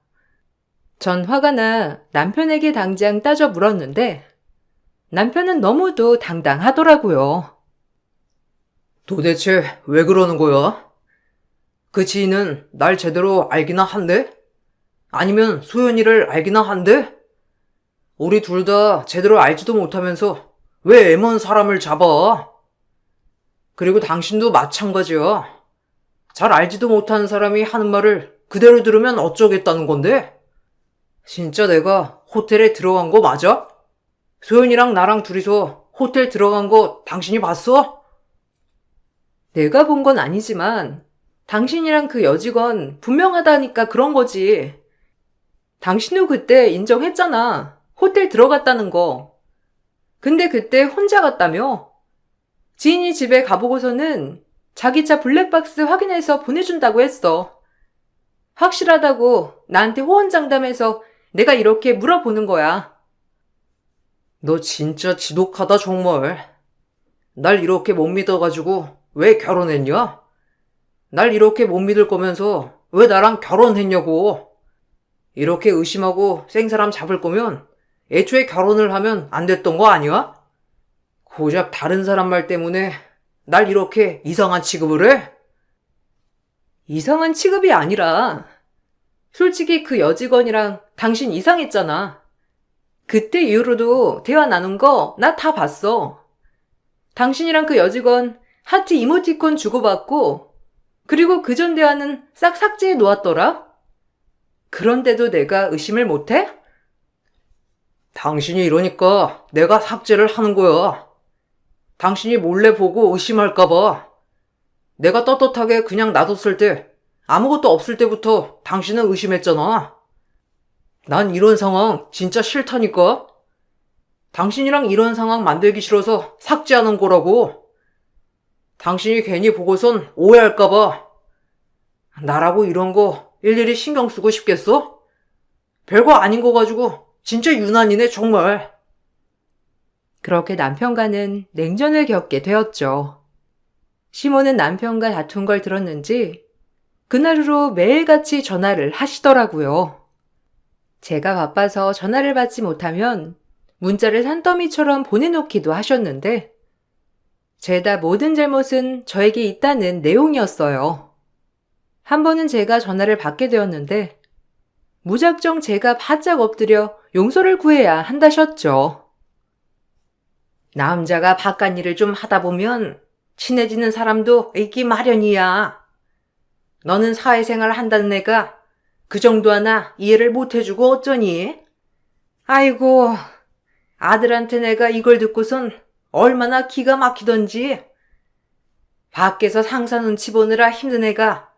전 화가 나 남편에게 당장 따져 물었는데 남편은 너무도 당당하더라고요. 도대체 왜 그러는 거야? 그 지인은 날 제대로 알기나 한대? 아니면 소연이를 알기나 한대? 우리 둘 다 제대로 알지도 못하면서 왜 애먼 사람을 잡아? 그리고 당신도 마찬가지야. 잘 알지도 못하는 사람이 하는 말을 그대로 들으면 어쩌겠다는 건데? 진짜 내가 호텔에 들어간 거 맞아? 소연이랑 나랑 둘이서 호텔 들어간 거 당신이 봤어? 내가 본 건 아니지만 당신이랑 그 여직원 분명하다니까 그런 거지. 당신도 그때 인정했잖아. 호텔 들어갔다는 거. 근데 그때 혼자 갔다며? 지인이 집에 가보고서는 자기 차 블랙박스 확인해서 보내준다고 했어. 확실하다고 나한테 호언장담해서 내가 이렇게 물어보는 거야. 너 진짜 지독하다 정말. 날 이렇게 못 믿어가지고 왜 결혼했냐? 날 이렇게 못 믿을 거면서 왜 나랑 결혼했냐고. 이렇게 의심하고 생사람 잡을 거면 애초에 결혼을 하면 안 됐던 거 아니야? 고작 다른 사람 말 때문에 날 이렇게 이상한 취급을 해? 이상한 취급이 아니라 솔직히 그 여직원이랑 당신 이상했잖아. 그때 이후로도 대화 나눈 거 나 다 봤어. 당신이랑 그 여직원 하트 이모티콘 주고받고 그리고 그전 대화는 싹 삭제해 놓았더라? 그런데도 내가 의심을 못해? 당신이 이러니까 내가 삭제를 하는 거야. 당신이 몰래 보고 의심할까봐. 내가 떳떳하게 그냥 놔뒀을 때, 아무것도 없을 때부터 당신은 의심했잖아. 난 이런 상황 진짜 싫다니까. 당신이랑 이런 상황 만들기 싫어서 삭제하는 거라고. 당신이 괜히 보고선 오해할까봐. 나라고 이런 거 일일이 신경 쓰고 싶겠어? 별거 아닌 거 가지고 진짜 유난이네 정말. 그렇게 남편과는 냉전을 겪게 되었죠. 시모는 남편과 다툰 걸 들었는지 그날로 매일같이 전화를 하시더라고요. 제가 바빠서 전화를 받지 못하면 문자를 산더미처럼 보내놓기도 하셨는데 죄다 모든 잘못은 저에게 있다는 내용이었어요. 한 번은 제가 전화를 받게 되었는데 무작정 제가 바짝 엎드려 용서를 구해야 한다셨죠. 남자가 바깥 일을 좀 하다 보면 친해지는 사람도 있기 마련이야. 너는 사회생활 한다는 애가 그 정도 하나 이해를 못 해주고 어쩌니? 아이고, 아들한테 내가 이걸 듣고선 얼마나 기가 막히던지. 밖에서 상사 눈치 보느라 힘든 애가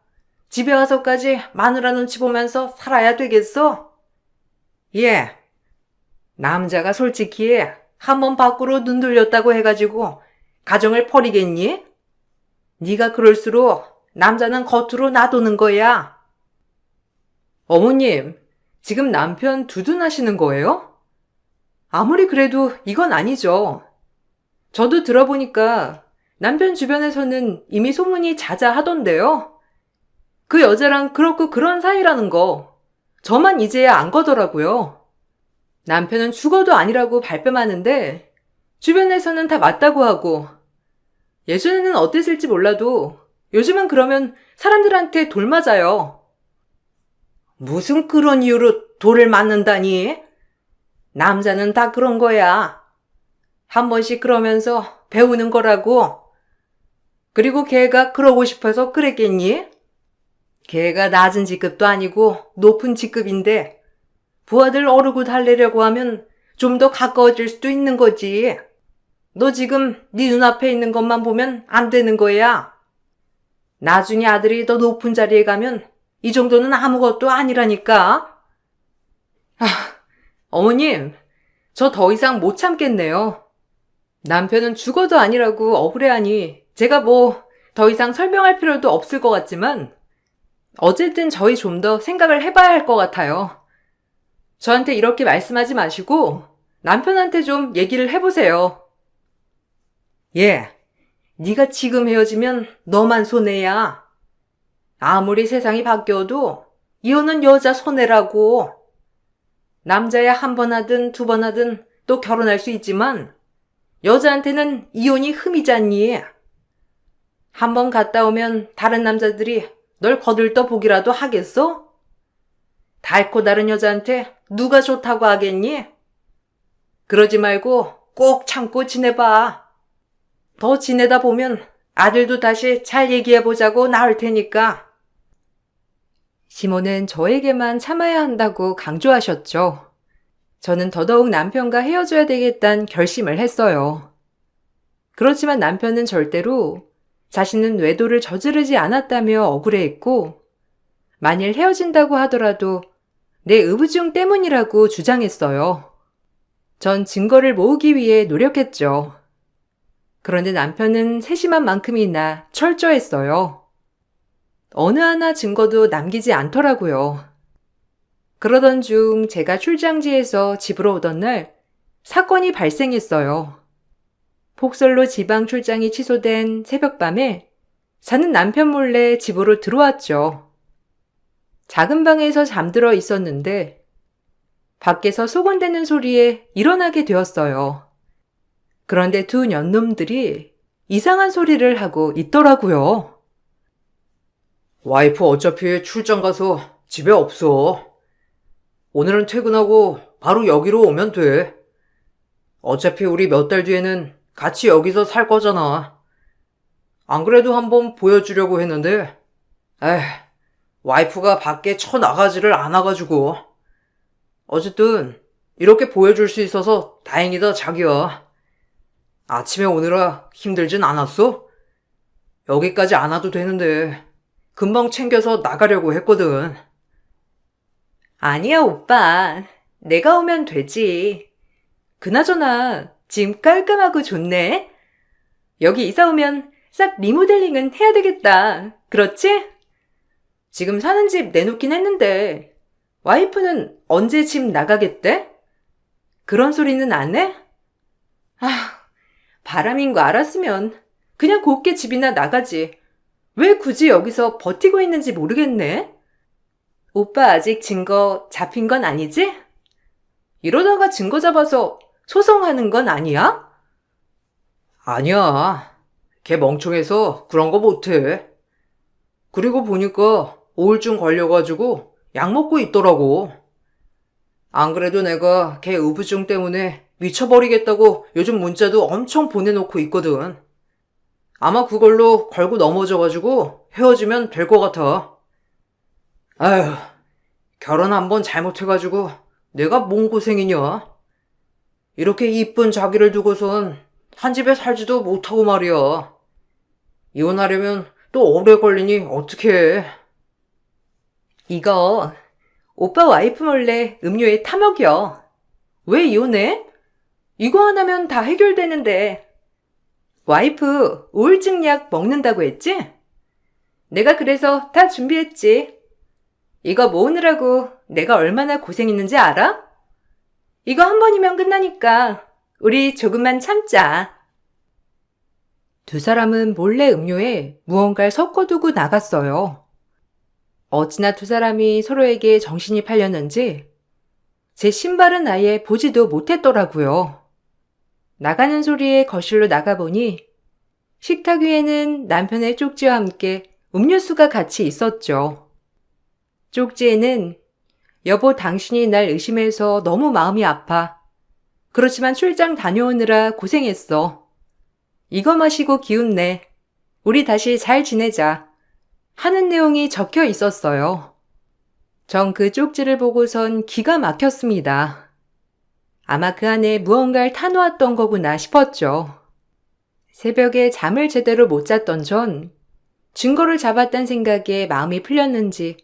집에 와서까지 마누라 눈치 보면서 살아야 되겠어? 예. 남자가 솔직히 한번 밖으로 눈 돌렸다고 해가지고 가정을 버리겠니? 네가 그럴수록 남자는 겉으로 놔두는 거야. 어머님, 지금 남편 두둔하시는 거예요? 아무리 그래도 이건 아니죠. 저도 들어보니까 남편 주변에서는 이미 소문이 자자하던데요. 그 여자랑 그렇고 그런 사이라는 거 저만 이제야 안 거더라고요. 남편은 죽어도 아니라고 발뺌하는데 주변에서는 다 맞다고 하고 예전에는 어땠을지 몰라도 요즘은 그러면 사람들한테 돌 맞아요. 무슨 그런 이유로 돌을 맞는다니? 남자는 다 그런 거야. 한 번씩 그러면서 배우는 거라고. 그리고 걔가 그러고 싶어서 그랬겠니? 걔가 낮은 직급도 아니고 높은 직급인데 부하들 어르고 달래려고 하면 좀 더 가까워질 수도 있는 거지. 너 지금 네 눈앞에 있는 것만 보면 안 되는 거야. 나중에 아들이 더 높은 자리에 가면 이 정도는 아무것도 아니라니까. 어머님, 저 더 이상 못 참겠네요. 남편은 죽어도 아니라고 억울해하니 제가 뭐 더 이상 설명할 필요도 없을 것 같지만 어쨌든 저희 좀 더 생각을 해봐야 할 것 같아요. 저한테 이렇게 말씀하지 마시고 남편한테 좀 얘기를 해보세요. 예, 네가 지금 헤어지면 너만 손해야. 아무리 세상이 바뀌어도 이혼은 여자 손해라고. 남자야 한 번 하든 두 번 하든 또 결혼할 수 있지만 여자한테는 이혼이 흠이잖니. 한 번 갔다 오면 다른 남자들이 널 거들떠 보기라도 하겠어? 닳고 다른 여자한테 누가 좋다고 하겠니? 그러지 말고 꼭 참고 지내봐. 더 지내다 보면 아들도 다시 잘 얘기해보자고 나올 테니까. 시모는 저에게만 참아야 한다고 강조하셨죠. 저는 더더욱 남편과 헤어져야 되겠다는 결심을 했어요. 그렇지만 남편은 절대로 자신은 외도를 저지르지 않았다며 억울해했고 만일 헤어진다고 하더라도 내 의부중 때문이라고 주장했어요. 전 증거를 모으기 위해 노력했죠. 그런데 남편은 세심한 만큼이나 철저했어요. 어느 하나 증거도 남기지 않더라고요. 그러던 중 제가 출장지에서 집으로 오던 날 사건이 발생했어요. 폭설로 지방 출장이 취소된 새벽밤에 자는 남편 몰래 집으로 들어왔죠. 작은 방에서 잠들어 있었는데 밖에서 소곤대는 소리에 일어나게 되었어요. 그런데 두 년놈들이 이상한 소리를 하고 있더라고요. 와이프 어차피 출장 가서 집에 없어. 오늘은 퇴근하고 바로 여기로 오면 돼. 어차피 우리 몇 달 뒤에는 같이 여기서 살 거잖아. 안 그래도 한번 보여주려고 했는데, 에휴, 와이프가 밖에 쳐나가지를 않아가지고. 어쨌든 이렇게 보여줄 수 있어서 다행이다, 자기야. 아침에 오느라 힘들진 않았어? 여기까지 안 와도 되는데 금방 챙겨서 나가려고 했거든. 아니야, 오빠. 내가 오면 되지. 그나저나 짐 깔끔하고 좋네. 여기 이사 오면 싹 리모델링은 해야 되겠다. 그렇지? 지금 사는 집 내놓긴 했는데 와이프는 언제 집 나가겠대? 그런 소리는 안 해? 아, 바람인 거 알았으면 그냥 곱게 집이나 나가지. 왜 굳이 여기서 버티고 있는지 모르겠네. 오빠 아직 증거 잡힌 건 아니지? 이러다가 증거 잡아서 소송하는 건 아니야? 아니야. 걔 멍청해서 그런 거 못해. 그리고 보니까 우울증 걸려가지고 약 먹고 있더라고. 안 그래도 내가 걔 의부증 때문에 미쳐버리겠다고 요즘 문자도 엄청 보내놓고 있거든. 아마 그걸로 걸고 넘어져가지고 헤어지면 될 것 같아. 아휴, 결혼 한번 잘못해가지고 내가 뭔 고생이냐? 이렇게 이쁜 자기를 두고선 한 집에 살지도 못하고 말이야. 이혼하려면 또 오래 걸리니 어떡해. 이거 오빠 와이프 몰래 음료에 타먹여. 왜 이혼해? 이거 하나면 다 해결되는데. 와이프 우울증 약 먹는다고 했지? 내가 그래서 다 준비했지. 이거 모으느라고 내가 얼마나 고생했는지 알아? 이거 한 번이면 끝나니까 우리 조금만 참자. 두 사람은 몰래 음료에 무언가를 섞어두고 나갔어요. 어찌나 두 사람이 서로에게 정신이 팔렸는지 제 신발은 아예 보지도 못했더라고요. 나가는 소리에 거실로 나가보니 식탁 위에는 남편의 쪽지와 함께 음료수가 같이 있었죠. 쪽지에는 여보 당신이 날 의심해서 너무 마음이 아파. 그렇지만 출장 다녀오느라 고생했어. 이거 마시고 기운내. 우리 다시 잘 지내자. 하는 내용이 적혀 있었어요. 전 그 쪽지를 보고선 기가 막혔습니다. 아마 그 안에 무언가를 타놓았던 거구나 싶었죠. 새벽에 잠을 제대로 못 잤던 전 증거를 잡았단 생각에 마음이 풀렸는지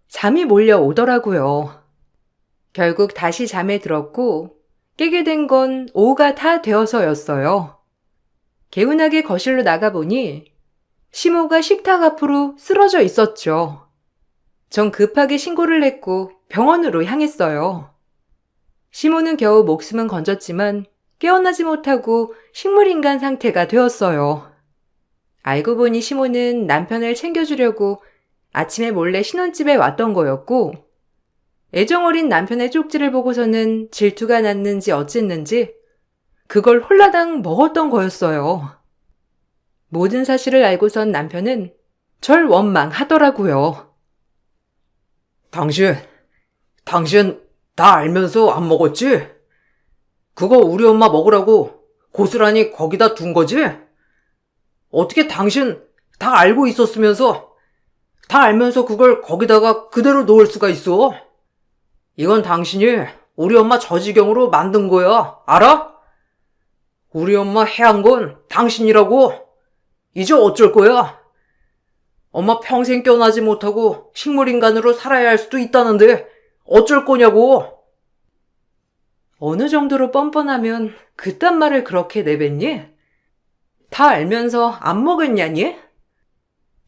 잠이 몰려오더라고요. 결국 다시 잠에 들었고 깨게 된 건 오후가 다 되어서였어요. 개운하게 거실로 나가보니 시모가 식탁 앞으로 쓰러져 있었죠. 전 급하게 신고를 했고 병원으로 향했어요. 시모는 겨우 목숨은 건졌지만 깨어나지 못하고 식물인간 상태가 되었어요. 알고 보니 시모는 남편을 챙겨주려고 아침에 몰래 신혼집에 왔던 거였고 애정어린 남편의 쪽지를 보고서는 질투가 났는지 어쨌는지 그걸 홀라당 먹었던 거였어요. 모든 사실을 알고선 남편은 절 원망하더라고요. 당신 다 알면서 안 먹었지? 그거 우리 엄마 먹으라고 고스란히 거기다 둔 거지? 어떻게 당신 다 알면서 그걸 거기다가 그대로 놓을 수가 있어? 이건 당신이 우리 엄마 저 지경으로 만든 거야. 알아? 우리 엄마 해한 건 당신이라고. 이제 어쩔 거야? 엄마 평생 깨어나지 못하고 식물인간으로 살아야 할 수도 있다는데 어쩔 거냐고. 어느 정도로 뻔뻔하면 그딴 말을 그렇게 내뱉니? 다 알면서 안 먹었냐니?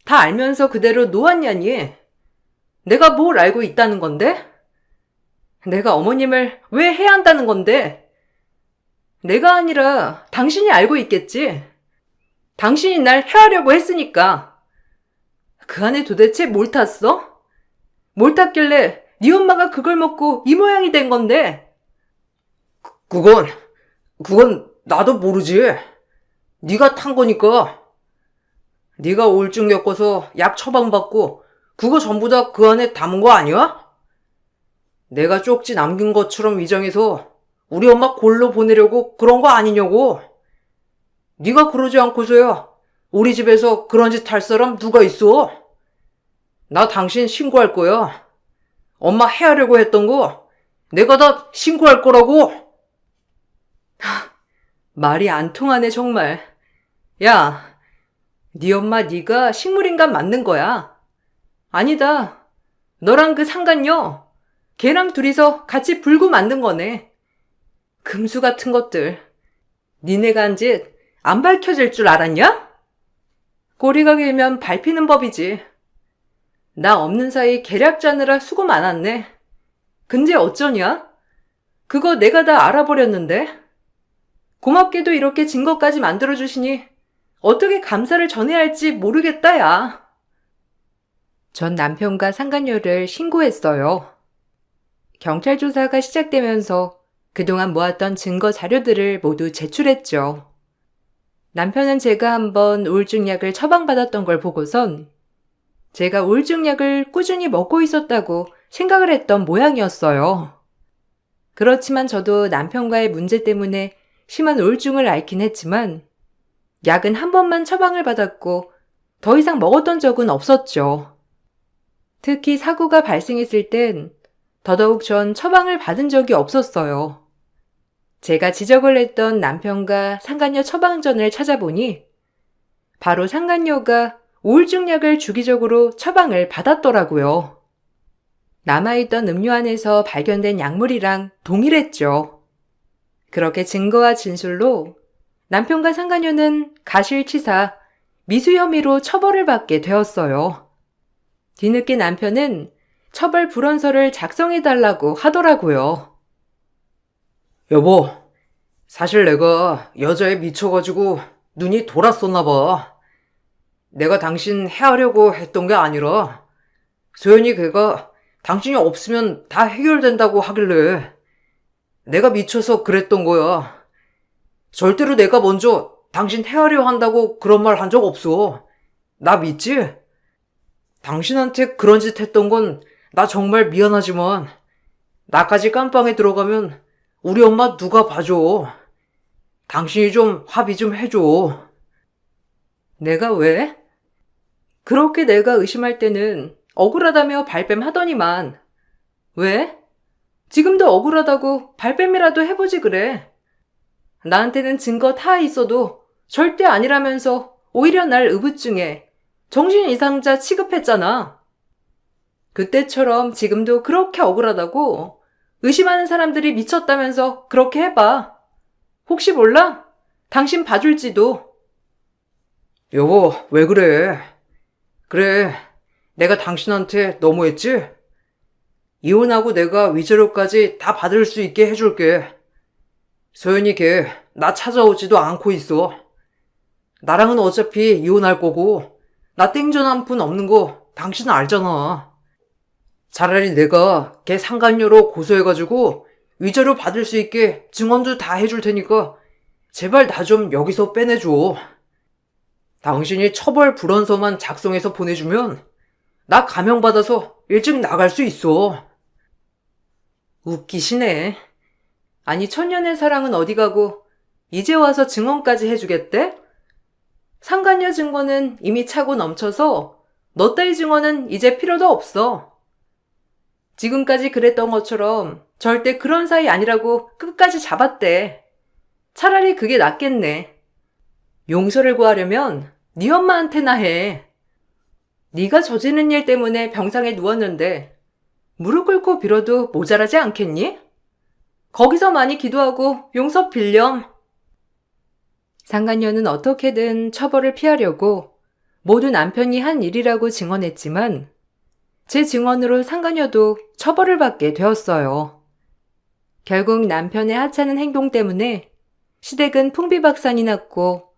다 알면서 그대로 놓았냐니? 내가 뭘 알고 있다는 건데? 내가 어머님을 왜 해야 한다는 건데? 내가 아니라 당신이 알고 있겠지? 당신이 날 해하려고 했으니까. 그 안에 도대체 뭘 탔어? 뭘 탔길래 네 엄마가 그걸 먹고 이 모양이 된 건데? 그건 나도 모르지. 네가 탄 거니까. 네가 우울증 겪어서 약 처방받고 그거 전부 다 그 안에 담은 거 아니야? 내가 쪽지 남긴 것처럼 위장해서 우리 엄마 골로 보내려고 그런 거 아니냐고. 네가 그러지 않고서야 우리 집에서 그런 짓 할 사람 누가 있어? 나 당신 신고할 거야. 엄마 해하려고 했던 거 내가 다 신고할 거라고. 말이 안 통하네 정말. 야, 네 엄마 네가 식물인간 맞는 거야. 아니다. 너랑 그 상간녀 걔랑 둘이서 같이 불구 만든 거네. 금수 같은 것들. 니네가 한 짓 안 밝혀질 줄 알았냐? 꼬리가 길면 밟히는 법이지. 나 없는 사이 계략 짜느라 수고 많았네. 근데 어쩌냐? 그거 내가 다 알아버렸는데. 고맙게도 이렇게 증거까지 만들어주시니 어떻게 감사를 전해야 할지 모르겠다, 야. 전 남편과 상간녀를 신고했어요. 경찰 조사가 시작되면서 그동안 모았던 증거 자료들을 모두 제출했죠. 남편은 제가 한번 우울증 약을 처방받았던 걸 보고선 제가 우울증 약을 꾸준히 먹고 있었다고 생각을 했던 모양이었어요. 그렇지만 저도 남편과의 문제 때문에 심한 우울증을 앓긴 했지만 약은 한 번만 처방을 받았고 더 이상 먹었던 적은 없었죠. 특히 사고가 발생했을 땐 더더욱 전 처방을 받은 적이 없었어요. 제가 지적을 했던 남편과 상간녀 처방전을 찾아보니 바로 상간녀가 우울증 약을 주기적으로 처방을 받았더라고요. 남아있던 음료 안에서 발견된 약물이랑 동일했죠. 그렇게 증거와 진술로 남편과 상간녀는 가실치사, 미수 혐의로 처벌을 받게 되었어요. 뒤늦게 남편은 처벌 불원서를 작성해달라고 하더라고요. 여보, 사실 내가 여자에 미쳐가지고 눈이 돌았었나 봐. 내가 당신 해하려고 했던 게 아니라 소연이 걔가 당신이 없으면 다 해결된다고 하길래 내가 미쳐서 그랬던 거야. 절대로 내가 먼저 당신 해하려 한다고 그런 말 한 적 없어. 나 믿지? 당신한테 그런 짓 했던 건 나 정말 미안하지만 나까지 깜빵에 들어가면 우리 엄마 누가 봐줘. 당신이 좀 합의 좀 해줘. 내가 왜? 그렇게 내가 의심할 때는 억울하다며 발뺌하더니만. 왜? 지금도 억울하다고 발뺌이라도 해보지 그래. 나한테는 증거 다 있어도 절대 아니라면서 오히려 날 의붓중에 정신 이상자 취급했잖아. 그때처럼 지금도 그렇게 억울하다고 의심하는 사람들이 미쳤다면서 그렇게 해봐. 혹시 몰라? 당신 봐줄지도. 여보, 왜 그래? 그래, 내가 당신한테 너무했지? 이혼하고 내가 위자료까지 다 받을 수 있게 해줄게. 소연이 걔 나 찾아오지도 않고 있어. 나랑은 어차피 이혼할 거고 나 땡전 한 푼 없는 거 당신 알잖아. 차라리 내가 걔 상간녀로 고소해가지고 위자료 받을 수 있게 증언도 다 해줄 테니까 제발 나 좀 여기서 빼내줘. 당신이 처벌 불원서만 작성해서 보내주면 나 감형받아서 일찍 나갈 수 있어. 웃기시네. 아니 천년의 사랑은 어디 가고 이제 와서 증언까지 해주겠대? 상간녀 증거는 이미 차고 넘쳐서 너 따위 증언은 이제 필요도 없어. 지금까지 그랬던 것처럼 절대 그런 사이 아니라고 끝까지 잡았대. 차라리 그게 낫겠네. 용서를 구하려면 네 엄마한테나 해. 네가 저지른 일 때문에 병상에 누웠는데 무릎 꿇고 빌어도 모자라지 않겠니? 거기서 많이 기도하고 용서 빌렴. 상간녀는 어떻게든 처벌을 피하려고 모두 남편이 한 일이라고 증언했지만 제 증언으로 상간녀도 처벌을 받게 되었어요. 결국 남편의 하찮은 행동 때문에 시댁은 풍비박산이 났고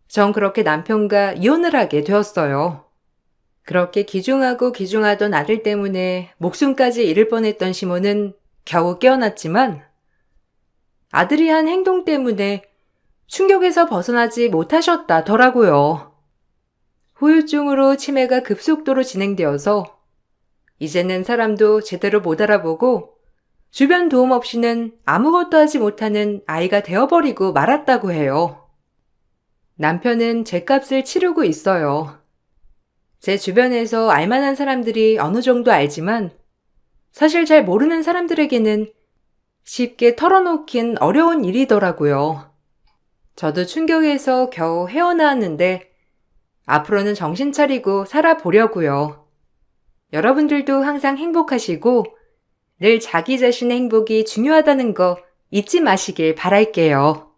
전 그렇게 남편과 이혼을 하게 되었어요. 그렇게 기중하고 기중하던 아들 때문에 목숨까지 잃을 뻔했던 시모는 겨우 깨어났지만 아들이 한 행동 때문에 충격에서 벗어나지 못하셨다더라고요. 후유증으로 치매가 급속도로 진행되어서 이제는 사람도 제대로 못 알아보고 주변 도움 없이는 아무것도 하지 못하는 아이가 되어버리고 말았다고 해요. 남편은 죗값을 치르고 있어요. 제 주변에서 알만한 사람들이 어느 정도 알지만 사실 잘 모르는 사람들에게는 쉽게 털어놓긴 어려운 일이더라고요. 저도 충격에서 겨우 헤어나왔는데 앞으로는 정신 차리고 살아보려고요. 여러분들도 항상 행복하시고 늘 자기 자신의 행복이 중요하다는 거 잊지 마시길 바랄게요.